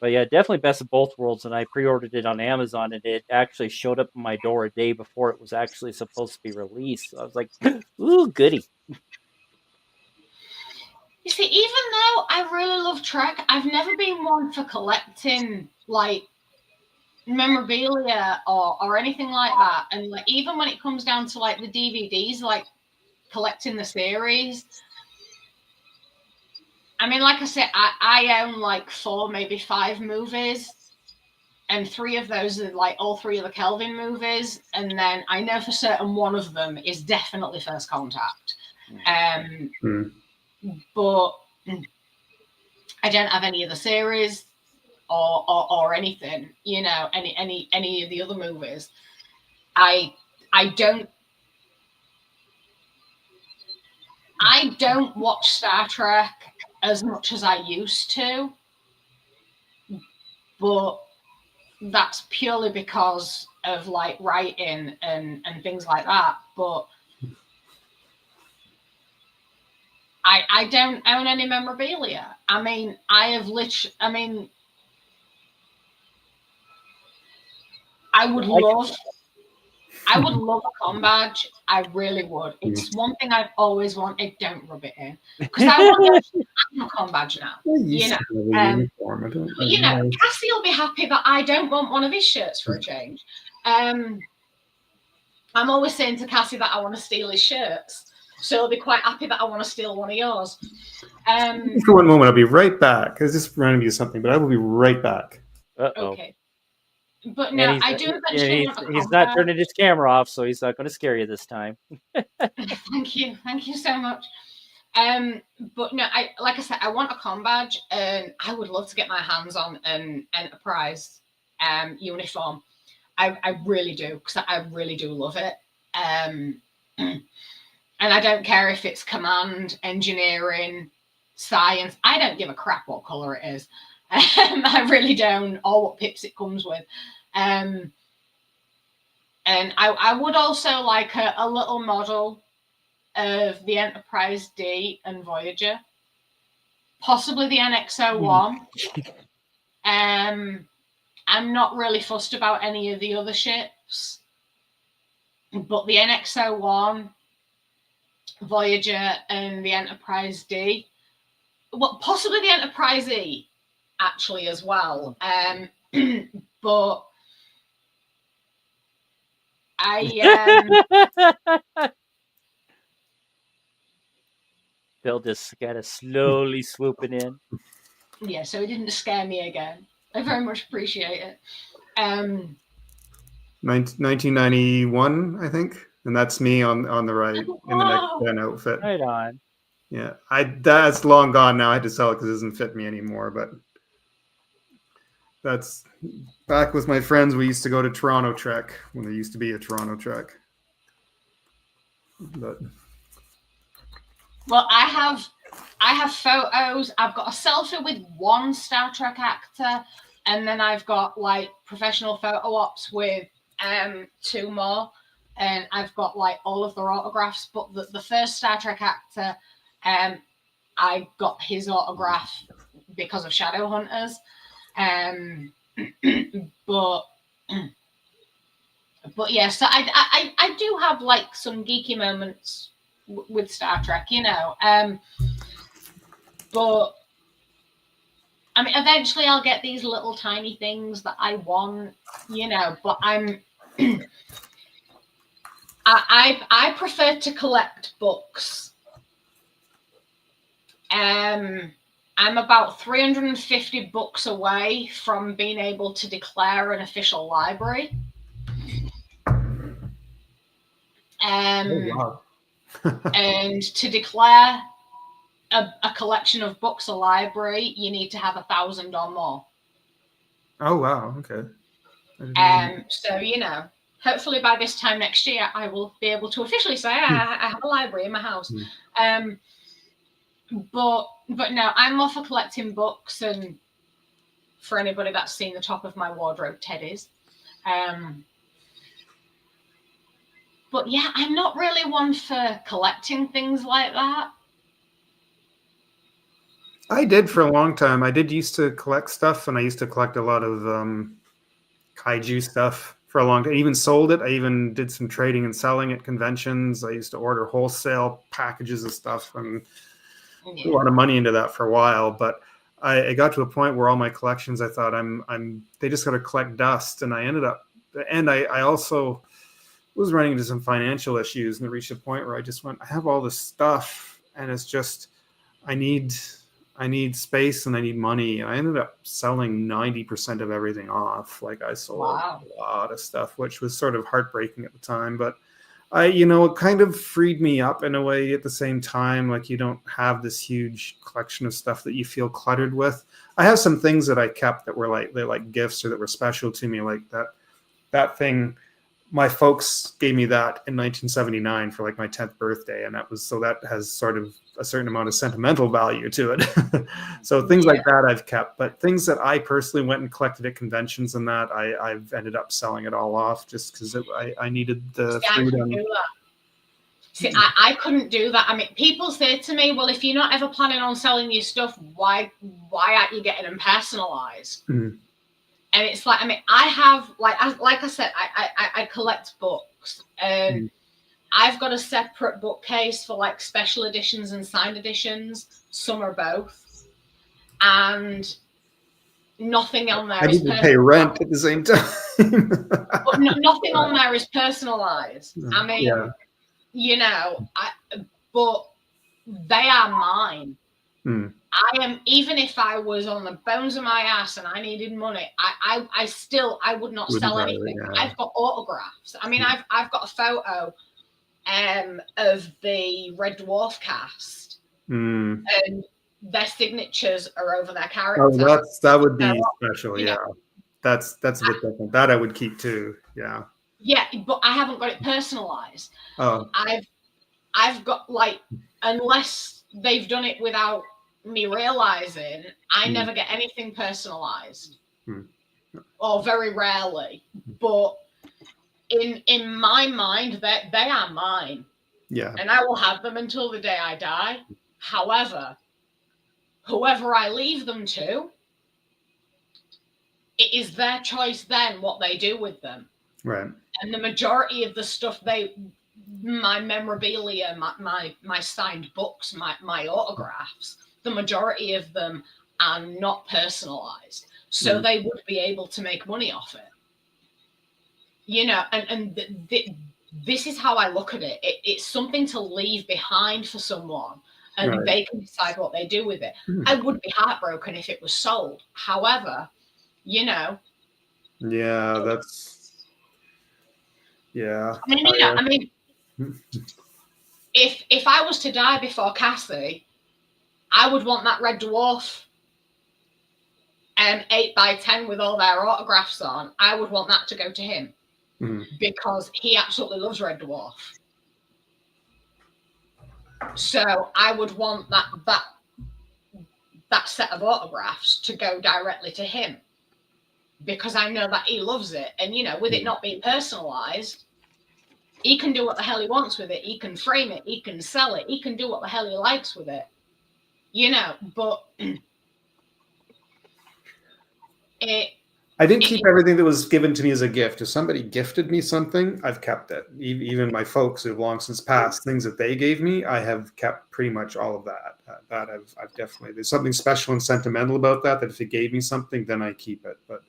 But yeah, definitely Best of Both Worlds, and I pre-ordered it on Amazon, and it actually showed up in my door a day before it was actually supposed to be released. So I was like, ooh, goody. You see, even though I really love Trek, I've never been one for collecting memorabilia or anything like that. And even when it comes down to the DVDs, collecting the series. I mean, like I said, I own 4, maybe 5 movies, and 3 of those are all 3 of the Kelvin movies. And then I know for certain one of them is definitely First Contact. But I don't have any of the series or anything, any of the other movies. I don't watch Star Trek as much as I used to, but that's purely because of writing and things like that. But I don't own any memorabilia. I mean, I would love a com badge. I really would. It's one thing I've always wanted. Don't rub it in, because I want a com badge now. Cassie will be happy that I don't want one of his shirts for a change. I'm always saying to Cassie that I want to steal his shirts. So he'll be quite happy that I want to steal one of yours. For one moment, I'll be right back. I was just reminding me of something, but I will be right back. Okay. But no, I do eventually want a he's not turning his camera off, so he's not going to scare you this time. Thank you so much. But no, like I said, I want a com badge, and I would love to get my hands on an Enterprise uniform. I really do, because I really do love it. And I don't care if it's command, engineering, science. I don't give a crap what color it is. I really don't, or what pips it comes with. And I would also like a little model of the Enterprise D and Voyager, possibly the NX-01. I'm not really fussed about any of the other ships, but the NX-01, Voyager, and the Enterprise D, well, possibly the Enterprise E, actually, as well. But Bill just kind of slowly swooping in. Yeah, so it didn't scare me again. I very much appreciate it. 1991, I think, and that's me on the right in the next gen outfit. Right on. Yeah, that's long gone now. I had to sell it because it doesn't fit me anymore. But that's back with my friends. We used to go to Toronto Trek when there used to be a Toronto Trek. But well, I have photos. I've got a selfie with one Star Trek actor, and then I've got like professional photo ops with 2 more, and I've got like all of their autographs. But the first Star Trek actor, I got his autograph because of Shadowhunters. But yeah, so I do have like some geeky moments with Star Trek, you know. But I mean, eventually I'll get these little tiny things that I want, you know. But I prefer to collect books. I'm about 350 books away from being able to declare an official library. wow. And to declare a collection of books a library, you need to have 1,000 or more. Oh wow, okay. So you know, hopefully by this time next year, I will be able to officially say I have a library in my house. But no, I'm more for collecting books, and for anybody that's seen the top of my wardrobe, Teddy's. But yeah, I'm not really one for collecting things like that. I did for a long time. I did used to collect stuff, and I used to collect a lot of kaiju stuff for a long time. I even sold it. I even did some trading and selling at conventions. I used to order wholesale packages of stuff and put a lot of money into that for a while. But I got to a point where all my collections, I thought they just got to collect dust, and I ended up, and I also was running into some financial issues, and it reached a point where I just went, I have all this stuff, and it's just I need space and I need money. And I ended up selling 90% of everything off. Like I sold a lot of stuff, which was sort of heartbreaking at the time, but it kind of freed me up in a way at the same time. Like you don't have this huge collection of stuff that you feel cluttered with. I have some things that I kept that were they're like gifts or that were special to me. Like that thing, my folks gave me that in 1979 for like my 10th birthday. And that has sort of a certain amount of sentimental value to it. So things like that I've kept, but things that I personally went and collected at conventions and that I've ended up selling it all off just because I needed the freedom. I couldn't do that. I mean, people say to me, well, if you're not ever planning on selling your stuff, why aren't you getting them personalized? Mm-hmm. And it's like, I mean, I have, like I said, I collect books, and I've got a separate bookcase for like special editions and signed editions. Some are both, and nothing on there. I need to pay rent at the same time. But nothing on there is personalized. I mean, but they are mine. I am, even if I was on the bones of my ass and I needed money, I would not sell anything. I've got autographs. I mean, I've got a photo of the Red Dwarf cast, and their signatures are over their characters. Oh, that would be special. Yeah, that's a bit different. That I would keep too. Yeah. Yeah, but I haven't got it personalized. Oh. I've got like, unless they've done it without me realizing I Mm. never get anything personalized, Mm. or very rarely. But in my mind, they are mine, Yeah. and I will have them until the day I die. However, whoever I leave them to, it is their choice then what they do with them. Right. And the majority of the stuff my memorabilia, my signed books, my autographs, the majority of them are not personalized. So they would be able to make money off it. You know, and this is how I look at it. It's something to leave behind for someone, and Right. they can decide what they do with it. I would be heartbroken if it was sold. However, you know. Yeah, that's. Yeah. I mean, if I was to die before Catie, I would want that red dwarf 8x10 with all their autographs on. I would want that to go to him because he absolutely loves Red Dwarf. So I would want that set of autographs to go directly to him because I know that he loves it. And, you know, with it not being personalized, he can do what the hell he wants with it. He can frame it. He can sell it. He can do what the hell he likes with it. You know, but I didn't keep everything that was given to me as a gift. If somebody gifted me something, I've kept it. Even my folks who've long since passed, things that they gave me, I have kept pretty much all of that. That I've definitely, there's something special and sentimental about that. That if it gave me something, then I keep it. But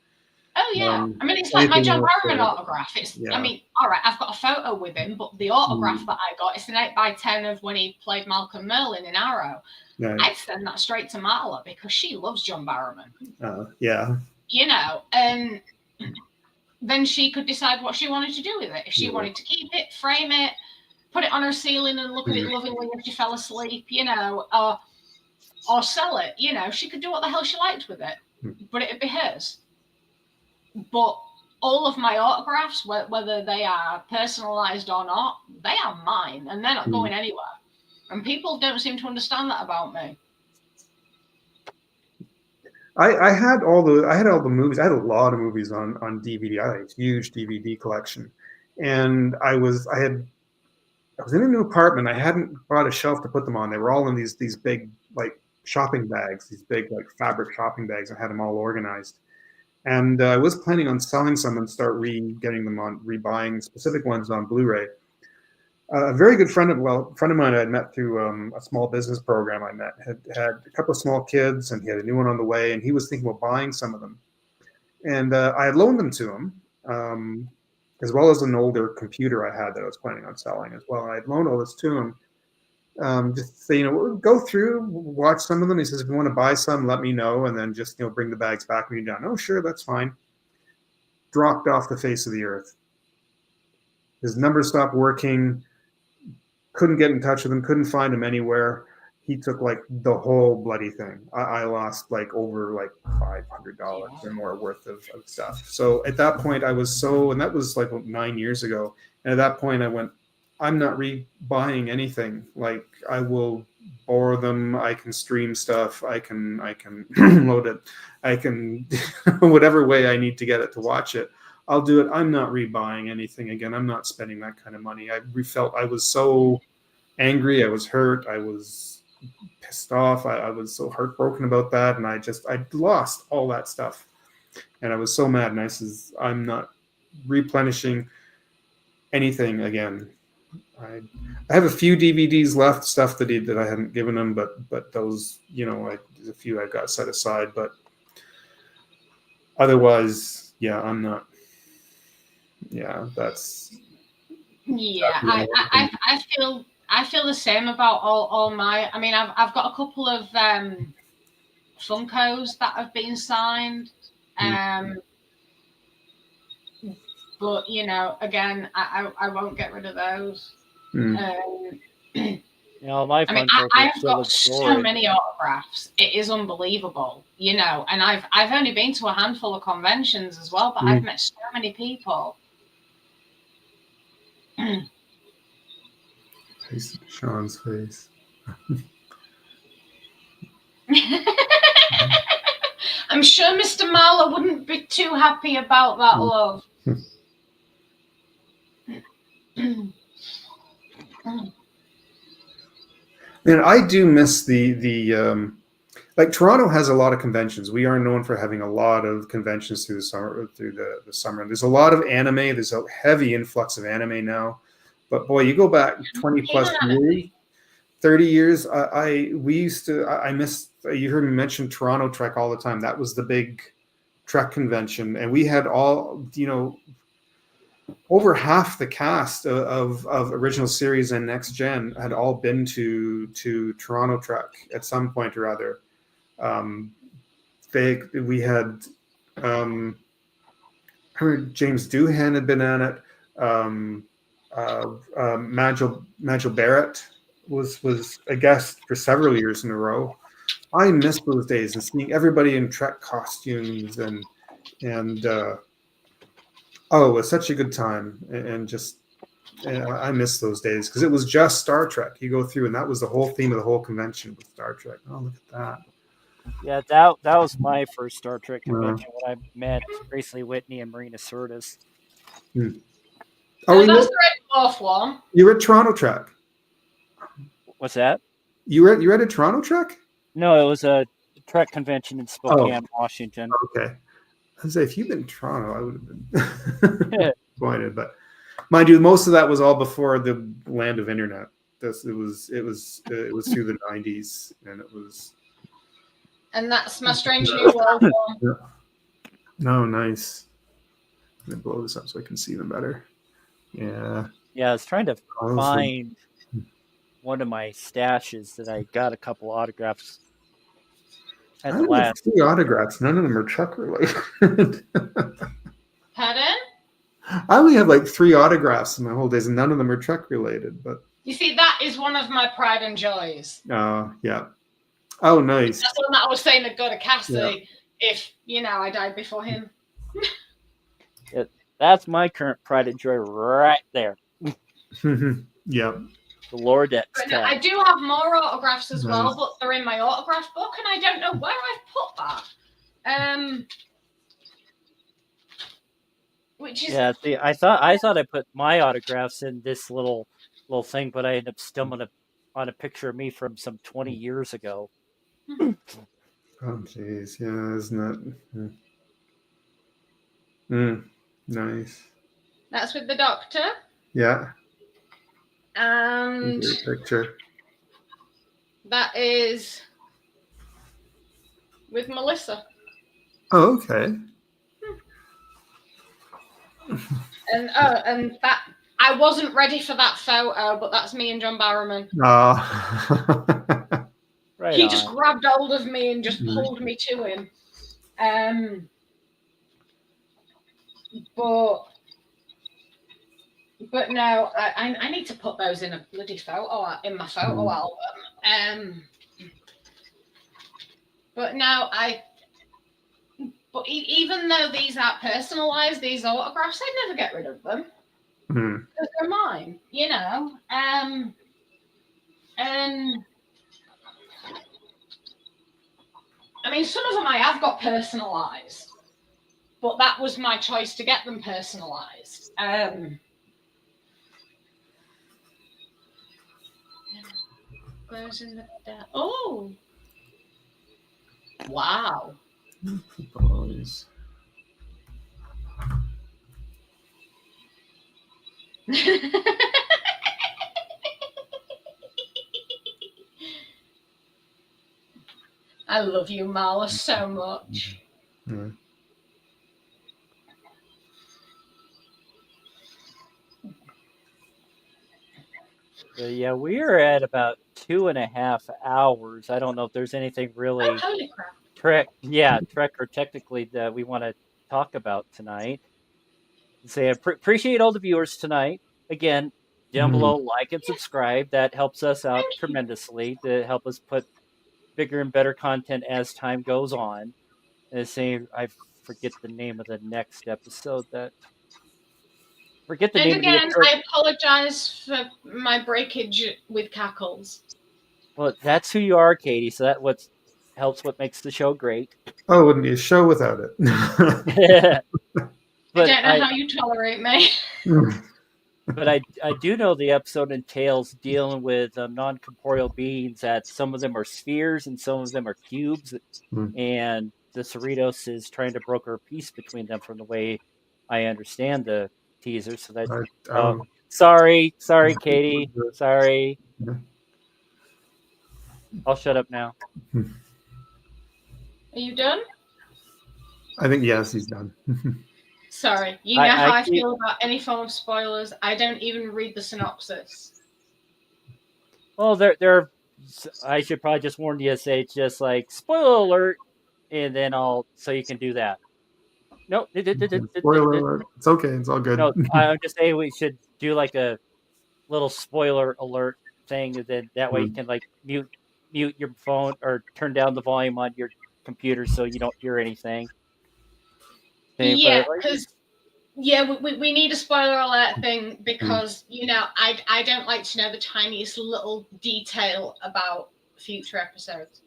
oh yeah, I mean it's like my John Barrowman autograph. It's yeah. I mean, all right, I've got a photo with him, but the autograph that I got, it's an 8x10 of when he played Malcolm Merlin in Arrow. Right. I'd send that straight to Marla because she loves John Barrowman. Yeah. You know, and then she could decide what she wanted to do with it. If she wanted to keep it, frame it, put it on her ceiling and look at it lovingly if she fell asleep, you know, or sell it, you know, she could do what the hell she liked with it, but it'd be hers. But all of my autographs, whether they are personalized or not, they are mine and they're not going anywhere. And people don't seem to understand that about me. I had all the movies. I had a lot of movies on DVD. I had a huge DVD collection, and I was in a new apartment. I hadn't bought a shelf to put them on. They were all in these big like shopping bags, these big like fabric shopping bags. I had them all organized, and I was planning on selling some and start getting them on rebuying specific ones on Blu-ray. A very good friend of mine I had met through a small business program I met had a couple of small kids, and he had a new one on the way, and he was thinking about buying some of them. And I had loaned them to him, as well as an older computer I had that I was planning on selling as well. And I had loaned all this to him, just to say, you know, go through, watch some of them. He says, if you want to buy some, let me know, and then just, you know, bring the bags back when you're done. Oh, sure, that's fine. Dropped off the face of the earth. His number stopped working. Couldn't get in touch with him, couldn't find him anywhere. He took like the whole bloody thing. I lost like over like $500 or more worth of stuff. So at that point I was and that was like 9 years ago. And at that point I went, I'm not rebuying anything. Like I will borrow them. I can stream stuff. I can load it. I can whatever way I need to get it to watch it. I'll do it. I'm not rebuying anything again. I'm not spending that kind of money. I was so angry. I was hurt. I was pissed off. I was so heartbroken about that. And I lost all that stuff. And I was so mad. And I says, I'm not replenishing anything again. I have a few DVDs left, stuff that I hadn't given him, but those, you know, there's a few I've got set aside. But otherwise, yeah, I'm not. Yeah, that's. Yeah, I feel the same about all my. I mean, I've got a couple of Funkos that have been signed, but you know, again, I won't get rid of those. You know, my I mean, I've got so many autographs. It is unbelievable, you know. And I've only been to a handful of conventions as well, but I've met so many people. Sean's face. I'm sure Mr. Marlowe wouldn't be too happy about that, love. And I do miss the like Toronto has a lot of conventions. We are known for having a lot of conventions through the summer. There's a lot of anime. There's a heavy influx of anime now. But boy, you go back 20 plus years, 30 years. We used to. I miss. You heard me mention Toronto Trek all the time. That was the big Trek convention, and we had all over half the cast of original series and next gen had all been to Toronto Trek at some point or other. We had I heard James Doohan had been on it. Majel Barrett was a guest for several years in a row. I miss those days and seeing everybody in Trek costumes and oh, it was such a good time, and just I miss those days because it was just Star Trek. You go through, and that was the whole theme of the whole convention with Star Trek. Oh, look at that! Yeah, that was my first Star Trek convention when I met Gracely Whitney and Marina Sirtis. Oh, that's the Red Dwarf one. You were at Toronto Trek. What's that? You were at a Toronto Trek? No, it was a Trek convention in Spokane, Washington. Okay. I was say, if you'd been in Toronto, I would have been disappointed. But mind you, most of that was all before the land of internet. It was through the 90s, and it was. And that's my Strange New World one. No, nice. I'm gonna blow this up so I can see them better. Yeah. Yeah, I was trying to find one of my stashes that I got a couple autographs at the last. 3 autographs. None of them are Trek related. Pardon? I only have like 3 autographs in my whole days, and none of them are Trek related. But you see, that is one of my pride and joys. Yeah. Oh, nice. That's the one that I was saying to go to Catie if I died before him. That's my current pride and joy right there. Yeah. The Lordex. No, I do have more autographs as well, but they're in my autograph book, and I don't know where I've put that. Which is see, I thought I put my autographs in this little thing, but I ended up stumbling on a picture of me from some 20 years ago. Oh, jeez, yeah, isn't that nice? That's with the Doctor. Yeah. And picture. That is with Melissa. Oh, okay. And that I wasn't ready for that photo, but that's me and John Barrowman. Right. He just grabbed hold of me and just pulled me to him. But no, I need to put those in a bloody photo in my photo album. But now even though these aren't personalized, these autographs, I'd never get rid of them because they're mine, And I mean, some of them I have got personalized, but that was my choice to get them personalized. Goes in the oh, wow. Boys. I love you, Marla, so much. Yeah. So yeah, we are at about 2.5 hours. I don't know if there's anything really Trek or technically that we want to talk about tonight. So I appreciate all the viewers tonight. Again, down below, like and subscribe. That helps us out tremendously to help us put bigger and better content as time goes on. And I forget the name of the next episode. Forget the name. And again, I apologize for my breakage with cackles. Well, that's who you are, Catie. So helps what makes the show great. Oh, it wouldn't be a show without it. But I don't know how you tolerate me. but I do know the episode entails dealing with non-corporeal beings. That some of them are spheres and some of them are cubes, and the Cerritos is trying to broker peace between them, from the way I understand the teaser. So that sorry, Catie, sorry. Yeah. I'll shut up now. Are you done? I think yes, he's done. Sorry. You know how I feel about any form of spoilers. I don't even read the synopsis. Well, there. I should probably just warn you. Say it's just like spoiler alert, and then so you can do that. No, Spoiler alert. It's okay. It's all good. No, I'm just saying we should do like a little spoiler alert thing, and then that way you can like mute your phone or turn down the volume on your computer so you don't hear anything. Yeah, because we need a spoiler alert thing because I don't like to know the tiniest little detail about future episodes.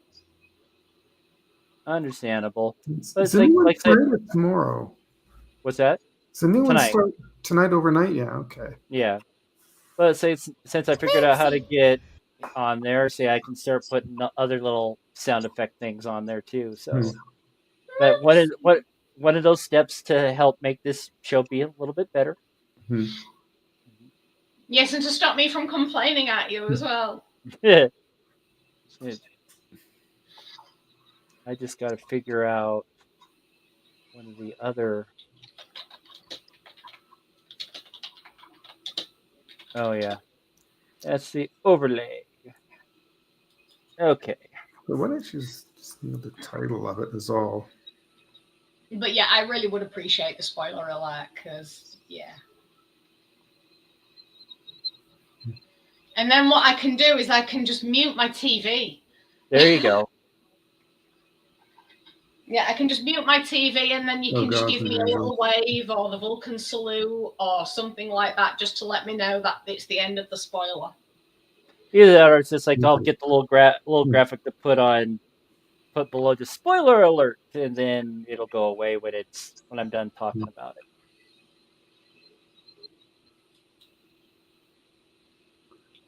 Understandable. It's a new one tomorrow. What's that? It's a new one tonight overnight. Yeah. Okay. Yeah. But since I figured out how to get on there, I can start putting other little sound effect things on there too. So, but one of those steps to help make this show be a little bit better. Yes, and to stop me from complaining at you as well. I just got to figure out one of the other. Oh yeah, that's the overlay. Okay. But what actually just the title of it is all. But yeah, I really would appreciate the spoiler alert because And then what I can do is I can just mute my TV. There you go. Yeah, I can just mute my TV and then you can just give me a little wave or the Vulcan salute or something like that just to let me know that it's the end of the spoiler. Either that or it's just like I'll get the little graphic to put below the spoiler alert, and then it'll go away when I'm done talking about it.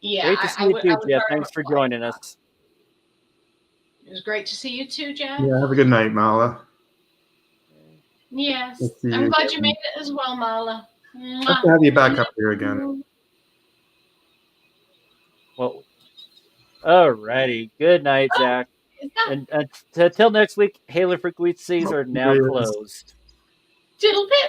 Yeah, great to see you too, Jeff. Thanks for joining us. It was great to see you too, Jeff. Yeah, have a good night, Mala. Yes, I'm glad you made it as well, Mala. Nice to have you back up here again. Well, alrighty. Good night, Zach. And until next week, Halo Frequencies are now closed. Diddle bit.